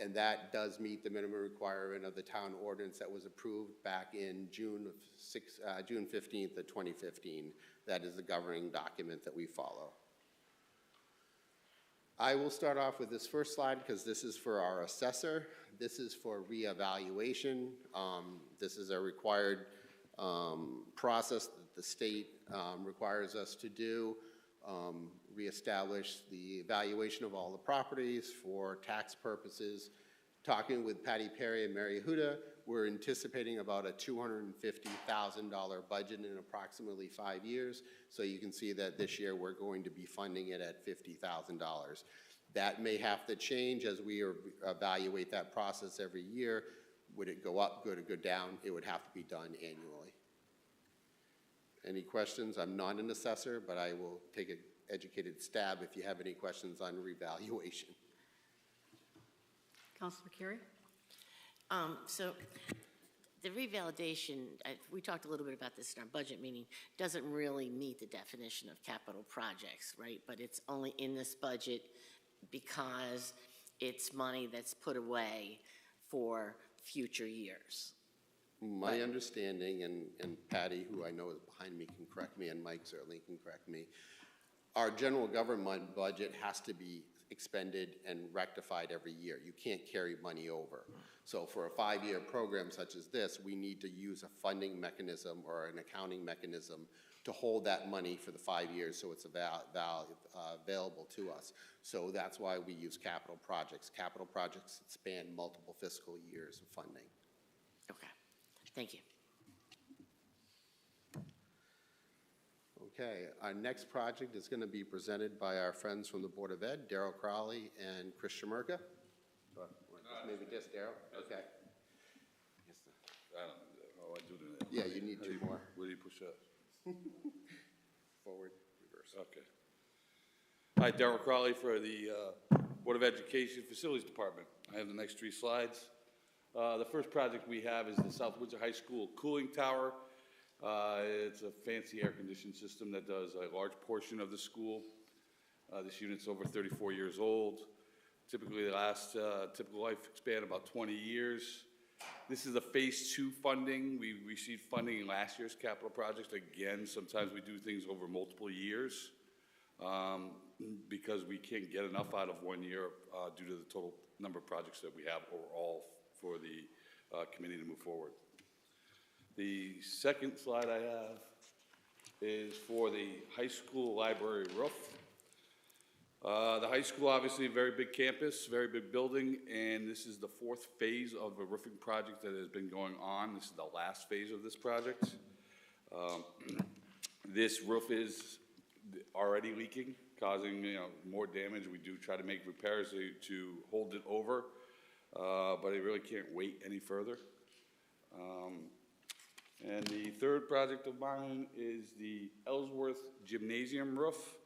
and that does meet the minimum requirement of the town ordinance that was approved back in June 15th of 2015. That is the governing document that we follow. I will start off with this first slide because this is for our assessor. This is for reevaluation. This is a required process that the state requires us to do. reestablish the evaluation of all the properties for tax purposes. Talking with Patty Perry and Mary Huda, we're anticipating about a $250,000 budget in approximately 5 years. So you can see that this year we're going to be funding it at $50,000. That may have to change as we evaluate that process every year. Would it go up, go down? It would have to be done annually. Any questions? I'm not an assessor, but I will take an educated stab if you have any questions on revaluation. Councilor Carey? So the revalidation, we talked a little bit about this in our budget meeting, doesn't really meet the definition of capital projects, right? But it's only in this budget because it's money that's put away for future years. My understanding, and Patty, who I know is behind me, can correct me, and Mike certainly can correct me, our general government budget has to be expended and rectified every year. You can't carry money over. So for a 5-year program such as this, we need to use a funding mechanism or an accounting mechanism to hold that money for the 5 years so it's available to us. So that's why we use capital projects. Capital projects span multiple fiscal years of funding. Okay, thank you. Okay, our next project is going to be presented by our friends from the Board of Ed, Daryl Crowley and Chris Shamerka. Maybe just Daryl? Okay. I don't know. I do that. Yeah, you need two more. Where do you push up? Forward, reverse. Okay. Hi, Daryl Crowley for the Board of Education Facilities Department. I have the next 3 slides. The first project we have is the South Windsor High School cooling tower. It's a fancy air conditioning system that does a large portion of the school. This unit's over 34 years old. Typically, the last typical lifespan about 20 years. This is the phase 2 funding. We received funding in last year's capital projects. Again, sometimes we do things over multiple years because we can't get enough out of 1 year due to the total number of projects that we have overall for the committee to move forward. The second slide I have is for the high school library roof. The high school, obviously, a very big campus, very big building, and this is the 4th phase of a roofing project that has been going on. This is the last phase of this project. This roof is already leaking, causing more damage. We do try to make repairs to hold it over, but it really can't wait any further. And the third project of mine is the Ellsworth Gymnasium roof.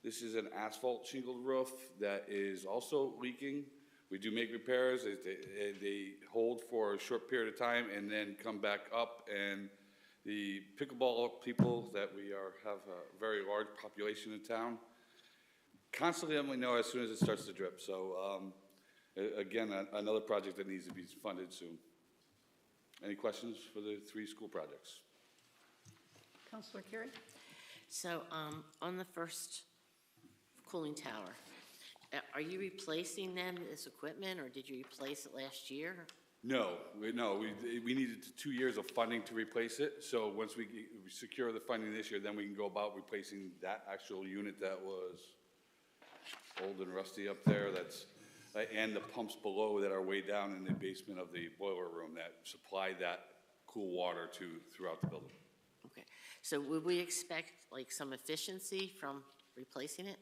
This is an asphalt shingled roof that is also leaking. We do make repairs. They hold for a short period of time and then come back up. And the pickleball people that we have a very large population in town constantly let me know as soon as it starts to drip. So again, another project that needs to be funded soon. Any questions for the 3 school projects? Councilor Carey? So on the first cooling tower, are you replacing them, this equipment, or did you replace it last year? No, we needed 2 years of funding to replace it. So once we secure the funding this year, then we can go about replacing that actual unit that was old and rusty up there. And the pumps below that are way down in the basement of the boiler room that supply that cool water throughout the building. Okay, so would we expect like some efficiency from replacing it?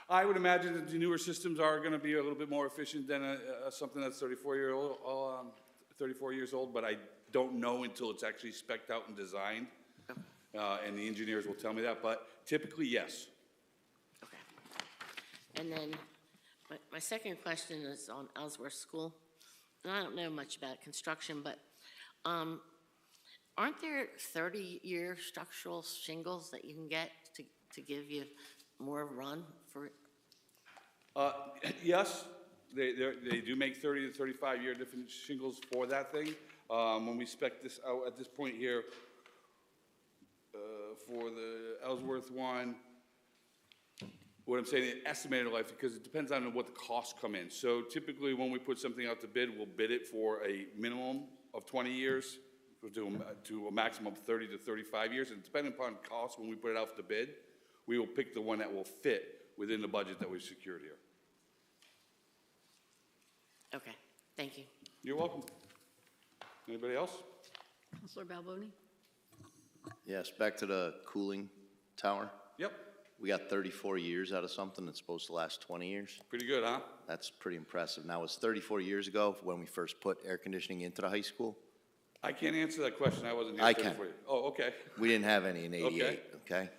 I would imagine that the newer systems are going to be a little bit more efficient than something that's 34 years old, but I don't know until it's actually spec'd out and designed, and the engineers will tell me that, but typically, yes. Okay. And then my second question is on Ellsworth School. And I don't know much about construction, but aren't there 30-year structural shingles that you can get to give you more run for it? Yes, they do make 30 to 35-year different shingles for that thing. When we spec this out at this point here, for the Ellsworth one, what I'm saying, estimated life, because it depends on what the costs come in. So typically when we put something out to bid, we'll bid it for a minimum of 20 years to a maximum of 30 to 35 years. And depending upon cost, when we put it out to bid, we will pick the one that will fit within the budget that we've secured here. Okay, thank you. You're welcome. Anybody else? Counselor Balboni? Yes, back to the cooling tower. Yep. We got 34 years out of something that's supposed to last 20 years. Pretty good, huh? That's pretty impressive. Now, it was 34 years ago when we first put air conditioning into the high school. I can't answer that question. I wasn't here. I can. for you. Oh, okay. We didn't have any in '88, Okay. okay?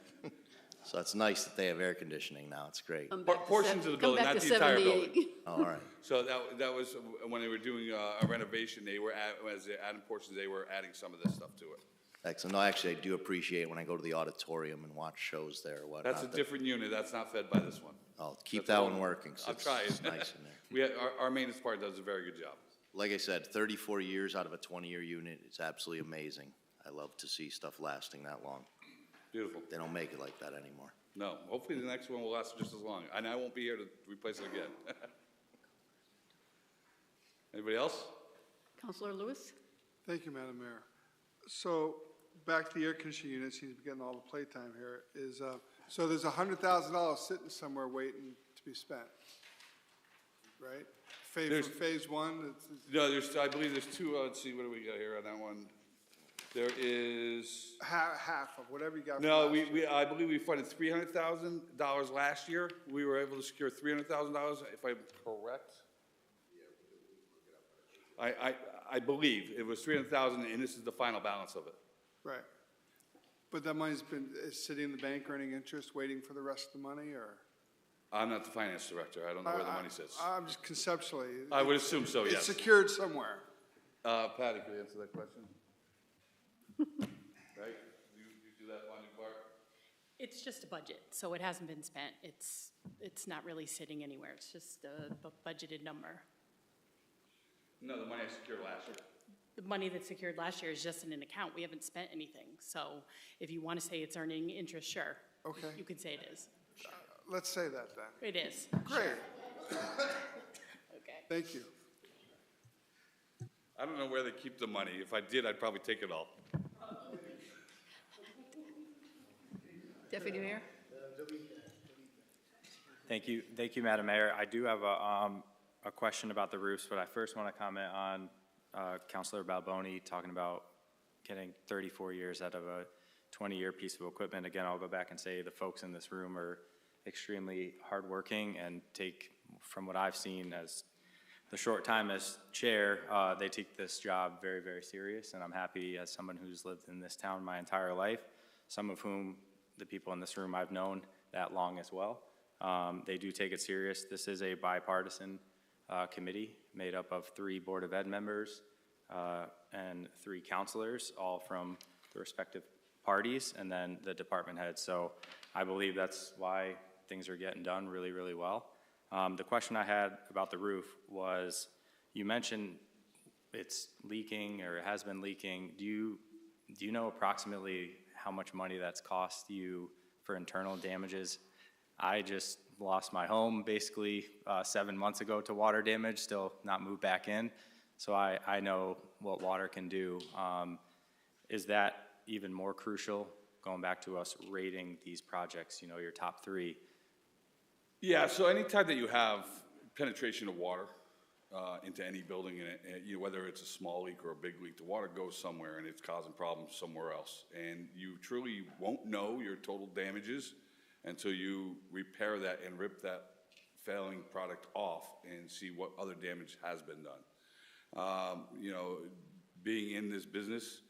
So it's nice that they have air conditioning now. It's great. Portions of the building, not the entire building. All right. So that was, when they were doing a renovation, they were, as they're adding portions, they were adding some of this stuff to it. Excellent. No, actually, I do appreciate when I go to the auditorium and watch shows there or whatnot. That's a different unit. That's not fed by this one. Oh, keep That's that a one working. 'Cause I'll try it's it. nice in there. Our maintenance part does a very good job. Like I said, 34 years out of a 20-year unit, it's absolutely amazing. I love to see stuff lasting that long. Beautiful. They don't make it like that anymore. No, hopefully the next one will last just as long. And I won't be here to replace it again. Anybody else? Counselor Lewis? Thank you, Madam Mayor. So back to the air conditioning unit, seems to be getting all the playtime here, is, so there's $100,000 sitting somewhere waiting to be spent, right? There's- For phase one, No, I believe there's two, let's see, what do we got here on that one? There is, half of whatever you got. no, I believe we funded $300,000 last year. We were able to secure $300,000, if I'm correct. I believe it was 300,000, and this is the final balance of it. Right. But that money's is sitting in the bank earning interest, waiting for the rest of the money, or? I'm not the finance director. I don't know where the money sits. I'm just conceptually. I would assume so, yes. It's secured somewhere. Patty, could you answer that question? Right? You do that funding part? It's just a budget, so it hasn't been spent. It's not really sitting anywhere. It's just a budgeted number. No, the money I secured last year. The money that's secured last year is just in an account. We haven't spent anything. So if you want to say it's earning interest, sure. Okay. You could say it is. Let's say that then. It is. Great. Okay. Thank you. I don't know where they keep the money. If I did, I'd probably take it all. Deputy Mayor? Thank you, Madam Mayor. I do have a question about the roofs, but I first want to comment on Councilor Balboni talking about getting 34 years out of a 20-year piece of equipment. Again, I'll go back and say the folks in this room are extremely hardworking and take, from what I've seen as the short time as chair, they take this job very, very serious, and I'm happy as someone who's lived in this town my entire life, some of whom, the people in this room, I've known that long as well. They do take it serious. This is a bipartisan committee made up of 3 Board of Ed members and 3 counselors, all from the respective parties, and then the department heads. So I believe that's why things are getting done really, really well. The question I had about the roof was, you mentioned it's leaking or it has been leaking. Do you know approximately how much money that's cost you for internal damages? I just lost my home basically 7 months ago to water damage, still not moved back in. So I know what water can do. Is that even more crucial, going back to us rating these projects, you know, your top 3? Yeah, so anytime that you have penetration of water into any building, and whether it's a small leak or a big leak, the water goes somewhere and it's causing problems somewhere else. And you truly won't know your total damages until you repair that and rip that failing product off and see what other damage has been done. You know, being in this business,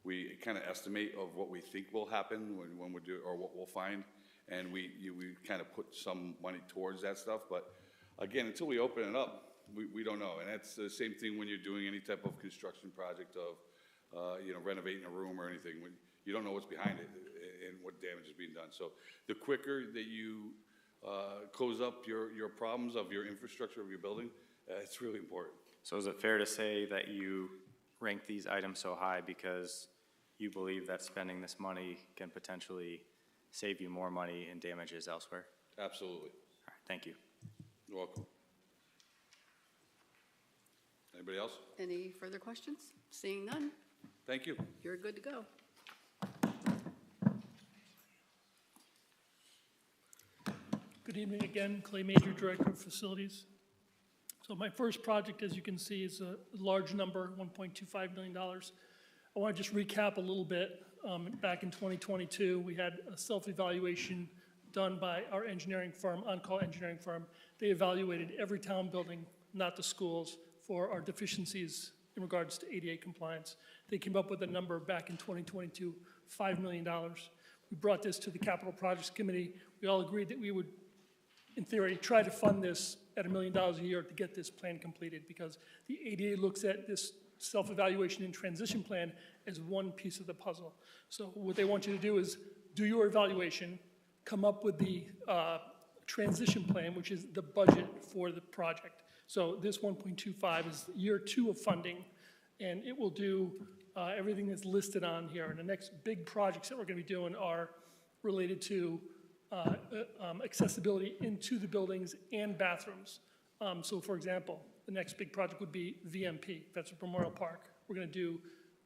we kind of estimate of what we think will happen when we do, or what we'll find, and we kind of put some money towards that stuff. But again, until we open it up, we don't know. And that's the same thing when you're doing any type of construction project of, you know, renovating a room or anything. When you don't know what's behind it and what damage is being done. So the quicker that you close up your problems of your infrastructure of your building, it's really important. So is it fair to say that you rank these items so high because you believe that spending this money can potentially save you more money in damages elsewhere? Absolutely. All right, thank you. You're welcome. Anybody else? Any further questions? Seeing none, Thank you. you're good to go. Good evening again, Clay Major, Director of Facilities. So my first project, as you can see, is a large number, $1.25 million. I want to just recap a little bit. Back in 2022, we had a self-evaluation done by our engineering firm, On-Call Engineering Firm. They evaluated every town building, not the schools, for our deficiencies in regards to ADA compliance. They came up with a number back in 2022, $5 million. We brought this to the Capital Projects Committee. We all agreed that we would, in theory, try to fund this at $1 million a year to get this plan completed, because the ADA looks at this self-evaluation and transition plan as one piece of the puzzle. So what they want you to do is do your evaluation, come up with the transition plan, which is the budget for the project. So this 1.25 is year 2 of funding, and it will do everything that's listed on here. And the next big projects that we're going to be doing are related to accessibility into the buildings and bathrooms. So for example, the next big project would be VMP, Veterans Memorial Park. We're going to do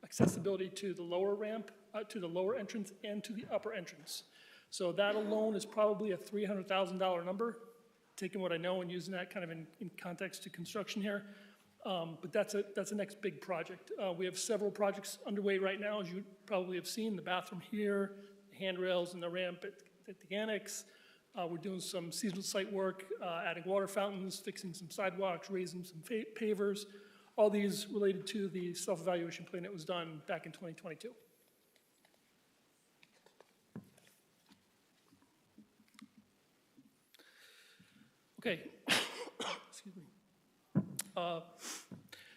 accessibility to the lower ramp, to the lower entrance, and to the upper entrance. So that alone is probably a $300,000 number, taking what I know and using that kind of in context to construction here. But that's the next big project. We have several projects underway right now, as you probably have seen, the bathroom here, the handrails and the ramp at the annex. We're doing some seasonal site work, adding water fountains, fixing some sidewalks, raising some pavers, all these related to the self-evaluation plan that was done back in 2022. Okay, excuse me.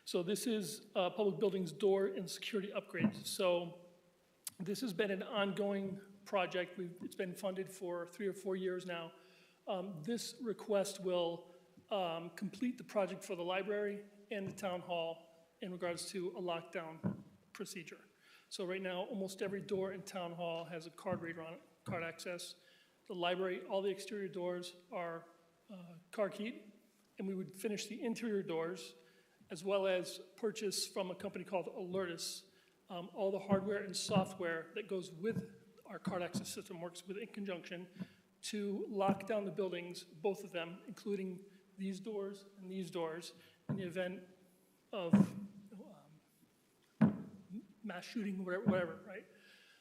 So this is public buildings door and security upgrades. So this has been an ongoing project. It's been funded for 3 or 4 years now. This request will complete the project for the library and the town hall in regards to a lockdown procedure. So right now, almost every door in town hall has a card reader on it, card access. The library, all the exterior doors are car keyed, and we would finish the interior doors, as well as purchase from a company called Alertus, all the hardware and software that goes with our card access system, works with in conjunction to lock down the buildings, both of them, including these doors and these doors, in the event of mass shooting, whatever, right?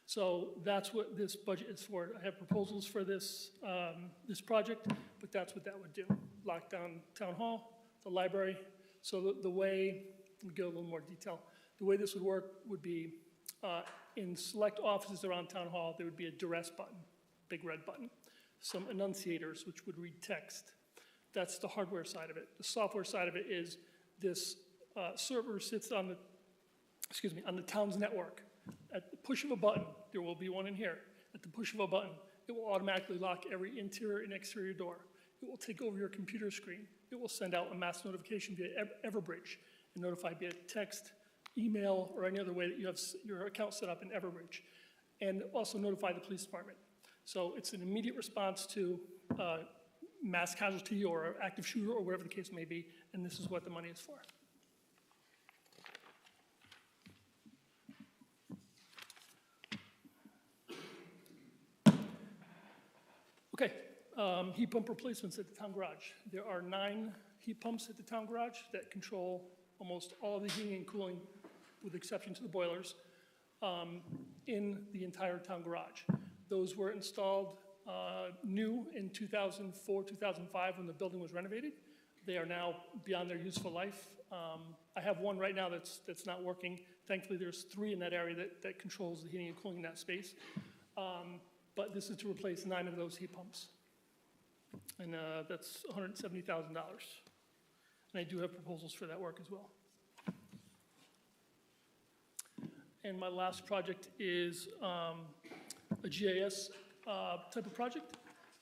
So that's what this budget is for. I have proposals for this, this project, but that's what that would do. Lock down town hall, the library. So the way, let me go a little more detail. The way this would work would be in select offices around town hall, there would be a duress button, big red button. Some enunciators, which would read text. That's the hardware side of it. The software side of it is this server sits on the, on the town's network. At the push of a button, there will be one in here. At the push of a button, it will automatically lock every interior and exterior door. It will take over your computer screen. It will send out a mass notification via Everbridge and notify via text, email, or any other way that you have your account set up in Everbridge, and also notify the police department. So it's an immediate response to mass casualty or active shooter or whatever the case may be, and this is what the money is for. Okay, heat pump replacements at the town garage. There are 9 heat pumps at the town garage that control almost all of the heating and cooling, with exception to the boilers, in the entire town garage. Those were installed new in 2004, 2005 when the building was renovated. They are now beyond their useful life. I have one right now that's not working. Thankfully, there's 3 in that area that controls the heating and cooling in that space. But this is to replace 9 of those heat pumps. And that's $170,000. And I do have proposals for that work as well. And my last project is a GIS type of project.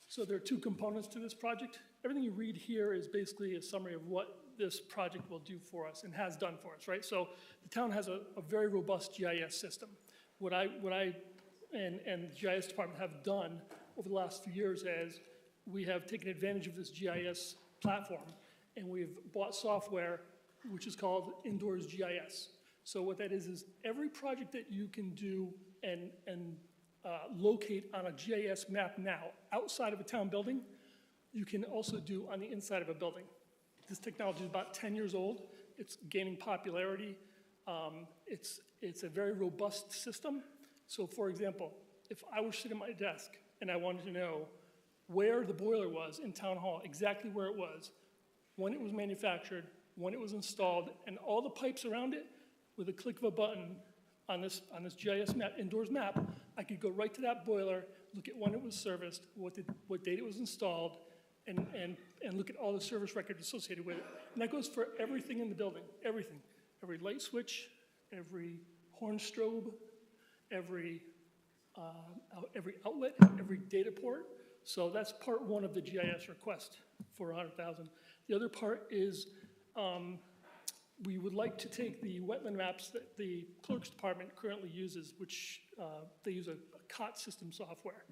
So there are 2 components to this project. Everything you read here is basically a summary of what this project will do for us and has done for us, right? So the town has a very robust GIS system. What I and the GIS department have done over the last few years is we have taken advantage of this GIS platform, and we've bought software which is called Indoors GIS. So what that is every project that you can do and locate on a GIS map now outside of a town building, you can also do on the inside of a building. This technology is about 10 years old. It's gaining popularity. It's a very robust system. So for example, if I were sitting at my desk and I wanted to know where the boiler was in Town Hall, exactly where it was, when it was manufactured, when it was installed, and all the pipes around it, with a click of a button on this GIS map, indoors map, I could go right to that boiler, look at when it was serviced, what date it was installed, and look at all the service records associated with it. And that goes for everything in the building, everything. Every light switch, every horn strobe, every outlet, every data port. So that's part one of the GIS request for $100,000. The other part is we would like to take the wetland maps that the clerk's department currently uses, which they use a COT system software.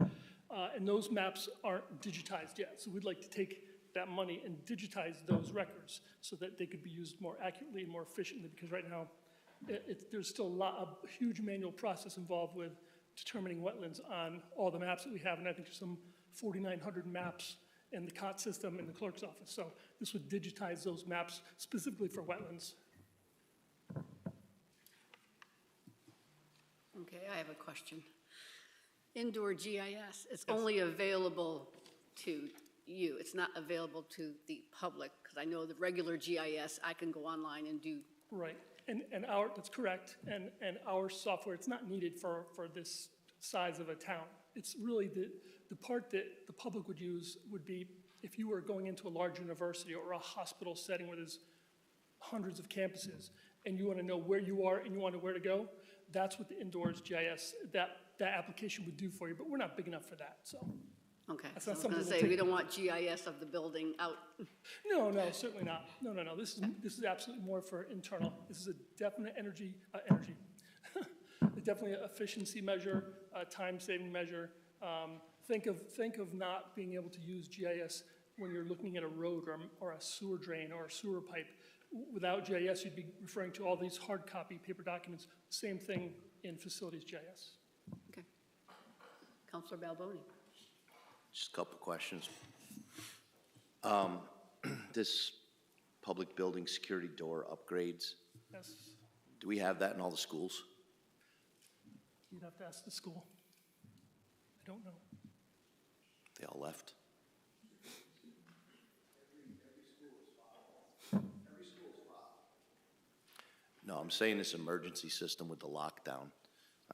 And those maps aren't digitized yet. So we'd like to take that money and digitize those records so that they could be used more accurately and more efficiently, because right now there's still a huge manual process involved with determining wetlands on all the maps that we have, and I think there's some 4,900 maps in the COT system in the clerk's office. So this would digitize those maps specifically for wetlands. Okay, I have a question. Indoor GIS, it's only available to you. It's not available to the public, because I know the regular GIS, I can go online and do. Right, and that's correct, and our software, it's not needed for this size of a town. It's really the part that the public would use would be if you were going into a large university or a hospital setting where there's hundreds of campuses, and you want to know where you are and you want to know where to go. That's what the indoors GIS, that application would do for you, but we're not big enough for that, so. Okay, That's so I not was something going to we'll say, take. we don't want GIS of the building out. No, certainly not. No. This is absolutely more for internal. This is a definite definitely an efficiency measure, a time-saving measure. Think of not being able to use GIS when you're looking at a road or a sewer drain or a sewer pipe. Without GIS, you'd be referring to all these hard copy paper documents. Same thing in facilities GIS. Okay. Councilor Balboni. Just a couple questions. This public building security door upgrades, Yes, do we have that in all the schools? you'd have to ask the school. I don't know. They all left? No, I'm saying this emergency system with the lockdown.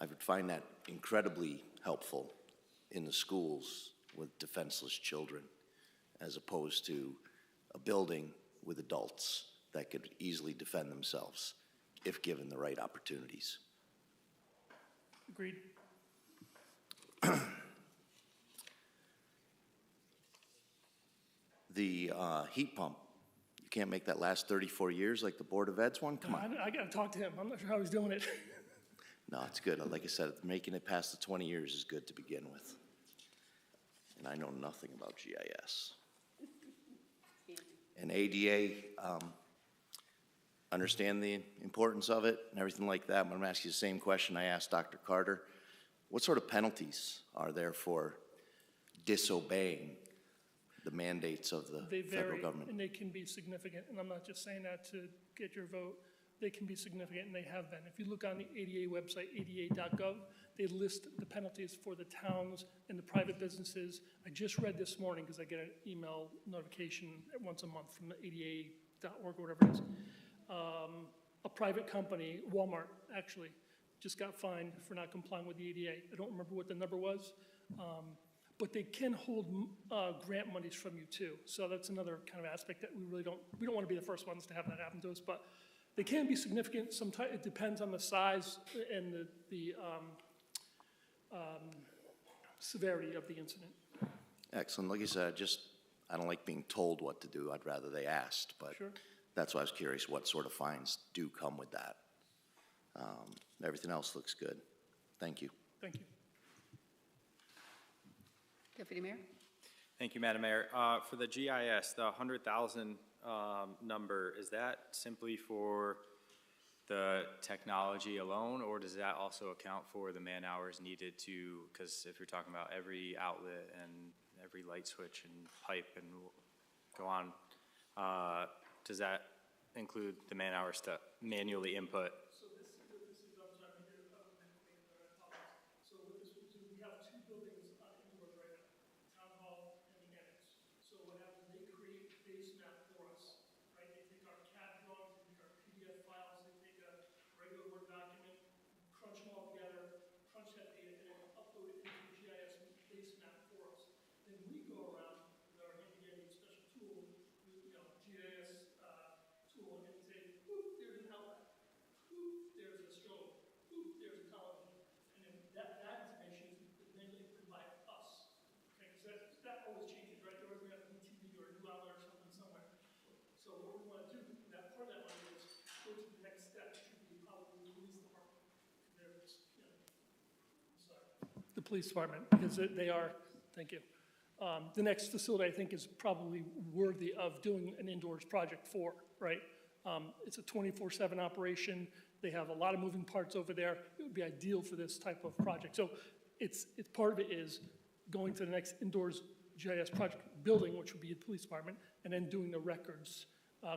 I would find that incredibly helpful in the schools with defenseless children, as opposed to a building with adults that could easily defend themselves if given the right opportunities. Agreed. The heat pump, you can't make that last 34 years like the Board of Ed's one? Come on. I got to talk to him. I'm not sure how he's doing it. No, it's good. Like I said, making it past the 20 years is good to begin with. And I know nothing about GIS. And ADA, understand the importance of it and everything like that, but I'm gonna ask you the same question I asked Dr. Carter. What sort of penalties are there for disobeying the mandates of the They federal vary, government? and they can be significant, and I'm not just saying that to get your vote. They can be significant, and they have been. If you look on the ADA website, ada.gov, they list the penalties for the towns and the private businesses. I just read this morning, because I get an email notification once a month from the ada.org or whatever it is. A private company, Walmart, actually, just got fined for not complying with the ADA. I don't remember what the number was, but they can hold grant monies from you too. So that's another kind of aspect that we don't want to be the first ones to have that happen to us, but they can be significant. Sometimes it depends on the size and the severity of the incident. Excellent. Like I said, I don't like being told what to do. I'd rather they asked, but Sure. that's why I was curious what sort of fines do come with that. Everything else looks good. Thank you. Thank you. Deputy Mayor? Thank you, Madam Mayor. For the GIS, the 100,000 number, is that simply for the technology alone, or does that also account for the man hours needed to, because if you're talking about every outlet and every light switch and pipe and go on. Does that include the man-hours to manually input? So this is, I'm sorry, so what this will do, we have two buildings on indoors right now, Town Hall and the Annex. So what happens, they create a base map for us, right? They take our CAD drawings, they take our PDF files, they take a regular Word document, crunch them all together, crunch that data, and then upload it into the GIS base map for us. Then we go around with our handy-dandy special tool, GIS tool, and say, whoop, there's an outlet. Whoop, there's a strobe. Whoop, there's a television. And then that information is then input by us. Okay, because that always changes, right? There always we have a new TV or a new outlet or something somewhere. So what we want to do, that part of that money is go to the next step, which would be probably the police department. I'm sorry. The police department, because they are, thank you. The next facility, I think, is probably worthy of doing an indoors project for, right? It's a 24/7 operation. They have a lot of moving parts over there. It would be ideal for this type of project. So it's part of it is going to the next indoors GIS project building, which would be the police department, and then doing the records,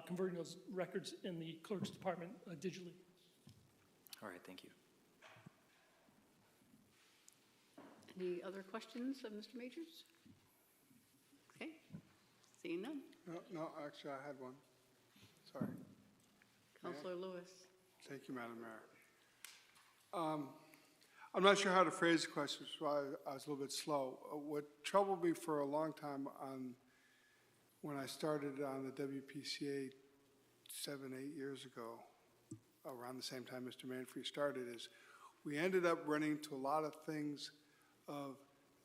converting those records in the clerk's department digitally. All right, thank you. Any other questions of Mr. Majors? Okay, seeing none. No, actually, I had one. Sorry. Councilor Lewis. Thank you, Madam Mayor. I'm not sure how to phrase the question, so I was a little bit slow. What troubled me for a long time when I started on the WPCA 7-8 years ago, around the same time Mr. Manfree started, is we ended up running into a lot of things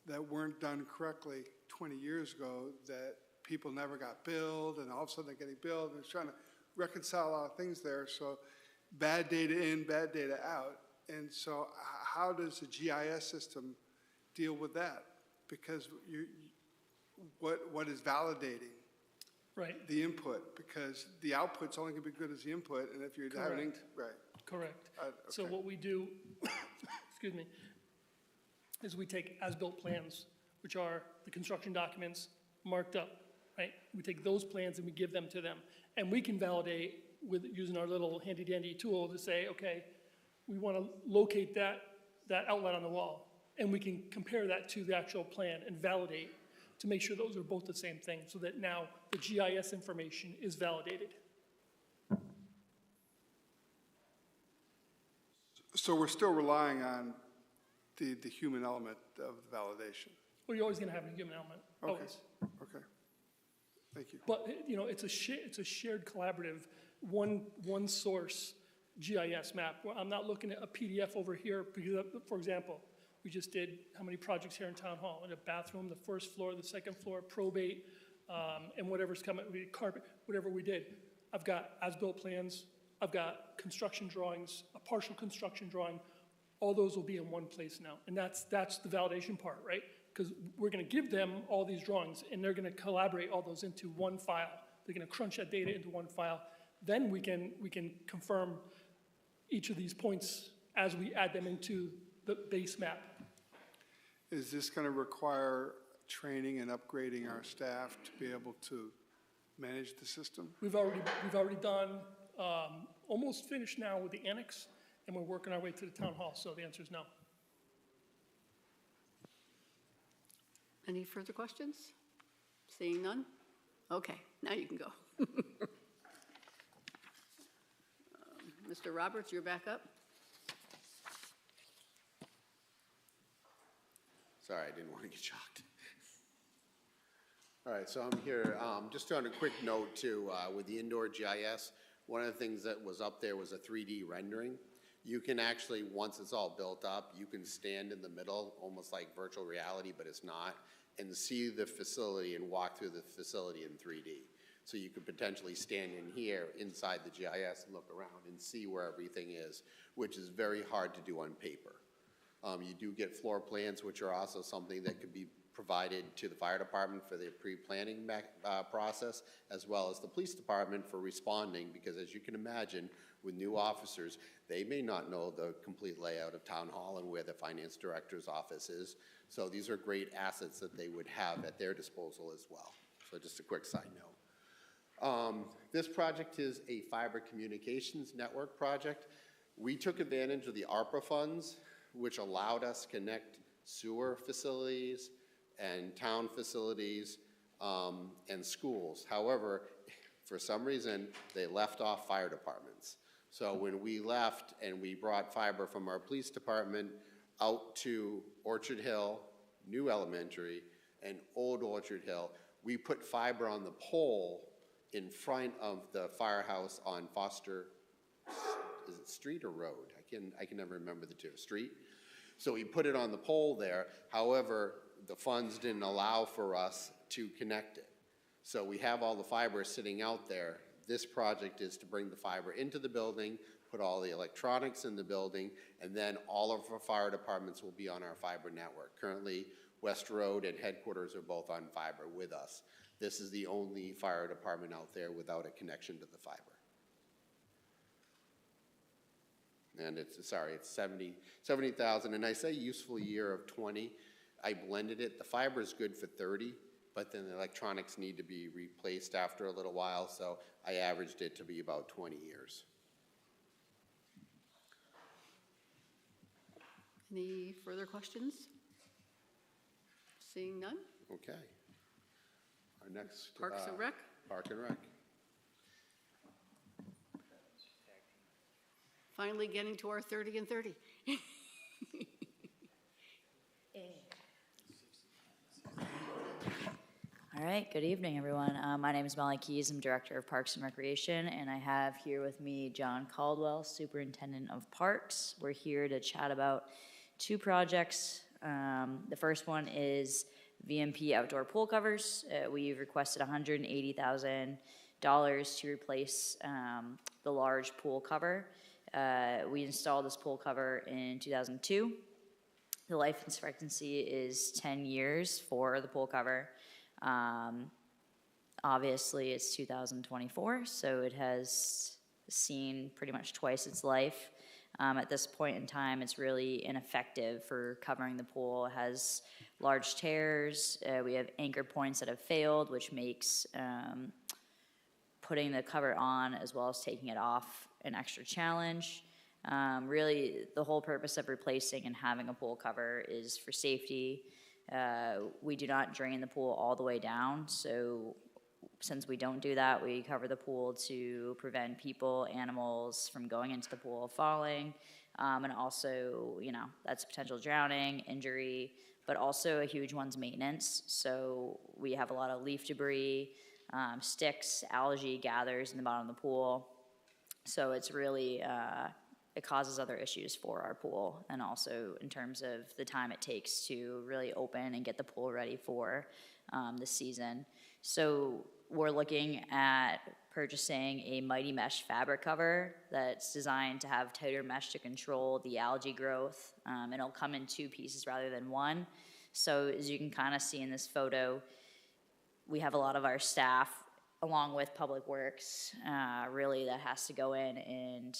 that weren't done correctly 20 years ago, that people never got billed, and all of a sudden they're getting billed, and it's trying to reconcile a lot of things there. So bad data in, bad data out. And so how does the GIS system deal with that? Because what is validating right. the input? Because the output's only going to be good as the input, and if you're having, right. Correct. Okay. So what we do, excuse me, is we take as-built plans, which are the construction documents marked up, right? We take those plans and we give them to them. And we can validate with using our little handy-dandy tool to say, okay, we want to locate that outlet on the wall. And we can compare that to the actual plan and validate to make sure those are both the same thing, so that now the GIS information is validated. So we're still relying on the human element of the validation. Well, you're always going to have a human element, always. Okay. Thank you. But, it's a shared collaborative, one source GIS map. Well, I'm not looking at a PDF over here, because, for example, we just did how many projects here in Town Hall? In a bathroom, the first floor, the second floor, probate, and whatever's coming, we did carpet, whatever we did. I've got as-built plans, I've got construction drawings, a partial construction drawing. All those will be in one place now. And that's the validation part, right? Because we're going to give them all these drawings, and they're going to collaborate all those into one file. They're going to crunch that data into one file. Then we can confirm each of these points as we add them into the base map. Is this going to require training and upgrading our staff to be able to manage the system? We've already done, almost finished now with the annex, and we're working our way to the town hall, so the answer is no. Any further questions? Seeing none? Okay, now you can go. Mr. Roberts, you're back up. Sorry, I didn't want to get shocked. All right, so I'm here just on a quick note too, with the indoor GIS, one of the things that was up there was a 3D rendering. You can actually, once it's all built up, you can stand in the middle, almost like virtual reality, but it's not, and see the facility and walk through the facility in 3D. So you could potentially stand in here inside the GIS and look around and see where everything is, which is very hard to do on paper. You do get floor plans, which are also something that could be provided to the fire department for the pre-planning process, as well as the police department for responding, because as you can imagine, with new officers, they may not know the complete layout of town hall and where the finance director's office is. So these are great assets that they would have at their disposal as well. So just a quick side note. This project is a fiber communications network project. We took advantage of the ARPA funds, which allowed us to connect sewer facilities and town facilities and schools. However, for some reason, they left off fire departments. So when we left and we brought fiber from our police department out to Orchard Hill, New Elementary, and Old Orchard Hill, we put fiber on the pole in front of the firehouse on Foster, is it street or road? I can never remember the two, street? So we put it on the pole there. However, the funds didn't allow for us to connect it. So we have all the fiber sitting out there. This project is to bring the fiber into the building, put all the electronics in the building, and then all of our fire departments will be on our fiber network. Currently, West Road and headquarters are both on fiber with us. This is the only fire department out there without a connection to the fiber. And it's 70,000, and I say useful year of 20. I blended it. The fiber is good for 30, but then the electronics need to be replaced after a little while, so I averaged it to be about 20 years. Any further questions? Seeing none? Okay. Our next. Parks and Rec? Park and Rec. Finally getting to our 30 and 30. All right, good evening, everyone. My name is Molly Keys. I'm Director of Parks and Recreation, and I have here with me John Caldwell, Superintendent of Parks. We're here to chat about two projects. The first one is VMP outdoor pool covers. We've requested $180,000 to replace the large pool cover. We installed this pool cover in 2002. The life expectancy is 10 years for the pool cover. Obviously, it's 2024, so it has seen pretty much twice its life. At this point in time, it's really ineffective for covering the pool. It has large tears. We have anchor points that have failed, which makes putting the cover on as well as taking it off an extra challenge. Really, the whole purpose of replacing and having a pool cover is for safety. We do not drain the pool all the way down, so since we don't do that, we cover the pool to prevent people, animals from going into the pool, falling, and also, that's potential drowning, injury, but also a huge one's maintenance. So we have a lot of leaf debris, sticks, algae gathers in the bottom of the pool. So it's really, it causes other issues for our pool, and also in terms of the time it takes to really open and get the pool ready for the season. So we're looking at purchasing a Mighty Mesh fabric cover that's designed to have tighter mesh to control the algae growth. And it'll come in two pieces rather than one. So as you can kind of see in this photo, we have a lot of our staff along with Public Works, really that has to go in and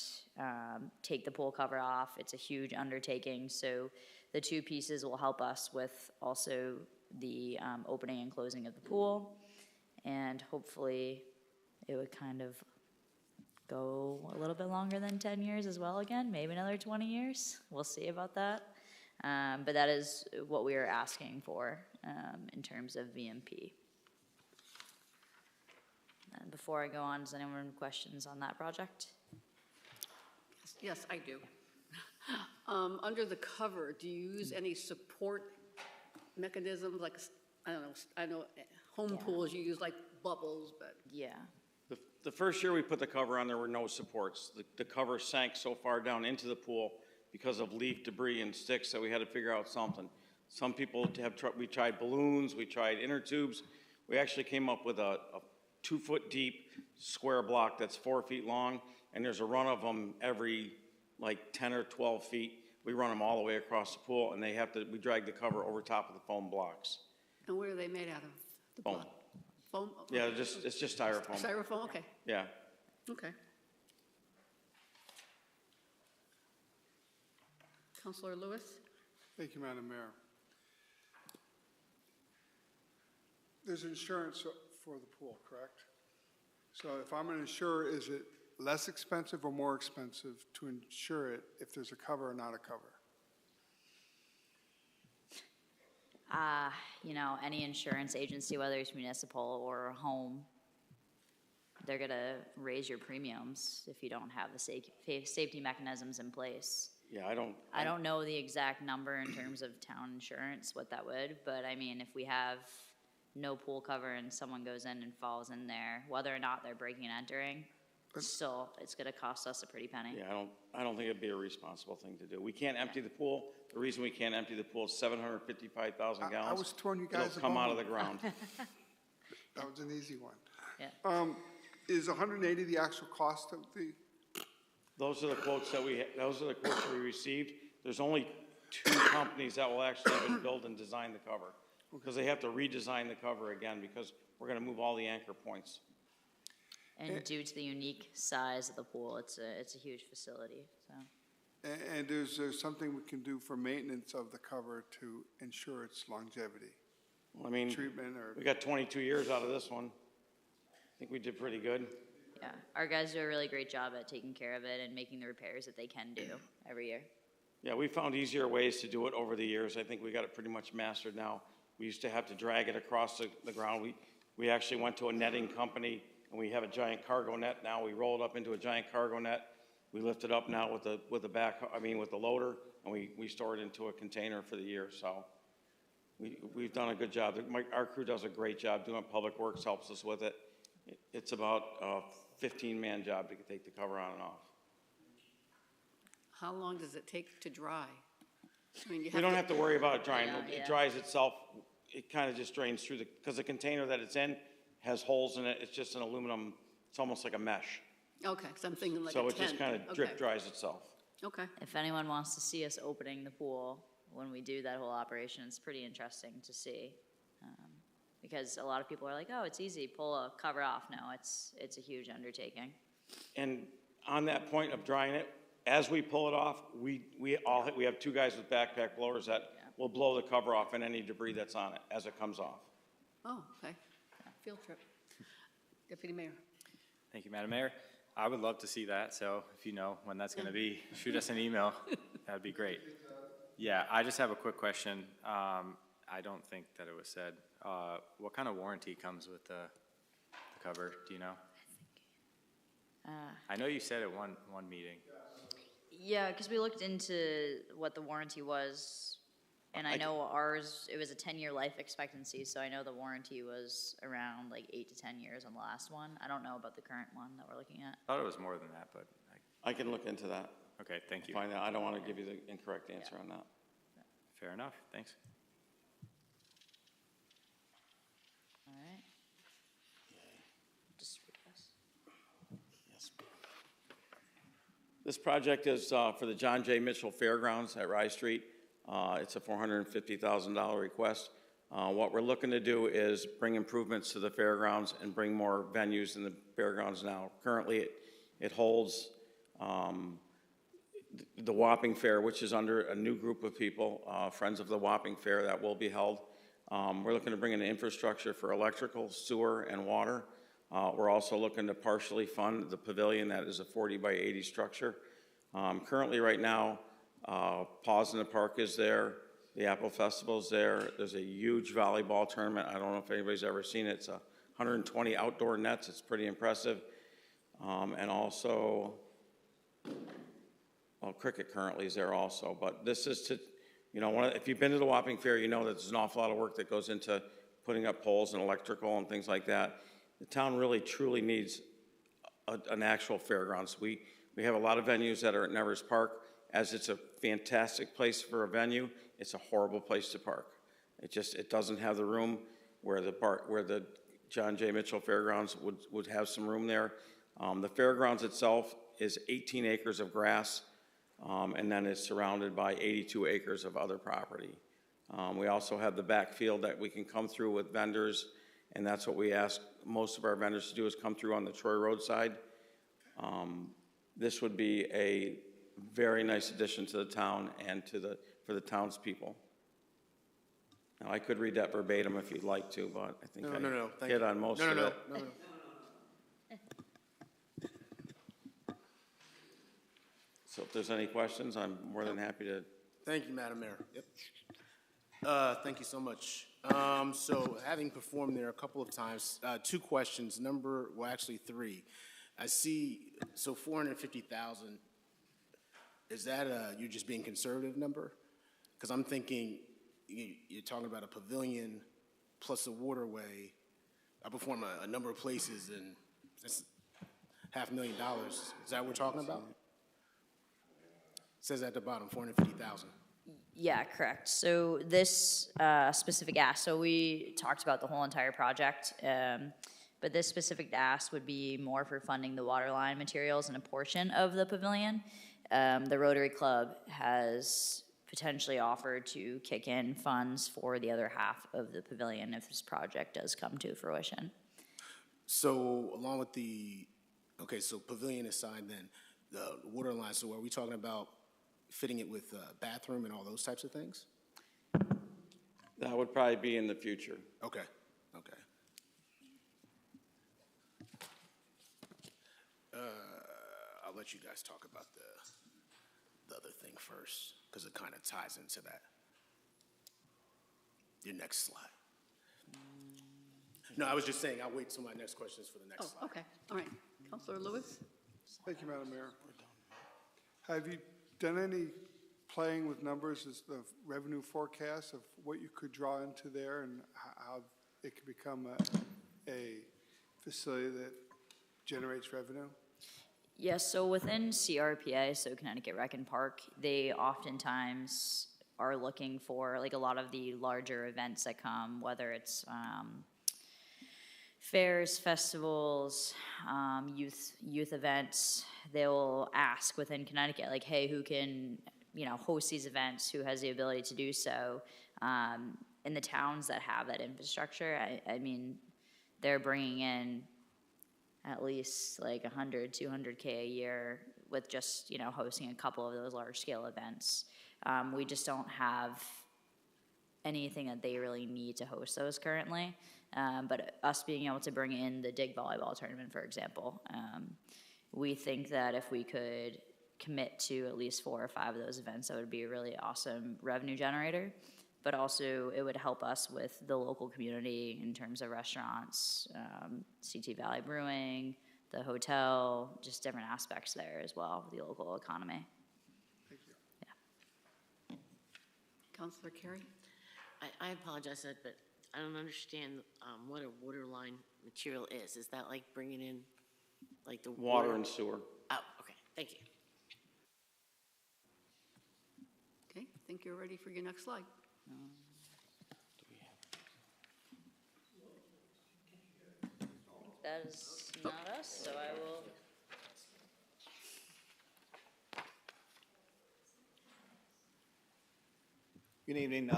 take the pool cover off. It's a huge undertaking, so the two pieces will help us with also the opening and closing of the pool, and hopefully it would kind of go a little bit longer than 10 years as well again, maybe another 20 years. We'll see about that. But that is what we are asking for in terms of VMP. And before I go on, does anyone have questions on that project? Yes, I do. Under the cover, do you use any support mechanisms, like, I know home pools, you use like bubbles, but. Yeah. The first year we put the cover on, there were no supports. The cover sank so far down into the pool because of leaf debris and sticks that we had to figure out something. Some people we tried balloons, we tried inner tubes. We actually came up with a 2-foot deep square block that's 4 feet long, and there's a run of them every like 10 or 12 feet. We run them all the way across the pool, and we drag the cover over top of the foam blocks. And what are they made out of? The Foam. block? Foam? Yeah, it's just styrofoam. Styrofoam, okay, Yeah. okay. Counselor Lewis? Thank you, Madam Mayor. There's insurance for the pool, correct? So if I'm an insurer, is it less expensive or more expensive to insure it if there's a cover or not a cover? Any insurance agency, whether it's municipal or a home, they're gonna raise your premiums if you don't have the safety mechanisms in place. Yeah, I don't know the exact number in terms of town insurance, what that would, but I mean, if we have no pool cover and someone goes in and falls in there, whether or not they're breaking and entering, still, it's gonna cost us a pretty penny. Yeah, I don't think it'd be a responsible thing to do. We can't empty the pool. The reason we can't empty the pool is 755,000 gallons. I was throwing you guys a It'll come out of bone. the ground. That was an easy one. Yeah. Is 180 the actual cost of the? Those are the quotes that we received. There's only 2 companies that will actually even build and design the cover, because they have to redesign the cover again, because we're gonna move all the anchor points. And due to the unique size of the pool, it's a huge facility, so. And is there something we can do for maintenance of the cover to ensure its longevity? Well, I mean, Treatment or? we got 22 years out of this one. I think we did pretty good. Yeah, our guys do a really great job at taking care of it and making the repairs that they can do every year. Yeah, we found easier ways to do it over the years. I think we got it pretty much mastered now. We used to have to drag it across the ground. We actually went to a netting company, and we have a giant cargo net now. We roll it up into a giant cargo net. We lift it up now with the loader, and we store it into a container for the year. So we've done a good job. Our crew does a great job doing it. Public Works helps us with it. It's about a 15-man job to take the cover on and off. How long does it take to dry? I mean, We don't have to worry about it drying. Yeah. It dries itself. It kind of just drains through because the container that it's in has holes in it. It's just an aluminum, it's almost like a mesh. Okay, because I'm thinking like a So tent. it just kind of drip dries itself. Okay. If anyone wants to see us opening the pool when we do that whole operation, it's pretty interesting to see. Because a lot of people are like, oh, it's easy, pull a cover off. No, it's a huge undertaking. And on that point of drying it, as we pull it off, we have 2 guys with backpack blowers that will blow the cover off and any debris that's on it as it comes off. Oh, okay. Field trip. Deputy Mayor. Thank you, Madam Mayor. I would love to see that, so if you know when that's going to be, shoot us an email. That'd be great. Yeah, I just have a quick question. I don't think that it was said. What kind of warranty comes with the cover? Do you know? I know you said at one meeting. Yeah, because we looked into what the warranty was, and I know ours, it was a 10-year life expectancy, so I know the warranty was around like 8 to 10 years on the last one. I don't know about the current one that we're looking at. I thought it was more than that, but. I can look into that. Okay, thank you. Find out. I don't want to give you the incorrect answer on that. Fair enough, thanks. All right. Just read this. Yes. This project is for the John J. Mitchell Fairgrounds at Rye Street. It's a $450,000 request. What we're looking to do is bring improvements to the fairgrounds and bring more venues in the fairgrounds now. Currently, it holds the Wapping Fair, which is under a new group of people, Friends of the Wapping Fair, that will be held. We're looking to bring in infrastructure for electrical, sewer, and water. We're also looking to partially fund the pavilion that is a 40 by 80 structure. Currently, right now, Paws in the Park is there. The Apple Festival is there. There's a huge volleyball tournament. I don't know if anybody's ever seen it. It's 120 outdoor nets. It's pretty impressive. And also, well, cricket currently is there also. But this is to, if you've been to the Wapping Fair, you know that there's an awful lot of work that goes into putting up poles and electrical and things like that. The town really, truly needs an actual fairgrounds. We have a lot of venues that are at Nevers Park. As it's a fantastic place for a venue, it's a horrible place to park. It doesn't have the room where the John J. Mitchell Fairgrounds would have some room there. The fairgrounds itself is 18 acres of grass. and then is surrounded by 82 acres of other property. We also have the backfield that we can come through with vendors, and that's what we ask most of our vendors to do, is come through on the Troy Road side. This would be a very nice addition to the town and for the townspeople. Now, I could read that verbatim if you'd like to, but I think I hit on most of it. No. So if there's any questions, I'm more than happy to. Thank you, Madam Mayor. Yep. Thank you so much. So having performed there a couple of times, 2 questions. Well, actually 3. I see, so 450,000, is that you just being conservative number? Because I'm thinking you're talking about a pavilion plus a waterway. I perform a number of places, and that's $500,000. Is that what we're talking about? It says at the bottom, 450,000. Yeah, correct. So this specific ask, so we talked about the whole entire project, but this specific ask would be more for funding the water line materials and a portion of the pavilion. The Rotary Club has potentially offered to kick in funds for the other half of the pavilion if this project does come to fruition. So along with so pavilion aside then, the water line, so are we talking about fitting it with bathroom and all those types of things? That would probably be in the future. Okay. I'll let you guys talk about the other thing first, because it kind of ties into that. Your next slide. No, I was just saying, I'll wait till my next question is for the next slide. Okay, all right. Councilor Lewis? Thank you, Madam Mayor. Have you done any playing with numbers as the revenue forecast of what you could draw into there and how it could become a facility that generates revenue? Yes, so within CRPA, so Connecticut Rec and Park, they oftentimes are looking for, like, a lot of the larger events that come, whether it's fairs, festivals, youth events. They'll ask within Connecticut, like, hey, who can, host these events, who has the ability to do so. In the towns that have that infrastructure, I mean, they're bringing in at least like 100, 200K a year with just, hosting a couple of those large scale events. We just don't have anything that they really need to host those currently. But us being able to bring in the Dig Volleyball Tournament, for example, we think that if we could commit to at least 4 or 5 of those events, that would be a really awesome revenue generator. But also it would help us with the local community in terms of restaurants, CT Valley Brewing, the hotel, just different aspects there as well, the local economy. Thank you. Yeah. Councilor Carey? I apologize, Ed, but I don't understand what a water line material is. Is that like bringing in, like the Water and sewer. Oh, okay, thank you. Okay, I think you're ready for your next slide. That is not us, so I will. Good evening.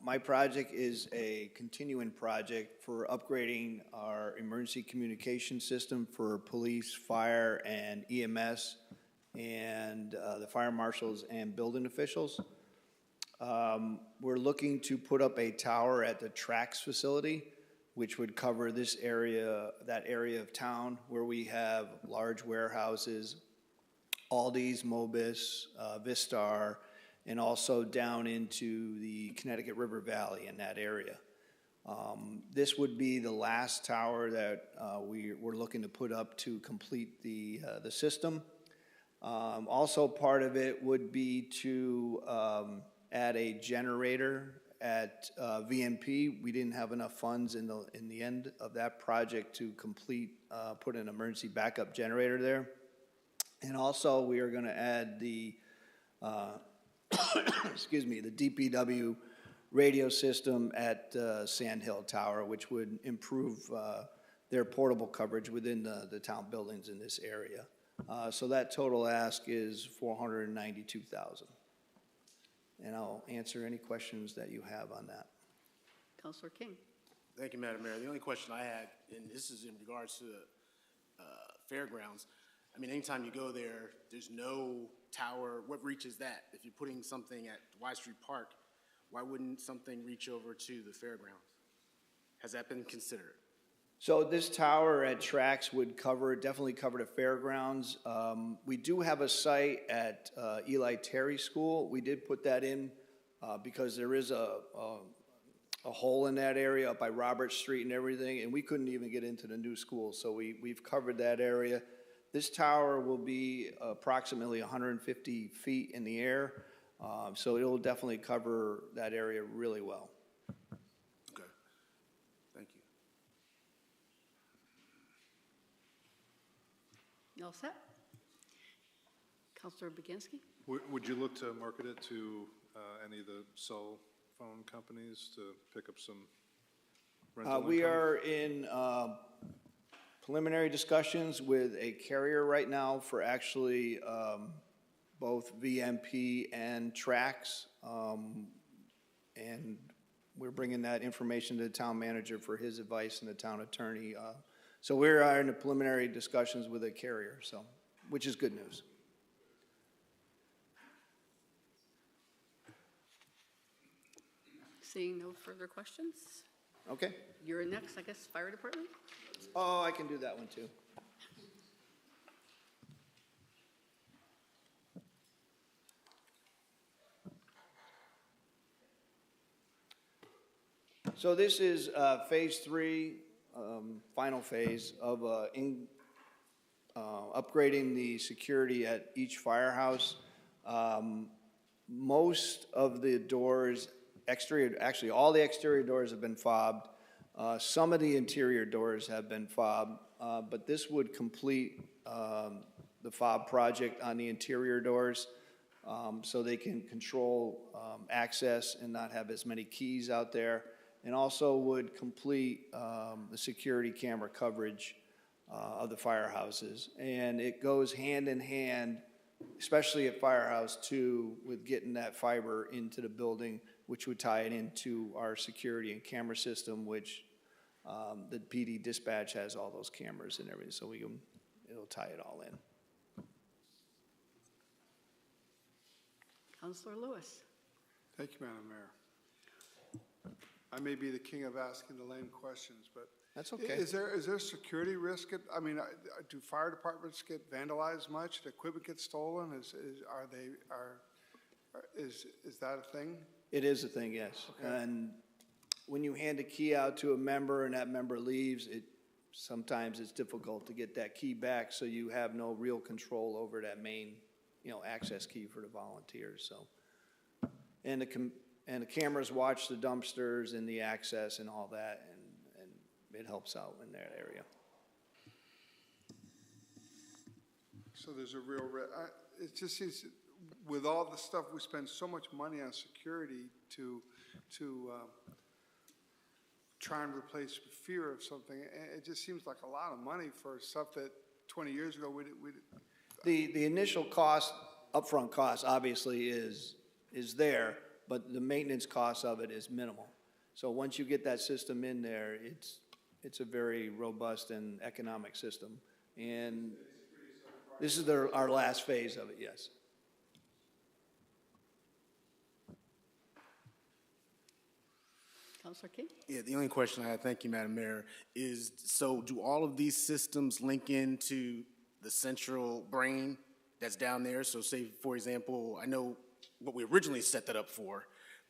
My project is a continuing project for upgrading our emergency communication system for police, fire, and EMS, and the fire marshals and building officials. We're looking to put up a tower at the Trax facility, which would cover this area, that area of town where we have large warehouses, Aldi's, Mobis, Vistar, and also down into the Connecticut River Valley in that area. This would be the last tower that we're looking to put up to complete the system. Also part of it would be to add a generator at VMP. We didn't have enough funds in the end of that project to complete, put an emergency backup generator there. And also we are going to add the excuse me, the DPW radio system at Sand Hill Tower, which would improve their portable coverage within the town buildings in this area. So that total ask is $492,000. And I'll answer any questions that you have on that. Counselor King. Thank you, Madam Mayor. The only question I had, and this is in regards to the fairgrounds. I mean, anytime you go there, there's no tower. What reaches that? If you're putting something at Y Street Park, why wouldn't something reach over to the fairgrounds? Has that been considered? So this tower at Trax would definitely cover the fairgrounds. We do have a site at Eli Terry School. We did put that in because there is a hole in that area up by Robert Street and everything, and we couldn't even get into the new school, so we've covered that area. This tower will be approximately 150 feet in the air, so it'll definitely cover that area really well. Okay. Thank you. You all set? Counselor Baginski? Would you look to market it to any of the cell phone companies to pick up some rental income? We are in preliminary discussions with a carrier right now for actually both VMP and Trax. And we're bringing that information to the town manager for his advice and the town attorney. So we are in the preliminary discussions with a carrier, so, which is good news. Seeing no further questions? Okay. You're next, I guess, Fire Department? Oh, I can do that one too. So this is phase 3, final phase of upgrading the security at each firehouse. Most of the doors, actually all the exterior doors have been fobbed. Some of the interior doors have been fobbed, but this would complete the fob project on the interior doors so they can control access and not have as many keys out there, and also would complete the security camera coverage of the firehouses. And it goes hand in hand, especially at Firehouse 2, with getting that fiber into the building, which would tie it into our security and camera system, which the PD dispatch has all those cameras and everything, so it'll tie it all in. Counselor Lewis? Thank you, Madam Mayor. I may be the king of asking the lame questions, but. That's okay. Is there security risk? Do fire departments get vandalized much? The equipment get stolen? Is that a thing? It is a thing, yes. Okay. And when you hand a key out to a member and that member leaves, sometimes it's difficult to get that key back, so you have no real control over that main, access key for the volunteers. So, and the cameras watch the dumpsters and the access and all that, and it helps out in that area. So there's a real risk. It just seems, with all the stuff, we spend so much money on security to try and replace fear of something. It just seems like a lot of money for stuff that 20 years ago we The initial cost, upfront cost, obviously is there, but the maintenance cost of it is minimal. So once you get that system in there, it's a very robust and economic system. And this is our last phase of it, yes. Counselor King? Yeah, the only question I had, thank you, Madam Mayor, is so do all of these systems link into the central brain that's down there? So say, for example, I know what we originally set that up for,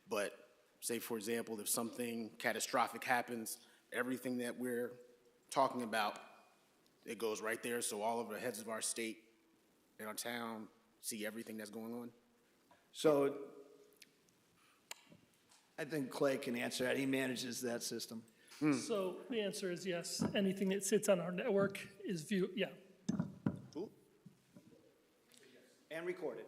but say, for example, if something catastrophic happens, everything that we're talking about, it goes right there, so all of the heads of our state and our town see everything that's going on? So I think Clay can answer that. He manages that system. So the answer is yes. Anything that sits on our network is viewed, yeah. Cool. And recorded.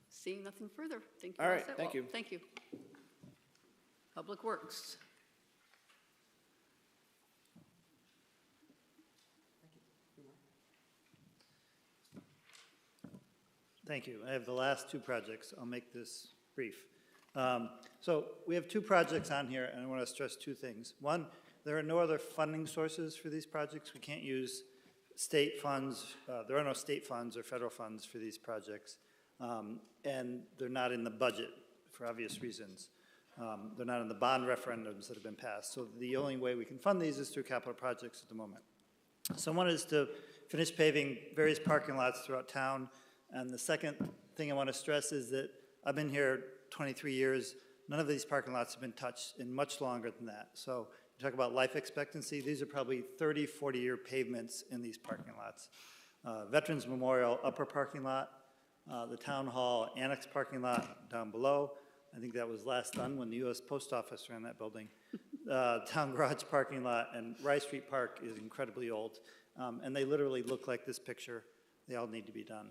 Seeing nothing further, thank you. All right, set. thank you. Thank you. Public Works. Thank you. I have the last two projects. I'll make this brief. So we have two projects on here, and I want to stress two things. One, there are no other funding sources for these projects. We can't use state funds. There are no state funds or federal funds for these projects, and they're not in the budget for obvious reasons. They're not in the bond referendums that have been passed. So the only way we can fund these is through capital projects at the moment. So one is to finish paving various parking lots throughout town. And the second thing I want to stress is that I've been here 23 years. None of these parking lots have been touched in much longer than that. So you talk about life expectancy, these are probably 30, 40-year pavements in these parking lots. Veterans Memorial upper parking lot, the Town Hall Annex parking lot down below. I think that was last done when the U.S. Post Office ran that building. Town Garage parking lot and Rice Street Park is incredibly old. And they literally look like this picture. They all need to be done.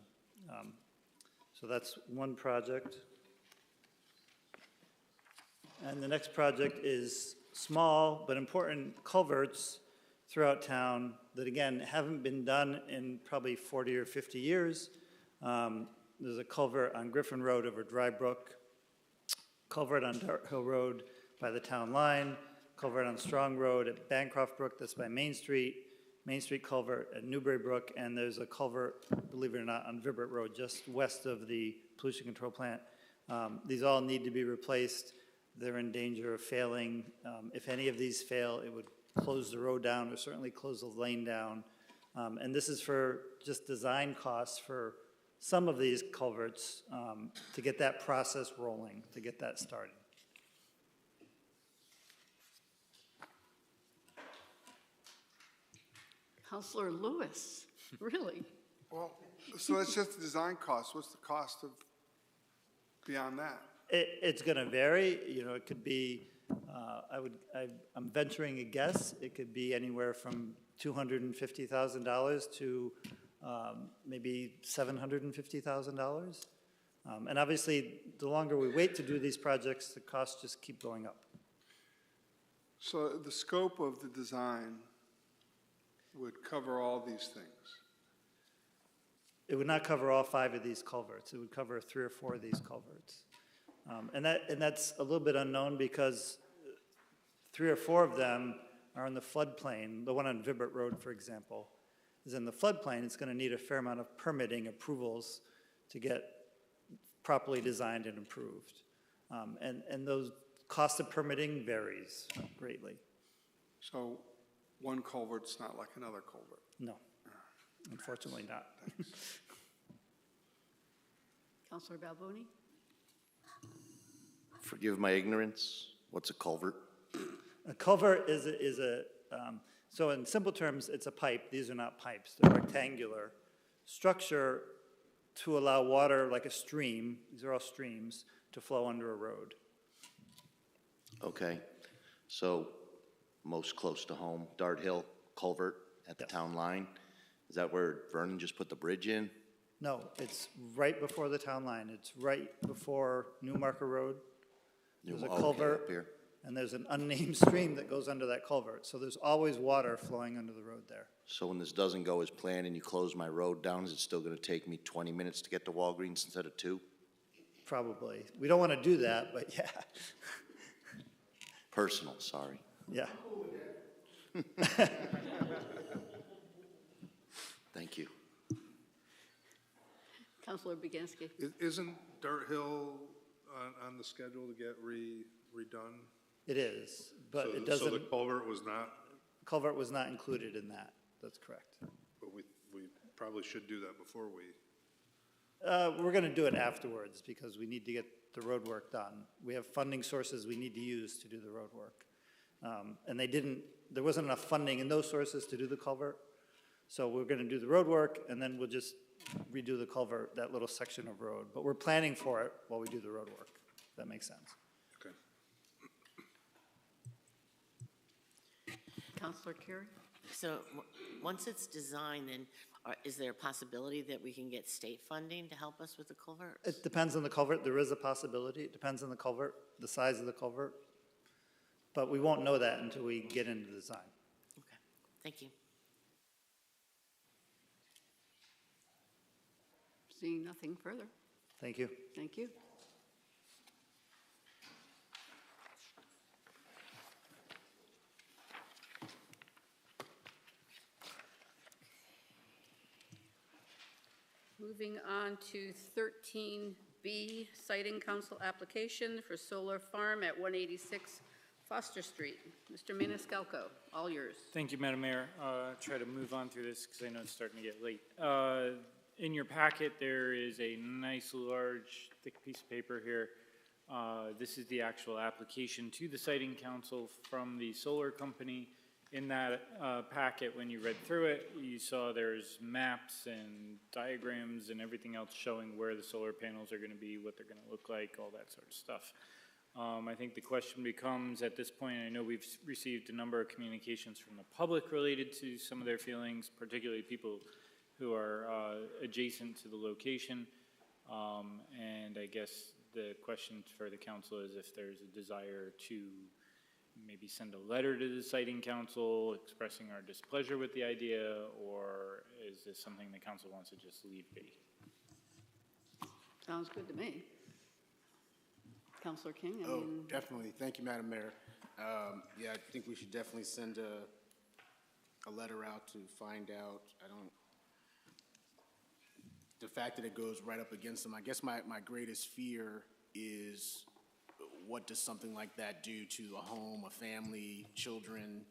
So that's one project. And the next project is small but important culverts throughout town that, again, haven't been done in probably 40 or 50 years. There's a culvert on Griffin Road over Dry Brook, culvert on Dart Hill Road by the town line, culvert on Strong Road at Bancroft Brook, that's by Main Street culvert at Newbury Brook, and there's a culvert, believe it or not, on Vibbert Road, just west of the pollution control plant. These all need to be replaced. They're in danger of failing. If any of these fail, it would close the road down or certainly close the lane down. And this is for just design costs for some of these culverts to get that process rolling, to get that started. Counselor Lewis, really? Well, so that's just the design cost. What's the cost of beyond that? It's going to vary. You know, it could be, I'm venturing a guess, it could be anywhere from $250,000 to maybe $750,000. And obviously, the longer we wait to do these projects, the costs just keep going up. So the scope of the design would cover all these things? It would not cover all 5 of these culverts. It would cover 3 or 4 of these culverts. And that's a little bit unknown because 3 or 4 of them are in the floodplain. The one on Vibbert Road, for example, is in the floodplain. It's going to need a fair amount of permitting approvals to get properly designed and approved. And those cost of permitting varies greatly. So one culvert's not like another culvert? No, unfortunately not. Counselor Balboni? Forgive my ignorance. What's a culvert? A culvert so in simple terms, it's a pipe. These are not pipes. They're rectangular structure to allow water like a stream, these are all streams, to flow under a road. Okay. So most close to home, Dart Hill culvert at the town line. Is that where Vernon just put the bridge in? No, it's right before the town line. It's right before Newmarket Road. There's a culvert, up here. and there's an unnamed stream that goes under that culvert. So there's always water flowing under the road there. So when this doesn't go as planned and you close my road down, is it still going to take me 20 minutes to get to Walgreens instead of 2? Probably. We don't want to do that, but yeah. Personal, sorry. Yeah. Thank you. Councilor Begansky. Isn't Dart Hill on the schedule to get redone? It is, but So it doesn't. So the culvert was not, Culvert was not included in that. That's correct. but we probably should do that before we, We're going to do it afterwards because we need to get the road work done. We have funding sources we need to use to do the road work. And there wasn't enough funding in those sources to do the culvert. So we're going to do the road work and then we'll just redo the culvert, that little section of road. But we're planning for it while we do the road work. If that makes sense. okay. Councilor Carey. So once it's designed, then is there a possibility that we can get state funding to help us with the culverts? It depends on the culvert. There is a possibility. It depends on the culvert, the size of the culvert. But we won't know that until we get into the design. Okay, thank you. Seeing nothing further. Thank you. Thank you. Moving on to 13B, Siting Council application for solar farm at 186 Foster Street. Mr. Maniscalco, all yours. Thank you, Madam Mayor. Try to move on through this because I know it's starting to get late. In your packet, there is a nice, large, thick piece of paper here. This is the actual application to the Siting Council from the solar company. In that packet, when you read through it, you saw there's maps and diagrams and everything else showing where the solar panels are going to be, what they're going to look like, all that sort of stuff. I think the question becomes, at this point, I know we've received a number of communications from the public related to some of their feelings, particularly people who are adjacent to the location. And I guess the question for the council is if there's a desire to maybe send a letter to the Siting Council expressing our displeasure with the idea, or is this something the council wants to just leave be? Sounds good to me. Councilor King? I Oh, mean, definitely. Thank you, Madam Mayor. Yeah, I think we should definitely send a letter out to find out. The fact that it goes right up against them, I guess my greatest fear is what does something like that do to a home, a family, children,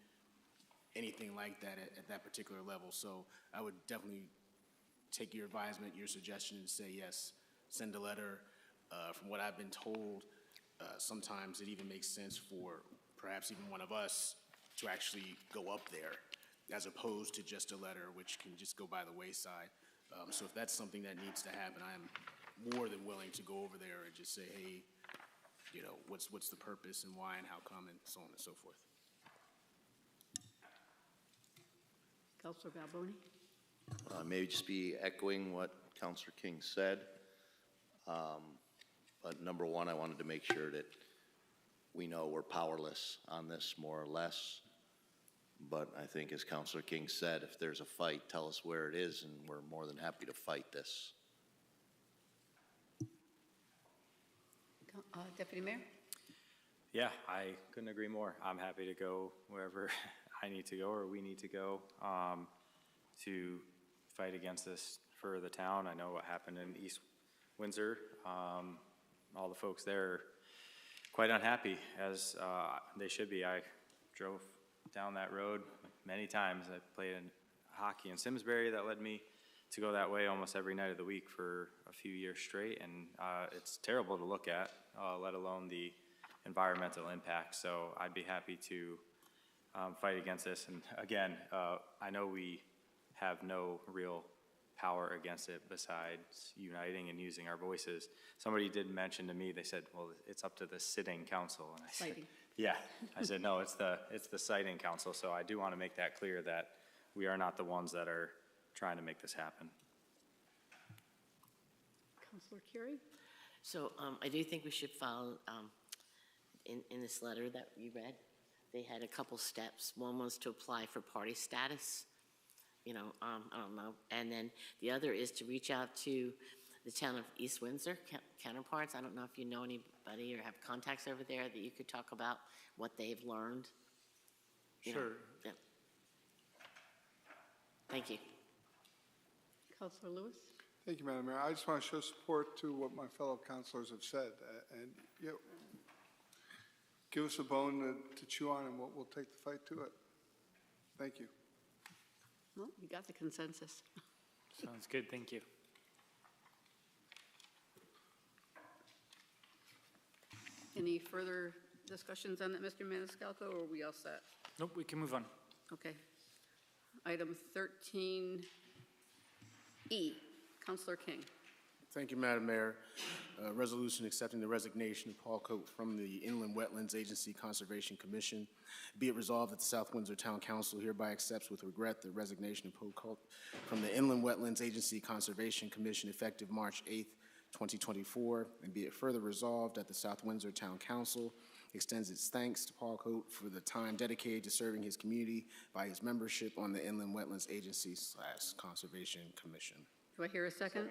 anything like that at that particular level. So I would definitely take your advisement, your suggestion, and say yes, send a letter. From what I've been told, sometimes it even makes sense for perhaps even one of us to actually go up there as opposed to just a letter, which can just go by the wayside. So if that's something that needs to happen, I'm more than willing to go over there and just say, hey, you know, what's the purpose and why and how come and so on and so forth. Councilor Balboni? Maybe just be echoing what Councilor King said. But number one, I wanted to make sure that we know we're powerless on this, more or less. But I think, as Councilor King said, if there's a fight, tell us where it is, and we're more than happy to fight this. Deputy Mayor? Yeah, I couldn't agree more. I'm happy to go wherever I need to go or we need to go to fight against this for the town. I know what happened in East Windsor. All the folks there are quite unhappy, as they should be. I drove down that road many times. I played in hockey in Simsbury. That led me to go that way almost every night of the week for a few years straight, and it's terrible to look at, let alone the environmental impact. So I'd be happy to fight against this. And again, I know we have no real power against it besides uniting and using our voices. Somebody did mention to me, they said, well, it's up to the sitting council. And I said, yeah. I said, no, it's the siting council. So I do want to make that clear that we are not the ones that are trying to make this happen. Councilor Curie? So I do think we should follow, in this letter that you read, they had a couple steps. One was to apply for party status, I don't know. And then the other is to reach out to the town of East Windsor counterparts. I don't know if you know anybody or have contacts over there that you could talk about what they've learned. Sure. Yeah. Thank you. Councilor Lewis? Thank you, Madam Mayor. I just want to show support to what my fellow councilors have said. And give us a bone to chew on, and we'll take the fight to it. Thank you. Well, you got the consensus. Sounds good. Thank you. Any further discussions on that, Mr. Maniscalco, or are we all set? Nope, we can move on. Okay. Item 13E, Councilor King. Thank you, Madam Mayor. Resolution accepting the resignation of Paul Coate from the Inland Wetlands Agency Conservation Commission. Be it resolved that the South Windsor Town Council hereby accepts with regret the resignation of Paul Coate from the Inland Wetlands Agency Conservation Commission effective March 8th, 2024. And be it further resolved that the South Windsor Town Council extends its thanks to Paul Coate for the time dedicated to serving his community by his membership on the Inland Wetlands Agency / Conservation Commission. Do I hear a second?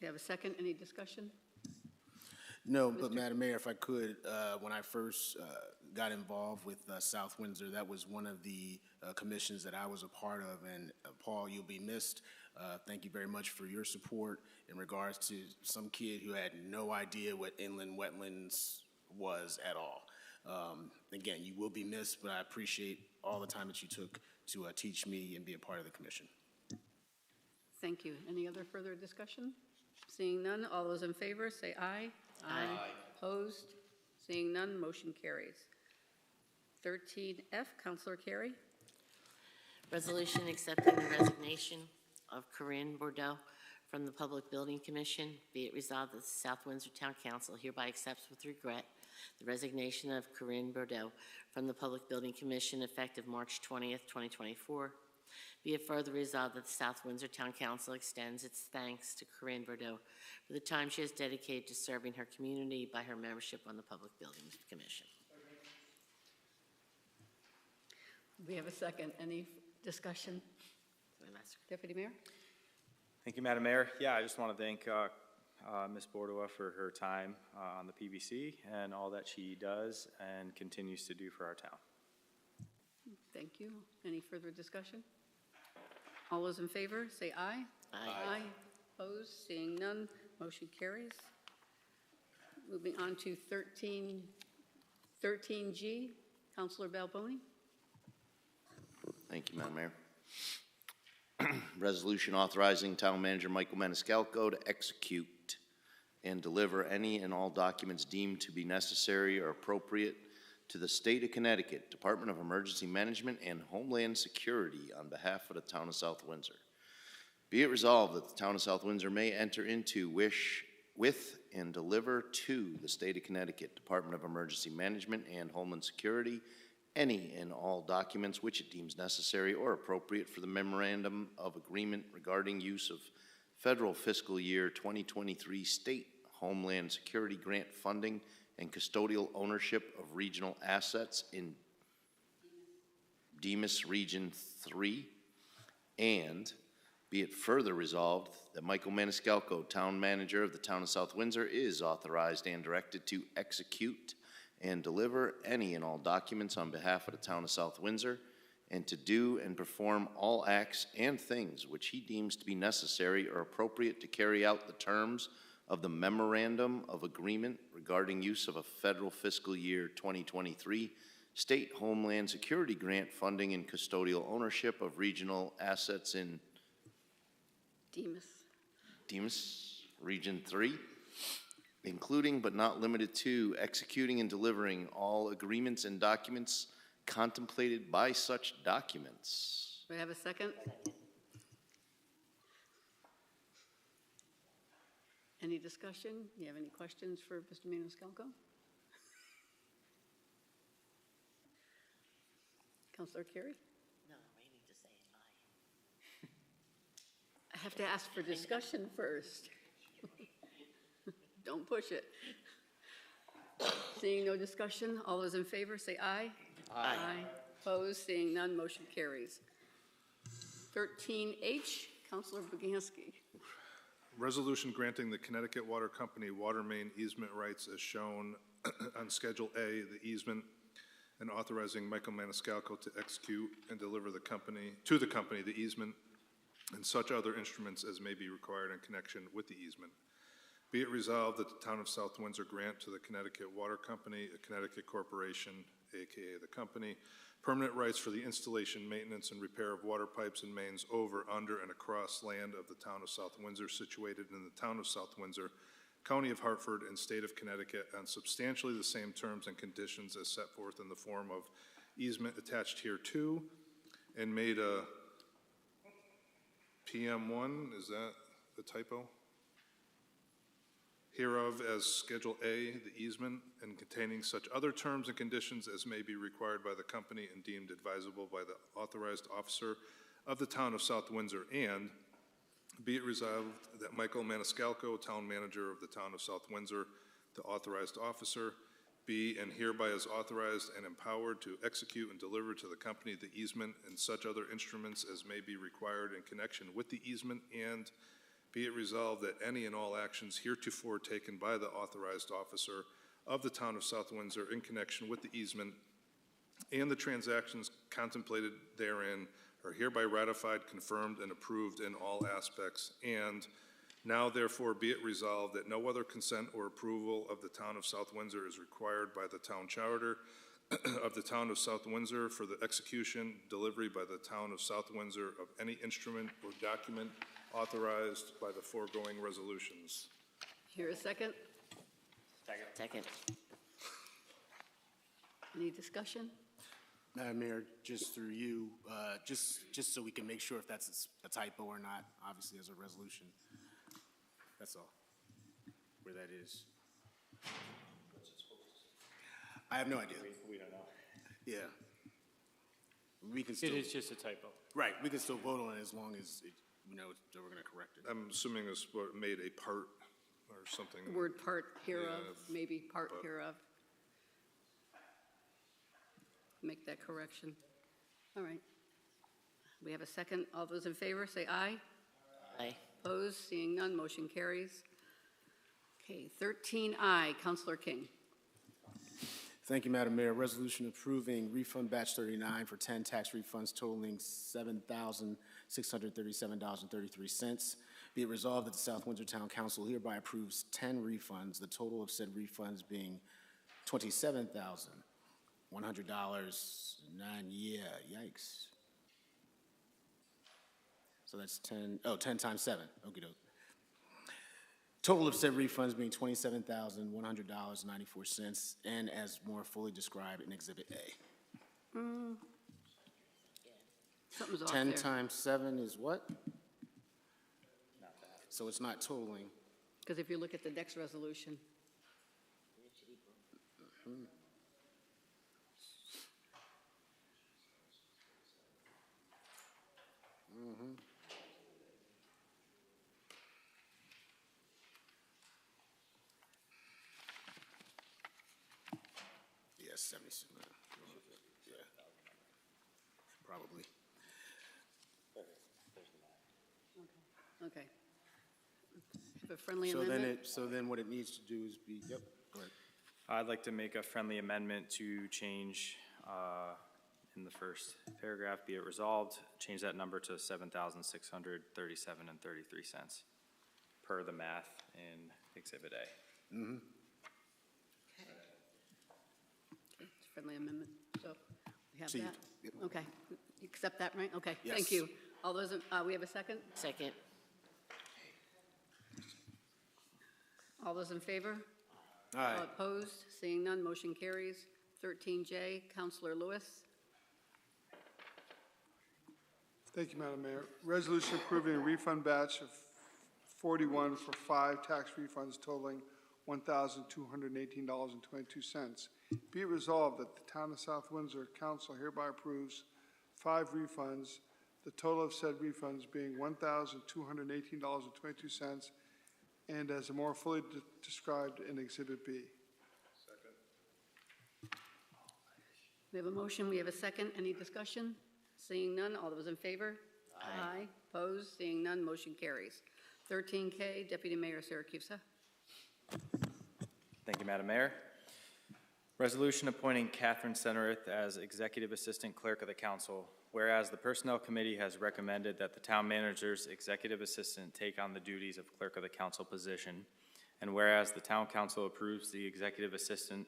you have a second? Any discussion? No, but Madam Mayor, if I could, when I first got involved with South Windsor, that was one of the commissions that I was a part of. And Paul, you'll be missed. Thank you very much for your support in regards to some kid who had no idea what inland wetlands was at all. Again, you will be missed, but I appreciate all the time that you took to teach me and be a part of the commission. Thank you. Any other further discussion? Seeing none, all those in favor say aye. Aye. Opposed? Seeing none, motion carries. 13F, Counselor Carey. Resolution accepting the resignation of Corinne Bordeaux from the Public Building Commission. Be it resolved that the South Windsor Town Council hereby accepts with regret the resignation of Corinne Bordeaux from the Public Building Commission effective March 20th, 2024. Be it further resolved that the South Windsor Town Council extends its thanks to Corinne Bordeaux for the time she has dedicated to serving her community by her membership on the Public Buildings Commission. We have a second. Any discussion? Deputy Mayor? Thank you, Madam Mayor. Yeah, I just want to thank Ms. Bordeaux for her time on the PBC and all that she does and continues to do for our town. Thank you. Any further discussion? All those in favor, say aye. Aye. Opposed? Seeing none, motion carries. Moving on to 13G, Councilor Balboni. Thank you, Madam Mayor. Resolution authorizing Town Manager Michael Maniscalco to execute and deliver any and all documents deemed to be necessary or appropriate to the State of Connecticut Department of Emergency Management and Homeland Security on behalf of the Town of South Windsor. Be it resolved that the Town of South Windsor may enter into, with, and deliver to the State of Connecticut Department of Emergency Management and Homeland Security any and all documents which it deems necessary or appropriate for the memorandum of agreement regarding use of federal fiscal year 2023 state Homeland Security grant funding and custodial ownership of regional assets in Demas Region 3, and be it further resolved that Michael Maniscalco, Town Manager of the Town of South Windsor, is authorized and directed to execute and deliver any and all documents on behalf of the Town of South Windsor, and to do and perform all acts and things which he deems to be necessary or appropriate to carry out the terms of the Memorandum of Agreement regarding use of a federal fiscal year 2023 state Homeland Security grant funding and custodial ownership of regional assets in Demas Region 3, including but not limited to executing and delivering all agreements and documents contemplated by such documents. Do I have a second? Any discussion? Do you have any questions for Mr. Maniscalco? Councilor Carey? No, waiting to say aye. I have to ask for discussion first. Don't push it. Seeing no discussion, all those in favor say aye. Aye. Opposed? Seeing none, motion carries. 13H, Councilor Buganski. Resolution granting the Connecticut Water Company water main easement rights as shown on Schedule A, the easement, and authorizing Michael Maniscalco to execute and deliver the company the easement and such other instruments as may be required in connection with the easement. Be it resolved that the Town of South Windsor grant to the Connecticut Water Company, a Connecticut corporation, aka the company, permanent rights for the installation, maintenance, and repair of water pipes and mains over, under, and across land of the Town of South Windsor situated in the Town of South Windsor, County of Hartford, and State of Connecticut on substantially the same terms and conditions as set forth in the form of easement attached hereto, and made a PM1, is that a typo? Hereof as Schedule A, the easement, and containing such other terms and conditions as may be required by the company and deemed advisable by the authorized officer of the Town of South Windsor, and be it resolved that Michael Maniscalco, Town Manager of the Town of South Windsor, the authorized officer, be and hereby is authorized and empowered to execute and deliver to the company the easement and such other instruments as may be required in connection with the easement, and Be it resolved that any and all actions heretofore taken by the authorized officer of the town of South Windsor in connection with the easement and the transactions contemplated therein are hereby ratified, confirmed, and approved in all aspects. And now therefore be it resolved that no other consent or approval of the town of South Windsor is required by the town charter of the town of South Windsor for the execution, delivery by the town of South Windsor of any instrument or document authorized by the foregoing resolutions. Here a second. Second. Any discussion? Madam Mayor, just through you, just so we can make sure if that's a typo or not, obviously as a resolution. That's all, where that is. I have no idea. We don't know. Yeah. We can still. It is just a typo. Right, we can still vote on it as long as we know that we're gonna correct it. I'm assuming it's what made a part or something. Word part hereof, Yeah, maybe part but- hereof. Make that correction. All right. We have a second. All those in favor, say aye. Aye. Opposed, seeing none, motion carries. Okay, 13I, Counselor King. Thank you, Madam Mayor. Resolution approving refund batch 39 for 10 tax refunds totaling $7,637.33. Be it resolved that the South Windsor Town Council hereby approves 10 refunds, the total of said refunds being $27,100. Yikes. So that's 10 times 7, okey doke. Total of said refunds being $27,100.94, and as more fully described in Exhibit A. Something's off 10 there. times 7 is what? So it's not totaling. Because if you look at the next resolution, Yes, 76. Yeah. Probably. okay. Have a friendly So amendment? then what it needs to do is be, yep, go ahead. I'd like to make a friendly amendment to change in the first paragraph, be it resolved, change that number to $7,637.33 per the math in Exhibit A. Mm-hmm. Okay, it's a friendly amendment, so we have So you- that? yep. Okay, you accept that, right? Okay, Yes. thank you. All those, we have a second? Second. All those in favor? Aye. All opposed? Seeing none, motion carries. 13J, Counselor Lewis. Thank you, Madam Mayor. Resolution approving a refund batch of 41 for 5 tax refunds totaling $1,218.22. Be it resolved that the Town of South Windsor Council hereby approves 5 refunds, the total of said refunds being $1,218.22, and as more fully described in Exhibit B. We have a motion, we have a second. Any discussion? Seeing none, all those in favor? Aye. Opposed? Seeing none, motion carries. 13K, Deputy Mayor Siracusa. Thank you, Madam Mayor. Resolution appointing Catherine Sennerith as Executive Assistant Clerk of the Council. Whereas the Personnel Committee has recommended that the Town Manager's Executive Assistant take on the duties of Clerk of the Council position, and whereas the Town Council approves the Executive Assistant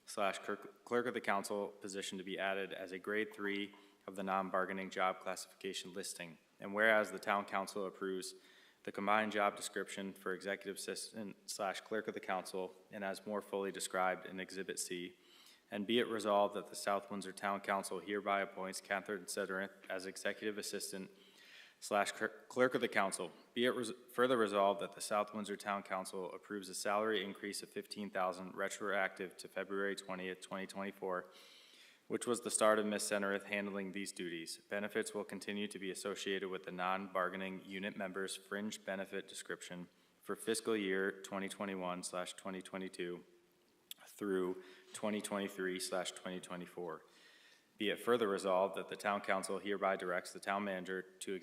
/ Clerk of the Council position to be added as a Grade 3 of the non-bargaining job classification listing, and whereas the Town Council approves the combined job description for Executive Assistant / Clerk of the Council, and as more fully described in Exhibit C, and be it resolved that the South Windsor Town Council hereby appoints Catherine Sennerith as Executive Assistant / Clerk of the Council. Be it further resolved that the South Windsor Town Council approves a salary increase of $15,000 retroactive to February 20th, 2024, which was the start of Ms. Sennerith handling these duties. Benefits will continue to be associated with the non-bargaining unit members' fringe benefit description for fiscal year 2021/2022 through 2023/2024. Be it further resolved that the Town Council hereby directs the Town Manager to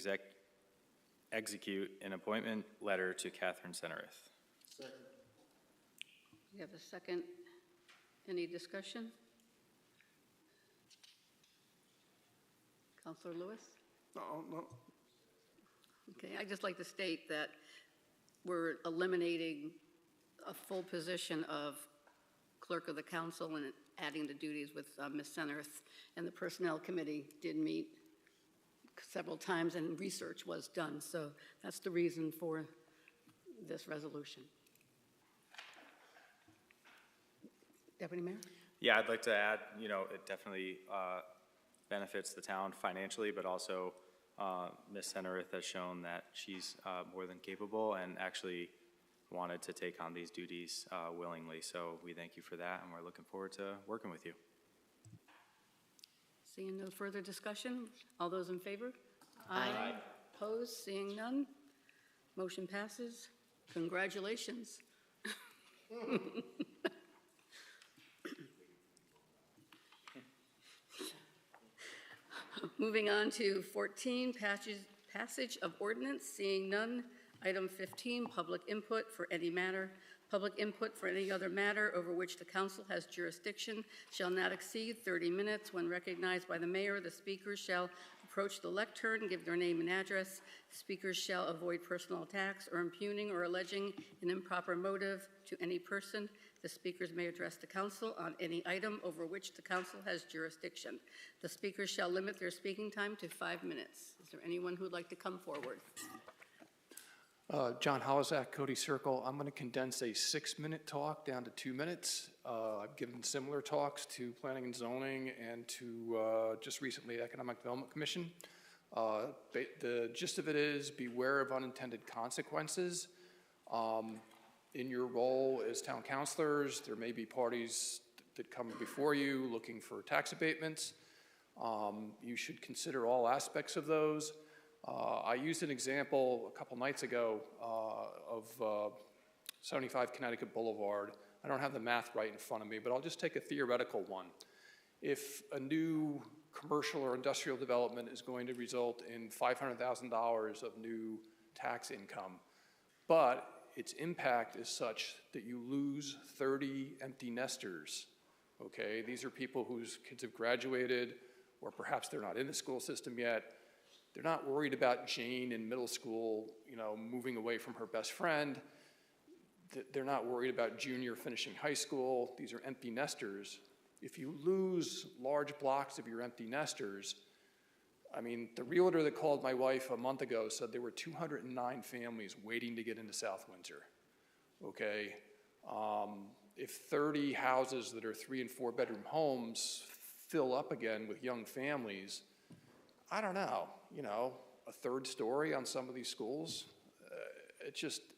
execute an appointment letter to Catherine Senerith. You have a second. Any discussion? Counselor Lewis? No. Okay, I'd just like to state that we're eliminating a full position of clerk of the council and adding the duties with Ms. Senerth, and the Personnel Committee did meet several times and research was done. So that's the reason for this resolution. Deputy Mayor? Yeah, I'd like to add, it definitely benefits the town financially, but also Ms. Senerith has shown that she's more than capable and actually wanted to take on these duties willingly. So we thank you for that, and we're looking forward to working with you. Seeing no further discussion, all those in favor? Aye. Opposed? Seeing none, motion passes. Congratulations. Moving on to 14, passage of ordinance. Seeing none. Item 15, public input for any matter. Public input for any other matter over which the council has jurisdiction shall not exceed 30 minutes. When recognized by the mayor, the speakers shall approach the lectern and give their name and address. Speakers shall avoid personal attacks or impugning or alleging an improper motive to any person. The speakers may address the council on any item over which the council has jurisdiction. The speakers shall limit their speaking time to 5 minutes. Is there anyone who would like to come forward? John Holozak, Cody Circle. I'm going to condense a 6-minute talk down to 2 minutes. I've given similar talks to Planning and Zoning and to just recently Economic Development Commission. The gist of it is beware of unintended consequences. In your role as town councilors, there may be parties that come before you looking for tax abatements. You should consider all aspects of those. I used an example a couple nights ago of 75 Connecticut Boulevard. I don't have the math right in front of me, but I'll just take a theoretical one. If a new commercial or industrial development is going to result in $500,000 of new tax income, but its impact is such that you lose 30 empty nesters, okay? These are people whose kids have graduated, or perhaps they're not in the school system yet. They're not worried about Jane in middle school, moving away from her best friend. They're not worried about Junior finishing high school. These are empty nesters. If you lose large blocks of your empty nesters, the realtor that called my wife a month ago said there were 209 families waiting to get into South Windsor, okay? If 30 houses that are 3 and 4 bedroom homes fill up again with young families, I don't know, a third story on some of these schools.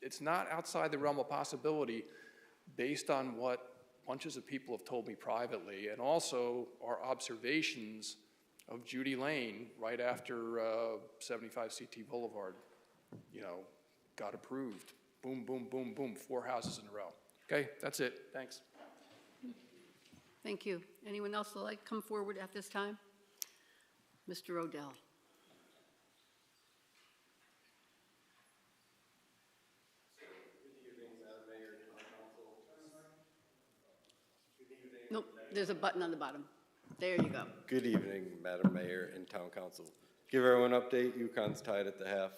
It's not outside the realm of possibility based on what bunches of people have told me privately, and also our observations of Judy Lane right after 75 CT Boulevard, got approved. Boom, boom, boom, boom, 4 houses in a row. Okay, that's it, thanks. Thank you. Anyone else would like to come forward at this time? Mr. Odell. Nope, there's a button on the bottom. There you go. Good evening, Madam Mayor and Town Council. Give everyone an update. UConn's tied at the half,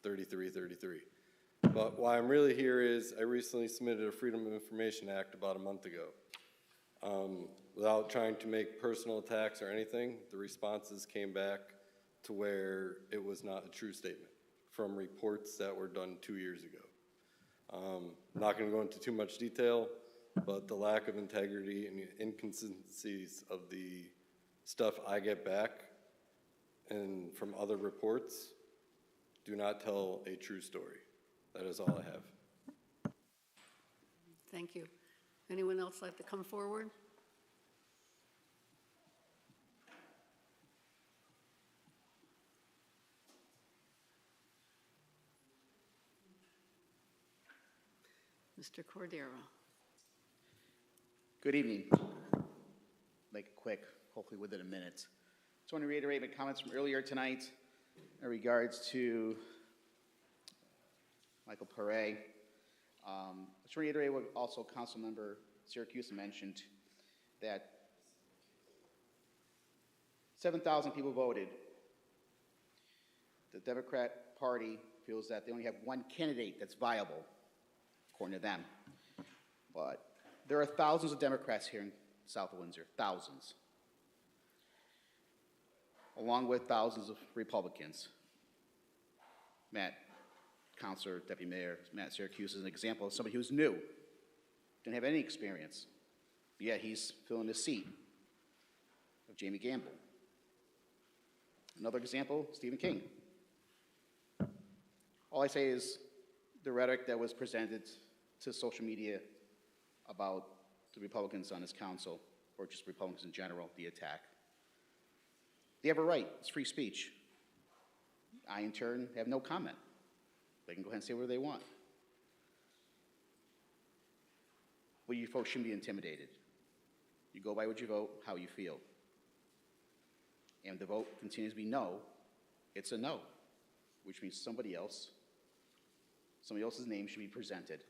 33-33. But why I'm really here is I recently submitted a Freedom of Information Act about a month ago. Without trying to make personal attacks or anything, the responses came back to where it was not a true statement from reports that were done 2 years ago. I'm not going to go into too much detail, but the lack of integrity and inconsistencies of the stuff I get back and from other reports do not tell a true story. That is all I have. Thank you. Anyone else like to come forward? Mr. Cordero. Good evening. Make it quick, hopefully within a minute. Just want to reiterate my comments from earlier tonight. in regards to Michael Pare. Let's reiterate what also Councilmember Syracuse mentioned, that 7,000 people voted. The Democrat Party feels that they only have one candidate that's viable, according to them. But there are thousands of Democrats here in South Windsor, thousands, along with thousands of Republicans. Councilor, Deputy Mayor Matt Syracuse is an example of somebody who's new, didn't have any experience, but yet he's filling the seat of Jamie Gamble. Another example, Stephen King. All I say is the rhetoric that was presented to social media about the Republicans on this council, or just Republicans in general, the attack. They have a right, it's free speech. I, in turn, have no comment. They can go ahead and say whatever they want. But you folks shouldn't be intimidated. You go by what you vote, how you feel. And if the vote continues to be no, it's a no, which means somebody else's name should be presented.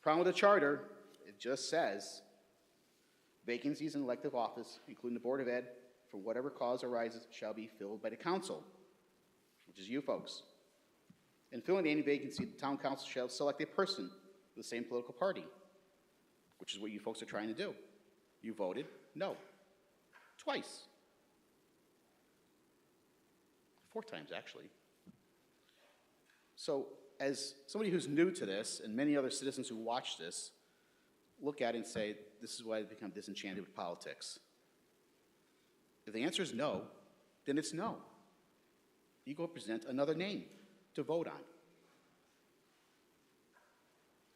Problem with the charter, it just says vacancies in elective office, including the Board of Ed, for whatever cause arises, shall be filled by the council, which is you folks. In filling any vacancy, the town council shall select a person of the same political party, which is what you folks are trying to do. You voted no. Twice. 4 times, actually. So, as somebody who's new to this, and many other citizens who watch this, look at it and say, this is why I've become disenchanted with politics. If the answer is no, then it's no. You go present another name to vote on.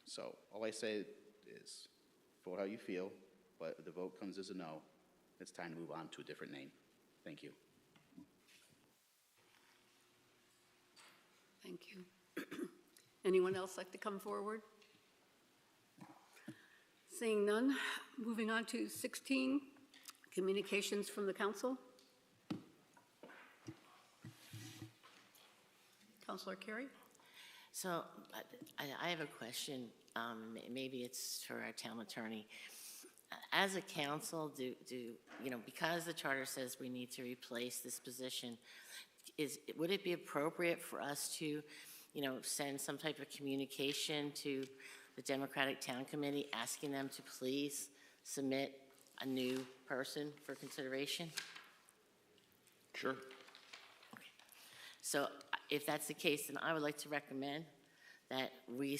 So, all I say is, vote how you feel, but if the vote comes as a no, it's time to move on to a different name. Thank you. Thank you. Anyone else like to come forward? Seeing none, moving on to 16, communications from the council. Councilor Carey? So I have a question. Maybe it's for our town attorney. As a council, because the charter says we need to replace this position, would it be appropriate for us to, send some type of communication to the Democratic Town Committee asking them to please submit a new person for consideration? Sure. Okay. So if that's the case, then I would like to recommend that we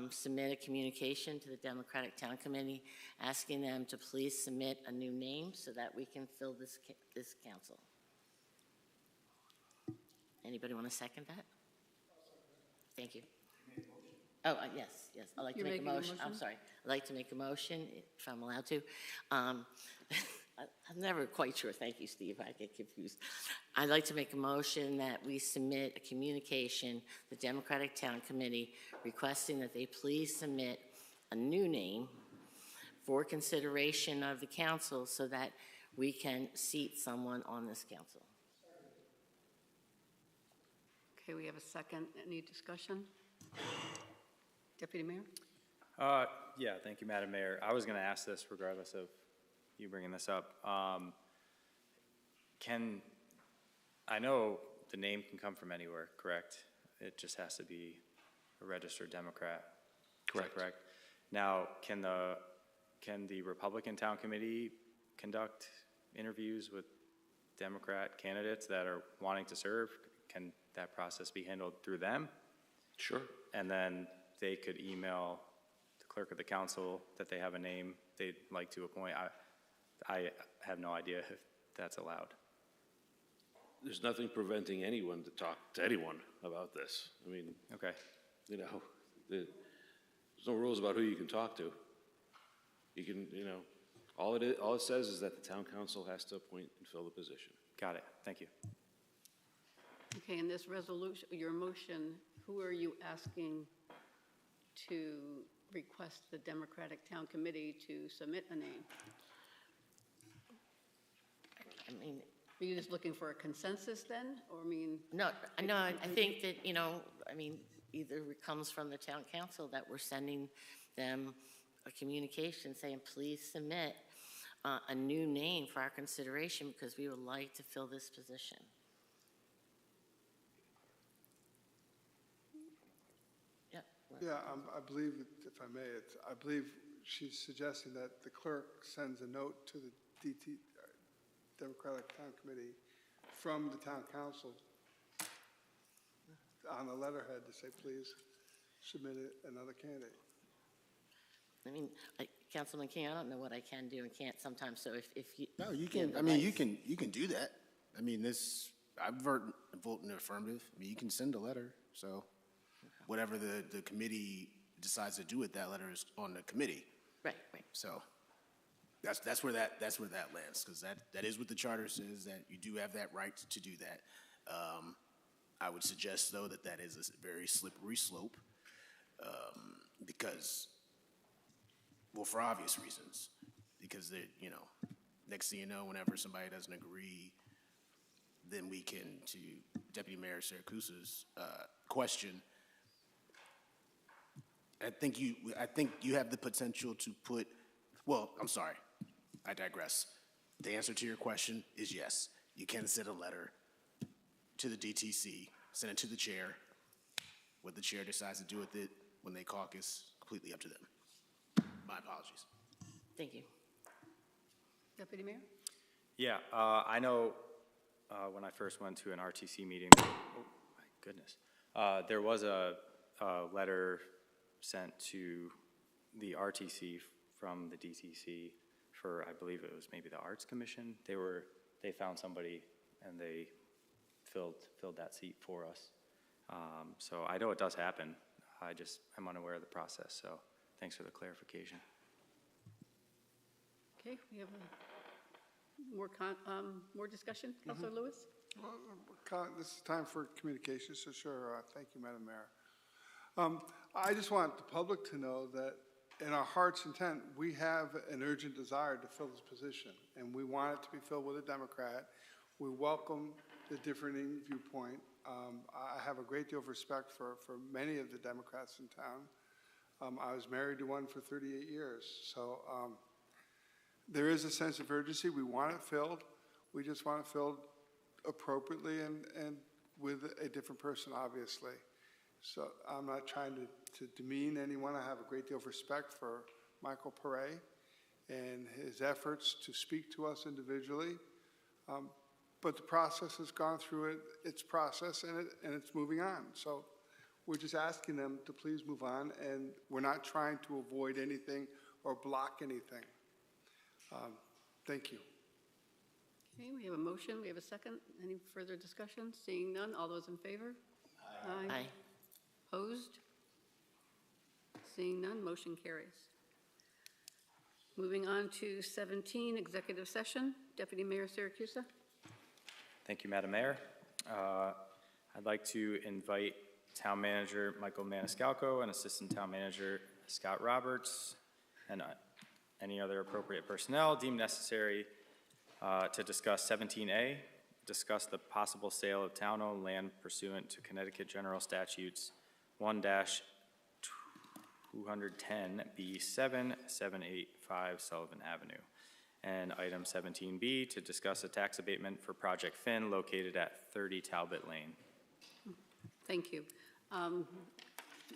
submit a communication to the Democratic Town Committee asking them to please submit a new name so that we can fill this council. Anybody want to second that? Thank you. Oh, yes. I'd like to make a motion. I'm sorry. I'd like to make a motion, if I'm allowed to. I'm never quite sure. Thank you, Steve. I get confused. I'd like to make a motion that we submit a communication to the Democratic Town Committee requesting that they please submit a new name for consideration of the council so that we can seat someone on this council. Okay, we have a second. Any discussion? Deputy Mayor? Yeah, thank you, Madam Mayor. I was going to ask this regardless of you bringing this up. I know the name can come from anywhere, correct? It just has to be a registered Democrat. Correct. Is that correct? Now, can the Republican Town Committee conduct interviews with Democrat candidates that are wanting to serve? Can that process be handled through them? Sure. And then they could email the clerk of the council that they have a name they'd like to appoint. I have no idea if that's allowed. There's nothing preventing anyone to talk to anyone about this. I mean, okay. There's no rules about who you can talk to. You can, all it says is that the town council has to appoint and fill the position. Got it. Thank you. Okay, in this resolution, your motion, who are you asking to request the Democratic Town Committee to submit a name? I mean, Are you just looking for a consensus then, or I mean? No, I think that, either it comes from the town council that we're sending them a communication saying, please submit a new name for our consideration because we would like to fill this position. Yeah, I believe, if I may, I believe she's suggesting that the clerk sends a note to the Democratic Town Committee from the town council on the letterhead to say, please submit another candidate. Councilman King, I don't know what I can do and can't sometimes, so if you. No, you can, you can do that. I'm voting affirmative. You can send a letter, so whatever the committee decides to do with that letter is on the committee. Right. So that's where that lands, because that is what the charter says, that you do have that right to do that. I would suggest, though, that is a very slippery slope, because, well, for obvious reasons, because next thing you know, whenever somebody doesn't agree, then we can, to Deputy Mayor Siracusa's question, I think you have the potential to put, well, I'm sorry, I digress. The answer to your question is yes. You can send a letter to the DTC, send it to the chair. What the chair decides to do with it when they caucus, completely up to them. My apologies. Thank you. Deputy Mayor? Yeah, I know when I first went to an RTC meeting, oh my goodness, there was a letter sent to the RTC from the DTC for, I believe it was maybe the Arts Commission. They found somebody and they filled that seat for us. So I know it does happen. I'm unaware of the process, so thanks for the clarification. Okay, we have more discussion. Councilor Lewis? Well, this is time for communication, so sure. Thank you, Madam Mayor. I just want the public to know that in our heart's intent, we have an urgent desire to fill this position, and we want it to be filled with a Democrat. We welcome the differing viewpoint. I have a great deal of respect for many of the Democrats in town. I was married to one for 38 years, so there is a sense of urgency. We want it filled. We just want it filled appropriately and with a different person, obviously. So I'm not trying to demean anyone. I have a great deal of respect for Michael Pare and his efforts to speak to us individually. But the process has gone through its process, and it's moving on. So we're just asking them to please move on, and we're not trying to avoid anything or block anything. Thank you. Okay, we have a motion. We have a second. Any further discussion? Seeing none, all those in favor? Aye. Opposed? Seeing none, motion carries. Moving on to 17, executive session. Deputy Mayor Siracusa. Thank you, Madam Mayor. I'd like to invite Town Manager Michael Maniscalco and Assistant Town Manager Scott Roberts and any other appropriate personnel deemed necessary to discuss 17A, discuss the possible sale of town-owned land pursuant to Connecticut General Statutes 1-210B7, 785 Sullivan Avenue. And item 17B, to discuss a tax abatement for Project Finn located at 30 Talbot Lane. Thank you.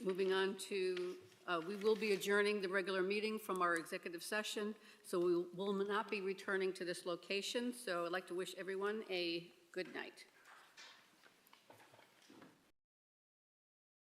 Moving on to, we will be adjourning the regular meeting from our executive session, so we will not be returning to this location. So I'd like to wish everyone a good night.